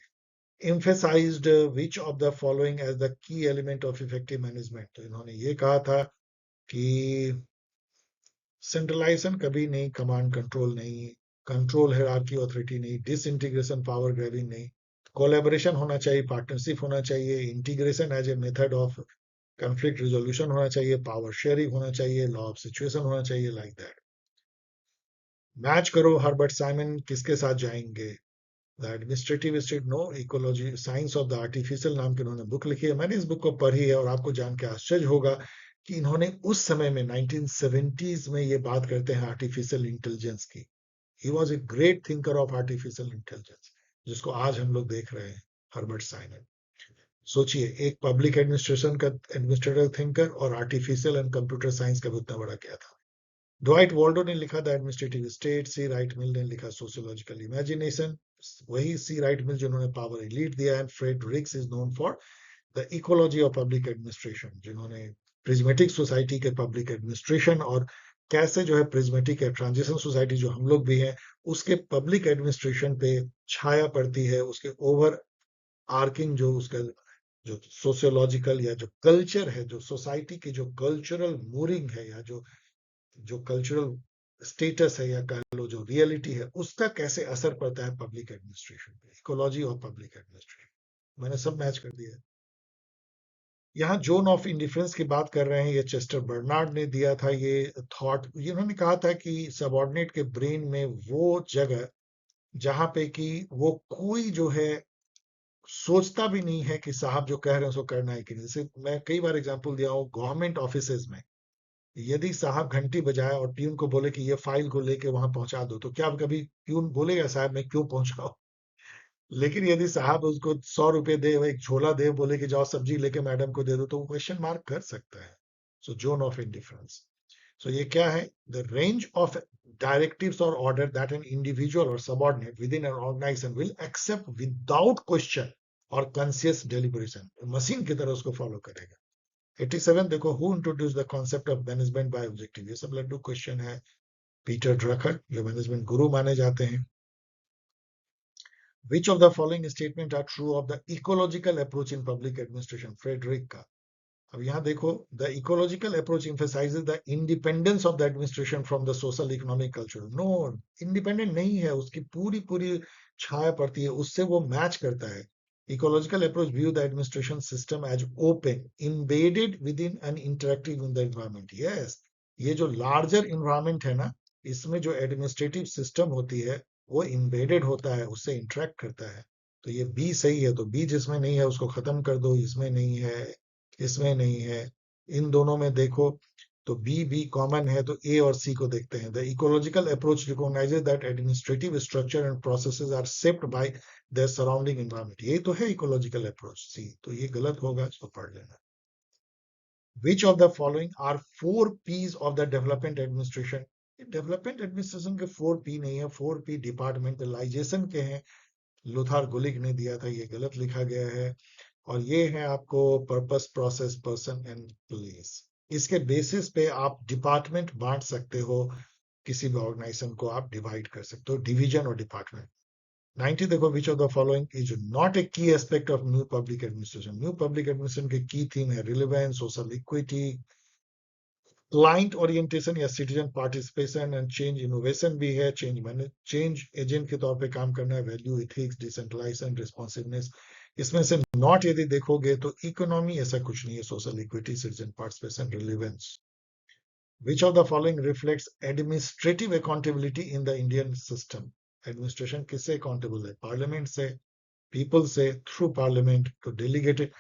emphasized which of the following as the key element of effective management। तो इन्होंने ये कहा था कि सेंट्रलाइजेशन कभी नहीं, कमांड कंट्रोल नहीं, कंट्रोल हायरार्की ऑथोरिटी नहीं, डिसइंटीग्रेशन पावर ग्रैबिंग नहीं, कोलैबोरेशन होना चाहिए, पार्टनरशिप होना चाहिए, integration as a method of conflict resolution होना चाहिए, पावर शेयरिंग होना चाहिए, लॉ ऑफ सिचुएशन होना चाहिए, लाइक दैट। मैच करो, हर्बर्ट साइमन किसके साथ जाएंगे? The administrative state, no, ecology science of the artificial नाम की उन्होंने बुक लिखी है, मैंने इस बुक को पढ़ी है। और आपको जान के आश्चर्य होगा कि इन्होंने उस समय में 1970s में ये बात करते हैं आर्टिफिशियल इंटेलिजेंस की। He was a great thinker of artificial intelligence, जिसको आज हम लोग देख रहे हैं, हर्बर्ट साइमन। सोचिए, एक पब्लिक एडमिनिस्ट्रेशन का एडमिनिस्ट्रेटिव थिंकर और आर्टिफिशियल एंड कंप्यूटर साइंस का भी उतना बड़ा क्या था। ड्वाइट वॉल्डो ने लिखा the administrative state, C Wright Mill ने लिखा सोशियोलॉजिकल इमेजिनेशन, वही सी राइट मिल जिन्होंने पावर एलीट दिया है। Fredericks is known for the ecology of public administration, जिन्होंने प्रिज्मेटिक सोसाइटी के पब्लिक एडमिनिस्ट्रेशन और कैसे जो है प्रिज्मेटिक है ट्रांजिशन सोसाइटी जो हम लोग भी हैं उसके पब्लिक एडमिनिस्ट्रेशन पे छाया पड़ती है, उसके ओवर आर्किंग जो उसका जो सोशियोलॉजिकल या जो कल्चर है, जो सोसाइटी की जो कल्चरल मूरिंग है, या जो कल्चरल स्टेटस है, या कह लो जो रियलिटी है, उसका कैसे असर पड़ता है पब्लिक एडमिनिस्ट्रेशन पे, इकोलॉजी ऑफ पब्लिक एडमिनिस्ट्रेशन। मैंने सब मैच कर दिया। यहाँ जोन ऑफ इंडिफरेंस की बात कर रहे हैं, ये चेस्टर बर्नार्ड ने दिया था ये थॉट। इन्होंने कहा था कि सबऑर्डिनेट के ब्रेन में वो जगह जहां पे कि वो कोई जो है सोचता भी नहीं है कि साहब जो कह रहे हैं उसको करना है कि नहीं। जैसे मैं कई बार एग्जांपल दिया हूँ, गवर्नमेंट ऑफिसेज में यदि साहब घंटी बजाए और प्यून को बोले कि ये फाइल को लेके वहां पहुंचा दो, तो क्या कभी प्यून बोलेगा साहब मैं क्यों पहुंचाऊं? लेकिन यदि साहब उसको 100 रुपए दे, एक झोला दे, बोले कि जाओ सब्जी लेके मैडम को दे दो, तो वो क्वेश्चन मार्क कर सकता है। सो जोन ऑफ इंडिफरेंस। सो ये क्या है? The range of directives or order that an individual or subordinate within an organization will accept without question or conscious deliberation, machine की तरह उसको फॉलो करेगा। 87 देखो, who introduce the concept of management by objective, ये सब Laddu question है। Peter Drucker, जो management गुरु माने जाते हैं। Which of the following statement are true of the ecological approach in public administration? Frederick का। अब यहाँ देखो, the ecological approach emphasizes the independence of the administration from the social, economic, cultural. No, independent नहीं है, उसकी पूरी पूरी छाया पड़ती है, उससे वो मैच करता है। Ecological approach view the administration system as open, embedded within and interactive in the environment. Yes, ये जो larger environment है ना, इसमें जो administrative system होती है, वो embedded होता है, उससे interact करता है। तो ये बी सही है, तो बी जिसमें नहीं है उसको खत्म कर दो, इसमें नहीं है, इसमें नहीं है, इन दोनों में देखो तो बी बी कॉमन है, तो ए और सी को देखते हैं। The ecological approach recognises that administrative structure and processes are shaped by their surrounding environment. ये तो है इकोलॉजिकल अप्रोच, सी, तो ये गलत होगा, इसको पढ़ लेना। Which of the following are 4 P's of the development administration? Development administration के 4 P नहीं है, 4 P डिपार्टमेंटलाइजेशन के हैं। लुथार गुलिक ने दिया था, ये गलत लिखा गया है। और ये है आपको purpose, process, person and place. इसके बेसिस पे आप डिपार्टमेंट बांट सकते हो, किसी भी ऑर्गेनाइजेशन को आप डिवाइड कर सकते हो, डिवीजन और डिपार्टमेंट। 90 देखो, which of the following is not a key aspect of new public administration? New public administration के की थीम है relevance, social equity, client orientation या citizen participation and change. Innovation भी है, चेंज एजेंट के तौर पे काम करना है, वैल्यू, एथिक्स, डिसेंट्रलाइजेशन, रिस्पॉन्सिवनेस। इसमें से नॉट यदि देखोगे तो इकोनॉमी ऐसा कुछ नहीं है, social equity, citizen participation, relevance. Which of the following reflects administrative accountability in the Indian system? Administration किससे अकाउंटेबल है? पार्लियामेंट से, पीपल से, थ्रू पार्लियामेंट, तो डेलीगेटेड।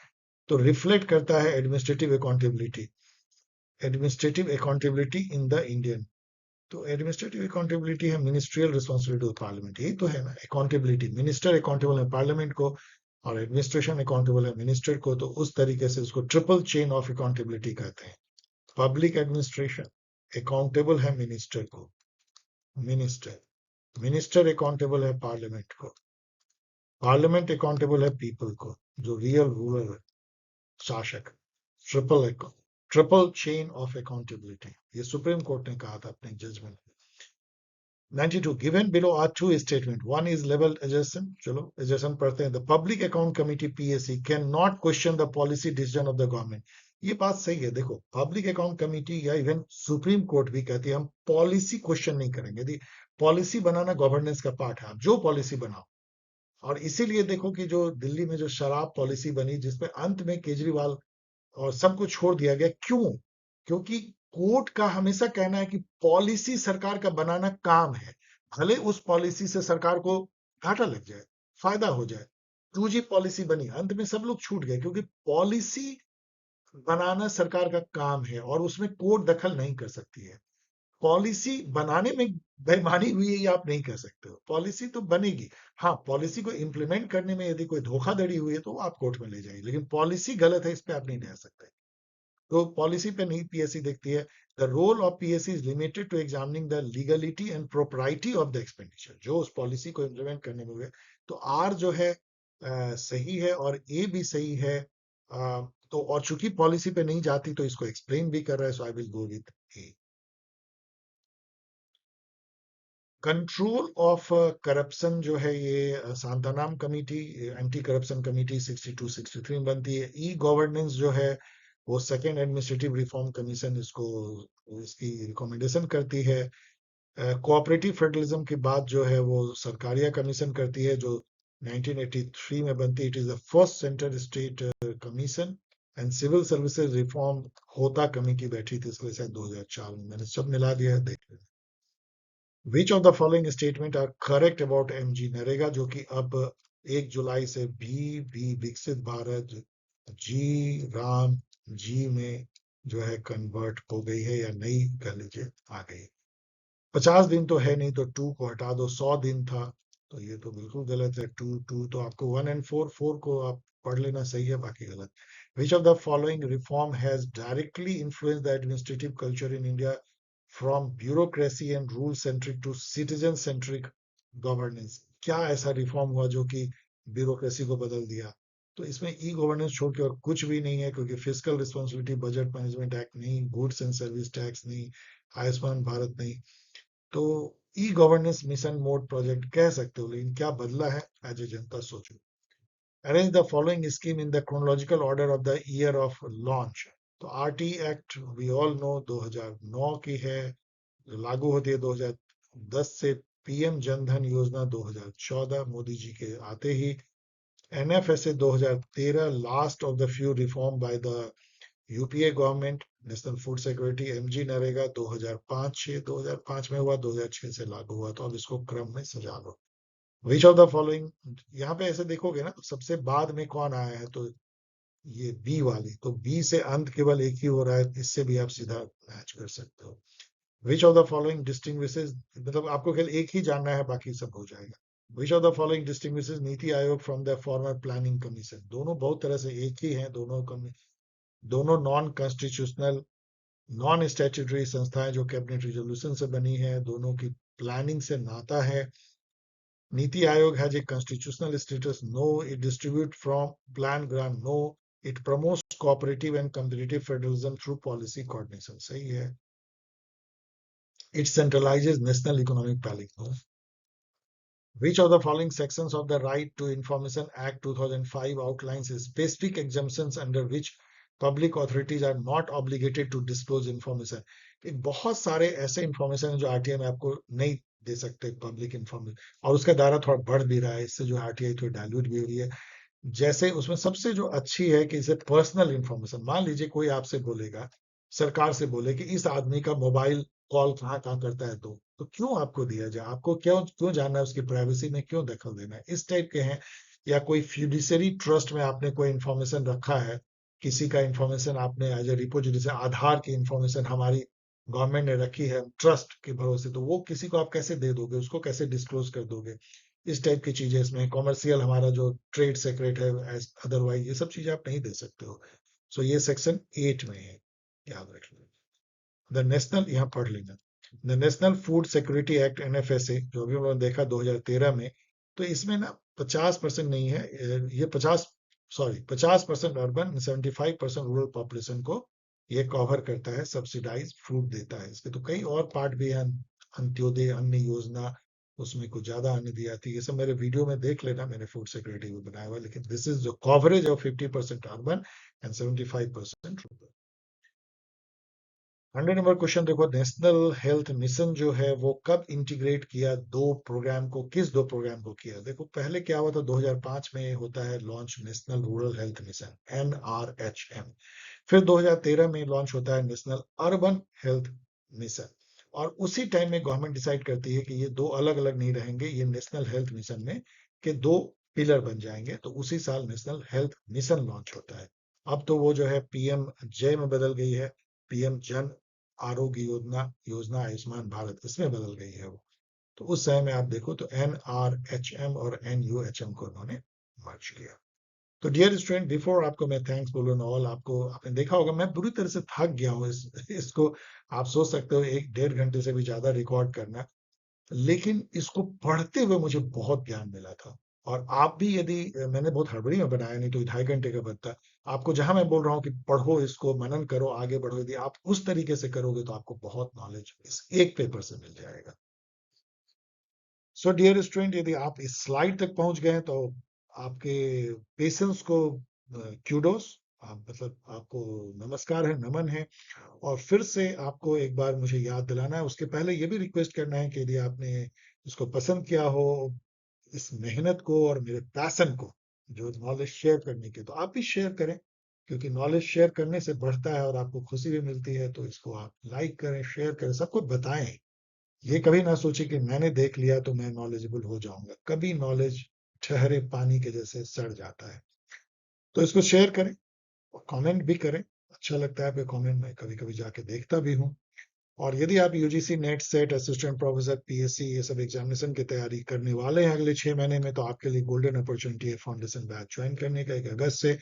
तो रिफ्लेक्ट करता है administrative accountability, administrative accountability in the Indian. तो administrative accountability है मिनिस्ट्रियल रिस्पॉन्सिबिलिटी ऑफ पार्लियामेंट, यही तो है ना अकाउंटेबिलिटी। मिनिस्टर अकाउंटेबल है पार्लियामेंट को, और एडमिनिस्ट्रेशन अकाउंटेबल है मिनिस्टर को, तो उस तरीके से उसको ट्रिपल चेन ऑफ अकाउंटेबिलिटी कहते हैं। पब्लिक एडमिनिस्ट्रेशन अकाउंटेबल है मिनिस्टर को, मिनिस्टर, मिनिस्टर अकाउंटेबल है पार्लियामेंट को, पार्लियामेंट अकाउंटेबल है पीपल को, जो रियल रूलर है, शासक। ट्रिपल चेन ऑफ अकाउंटेबिलिटी, ये सुप्रीम कोर्ट ने कहा था अपने जजमेंट में। 92 given below are two statement, one is level adjustment, चलो adjustment पढ़ते हैं। The public account committee PAC cannot question the policy decision of the government। ये बात सही है। देखो, पब्लिक अकाउंट कमेटी या इवन सुप्रीम कोर्ट भी कहती है हम पॉलिसी क्वेश्चन नहीं करेंगे। यदि पॉलिसी बनाना गवर्नेंस का पार्ट है, आप जो पॉलिसी बनाओ। और इसीलिए देखो कि जो दिल्ली में जो शराब पॉलिसी बनी, जिसमें अंत में केजरीवाल और सबको छोड़ दिया गया, क्यों? क्योंकि कोर्ट का हमेशा कहना है कि पॉलिसी सरकार का बनाना काम है, भले उस पॉलिसी से सरकार को घाटा लग जाए, फायदा हो जाए। 2G पॉलिसी बनी, अंत में सब लोग छूट गए, क्योंकि पॉलिसी बनाना सरकार का काम है और उसमें कोर्ट दखल नहीं कर सकती है। पॉलिसी बनाने में बेईमानी हुई है ये आप नहीं कह सकते हो, पॉलिसी तो बनेगी। हाँ, पॉलिसी को इंप्लीमेंट करने में यदि कोई धोखाधड़ी हुई है तो आप कोर्ट में ले जाइए, लेकिन पॉलिसी गलत है इस पे आप नहीं कह सकते। तो पॉलिसी पे नहीं पीएससी देखती है। The role of PSC is limited to examining the legality and propriety of the expenditure, जो उस पॉलिसी को इम्प्लीमेंट करने में हुए। तो आर जो है सही है और ए भी सही है। तो और चूंकि पॉलिसी पे नहीं जाती तो इसको एक्सप्लेन भी कर रहा है, so I will go with A. Control of corruption जो है ये Santhanam committee, anti corruption committee 62 63 में बनती है। ई गवर्नेंस जो है वो सेकेंड एडमिनिस्ट्रेटिव रिफॉर्म कमीशन इसको, इसकी रिकमेंडेशन करती है। कोऑपरेटिव फेडरलिज्म के बाद जो है वो सरकारिया कमीशन करती है, जो 1983 में बनती है। It is the first centre state commission. And civil services reform होता कमेटी बैठी थी, इसलिए शायद 2004 में। मैंने सब मिला दिया, देख लेना। Which of the following statement are correct about MG NREGA, जो कि अब 1 जुलाई से भी विकसित भारत जी राम जी में जो है कन्वर्ट हो गई है, या नई कह लीजिए आ गई। 50 दिन तो है नहीं, तो टू को हटा दो। 100 दिन था, तो ये तो बिल्कुल गलत है। टू टू तो आपको 1 और 4, 4 को आप पढ़ लेना सही है, बाकी गलत। Which of the following reform has directly influence the administrative culture in India from bureaucracy and rule centric to citizen centric governance? क्या ऐसा रिफॉर्म हुआ जो कि ब्यूरोक्रेसी को बदल दिया? तो इसमें ई गवर्नेंस छोड़ के और कुछ भी नहीं है, क्योंकि physical responsibility budget management act नहीं, गुड्स एंड सर्विस टैक्स नहीं, आयुष्मान भारत नहीं। तो e governance mission mode project कह सकते हो, लेकिन क्या बदला है एज ए जनता सोचो। Arrange the following scheme in the chronological order of the year of launch. तो RTI act we all know 2009 की है, जो लागू होती है 2010 से। पीएम जनधन योजना 2014 मोदी जी के आते ही। NFSA 2013 last of the few reform by the UPA government. National food security MG NREGA 2005-6, 2005 में हुआ, 2006 से लागू हुआ। तो अब इसको क्रम में सजा लो। विच ऑफ द फॉलोइंग, यहाँ पे ऐसे देखोगे ना, तो सबसे बाद में कौन आया है, तो ये बी वाली, तो बी से अंत केवल एक ही हो रहा है, इससे भी आप सीधा मैच कर सकते हो। विच ऑफ द फॉलोइंग डिस्टिंग्विशेस, मतलब आपको केवल एक ही जानना है, बाकी सब हो जाएगा। विच of the following distinguishes NITI Aayog from the former planning commission? दोनों बहुत तरह से एक ही हैं, दोनों नॉन कॉन्स्टिट्यूशनल नॉन स्टैट्यूटरी संस्थाएं जो कैबिनेट रिजोल्यूशन से बनी है, दोनों की प्लानिंग से नाता है। NITI Aayog has a constitutional status? No. It distribute from plan grant? No. It promotes cooperative and competitive federalism through policy coordination? सही है। It centralizes national economic planning? No. Which of the following sections of the Right to Information Act 2005 outlines specific exemptions under which public authorities are not obligated to disclose information? एक बहुत सारे ऐसे information है जो RTI में आपको नहीं दे सकते पब्लिक इंफॉर्मेशन, और उसका दायरा थोड़ा बढ़ भी रहा है, इससे जो आरटीआई थोड़ी डायल्यूट भी हो रही है। जैसे उसमें सबसे जो अच्छी है कि इसे पर्सनल इंफॉर्मेशन, मान लीजिए कोई आपसे बोलेगा, सरकार से बोले कि इस आदमी का मोबाइल कॉल कहाँ कहाँ करता है, तो क्यों आपको दिया जाए? आपको क्यों क्यों जानना है? उसकी प्राइवेसी में क्यों दखल देना है? इस टाइप के हैं। या कोई फ्यूडिशरी ट्रस्ट में आपने कोई इंफॉर्मेशन रखा है, किसी का इंफॉर्मेशन आपने एज ए रिपोजिटरी, जैसे आधार की इंफॉर्मेशन हमारी गवर्नमेंट ने रखी है ट्रस्ट के भरोसे, तो वो किसी को आप कैसे दे दोगे, उसको कैसे डिस्क्लोज कर दोगे? इस टाइप की चीजें इसमें। कॉमर्शियल हमारा जो ट्रेड सीक्रेट है, अदरवाइज ये सब चीजें आप नहीं दे सकते हो। सो ये सेक्शन 8 में है, याद रख लो। द नेशनल, यहाँ पढ़ लेना, the national food security act NFSA जो अभी हम लोगों ने देखा 2013 में, तो इसमें ना 50% नहीं है, ये 50% अर्बन, 75% रूरल पॉपुलेशन को ये कवर करता है, सब्सिडाइज फूड देता है। इसके तो कई और पार्ट भी हैं, अंत्योदय अन्न योजना, उसमें कुछ ज्यादा अन्न दी जाती है। ये सब मेरे वीडियो में देख लेना, मैंने फूड सिक्योरिटी भी बनाया हुआ, लेकिन दिस इज जो coverage of 50% urban and 75% rural. 100 number question देखो, नेशनल हेल्थ मिशन जो है वो कब इंटीग्रेट किया दो प्रोग्राम को? किस दो प्रोग्राम को किया? देखो पहले क्या हुआ था, 2005 में होता है launch national rural health mission NRHM। फिर 2013 में लॉन्च होता है नेशनल अर्बन हेल्थ मिशन। और उसी टाइम में गवर्नमेंट डिसाइड करती है कि ये दो अलग अलग नहीं रहेंगे, ये नेशनल हेल्थ मिशन में के दो पिलर बन जाएंगे। तो उसी साल नेशनल हेल्थ मिशन लॉन्च होता है। अब तो वो जो है पीएम जय में बदल गई है, पीएम जन आरोग्य योजना आयुष्मान भारत, इसमें बदल गई है वो। तो उस समय में आप देखो तो NRHM और NUHM को उन्होंने मर्ज किया। तो डियर स्टूडेंट, बिफोर आपको मैं थैंक्स बोलूँ ऑल, आपको आपने देखा होगा मैं पूरी तरह से थक गया हूँ इसको आप सोच सकते हो 1-1.5 घंटे से भी ज्यादा रिकॉर्ड करना, लेकिन इसको पढ़ते हुए मुझे बहुत ज्ञान मिला था। और आप भी यदि मैंने बहुत हड़बड़ी में बनाया, नहीं तो 2.5 घंटे का बनता। आपको जहां मैं बोल रहा हूँ कि पढ़ो इसको, मनन करो, आगे बढ़ो, यदि आप उस तरीके से करोगे तो आपको बहुत नॉलेज इस एक पेपर से मिल जाएगा। सो डियर स्टूडेंट, यदि आप इस स्लाइड तक पहुंच गए तो आपके पेशेंस को क्यूडोस, आप मतलब आपको नमस्कार है, नमन है। और फिर से आपको एक बार मुझे याद दिलाना है, उसके पहले ये भी रिक्वेस्ट करना है कि यदि आपने इसको पसंद किया हो, इस मेहनत को और मेरे पैशन को, जो नॉलेज शेयर करने की, तो आप भी शेयर करें, क्योंकि नॉलेज शेयर करने से बढ़ता है और आपको खुशी भी मिलती है। तो इसको आप लाइक करें, शेयर करें, सबको बताएं। ये कभी ना सोचे कि मैंने देख लिया तो मैं नॉलेजेबल हो जाऊंगा, कभी नॉलेज ठहरे पानी के जैसे सड़ जाता है। तो इसको शेयर करें और कमेंट भी करें। अच्छा लगता है आपके कमेंट, मैं कभी-कभी जाके देखता भी हूँ। और यदि आप UGC NET SET assistant professor PSC ये सब एग्जामिनेशन की तैयारी करने वाले हैं अगले 6 महीने में, तो आपके लिए गोल्डन अपॉर्चुनिटी है फाउंडेशन बैच ज्वाइन करने का 1 अगस्त से।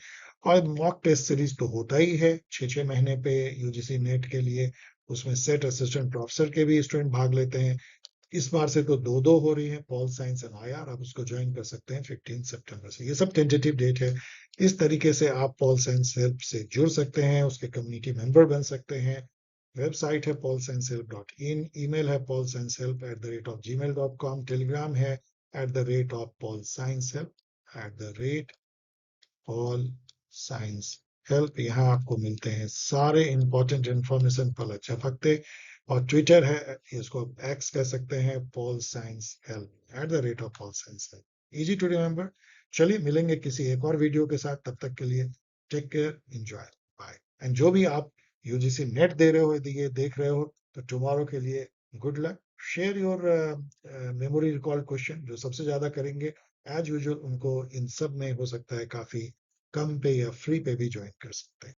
और मॉक टेस्ट सीरीज तो होता ही है 6 6 महीने पे यूजीसी नेट के लिए, उसमें सेट असिस्टेंट प्रोफेसर के भी स्टूडेंट भाग लेते हैं। इस बार से तो दो दो हो रही है, पॉल साइंस एंड आईआर। आप उसको ज्वाइन कर सकते हैं 15 सितंबर से। ये सब टेंटेटिव डेट है। इस तरीके से आप पॉल साइंस हेल्प से जुड़ सकते हैं, उसके कम्युनिटी मेंबर बन सकते हैं। वेबसाइट है paulsciencehelp.in, ईमेल है paulsciencehelp@gmail.com, टेलीग्राम है @paulsciencehelp ऑल साइंस हेल्प। यहाँ आपको मिलते हैं सारे इंपॉर्टेंट इंफॉर्मेशन पल झपकते। और ट्विटर है, इसको एक्स कह सकते हैं, Paul science help @paul science help. Easy to remember. चलिए मिलेंगे किसी एक और वीडियो के साथ, तब तक के लिए take care, enjoy, bye. And जो भी आप यूजीसी नेट दे रहे हो, यदि ये देख रहे हो, तो टुमारो के लिए good luck. Share your memory recall question, जो सबसे ज्यादा करेंगे एज यूजुअल उनको इन सब में हो सकता है काफी कम पे या फ्री पे भी ज्वाइन कर सकते हैं।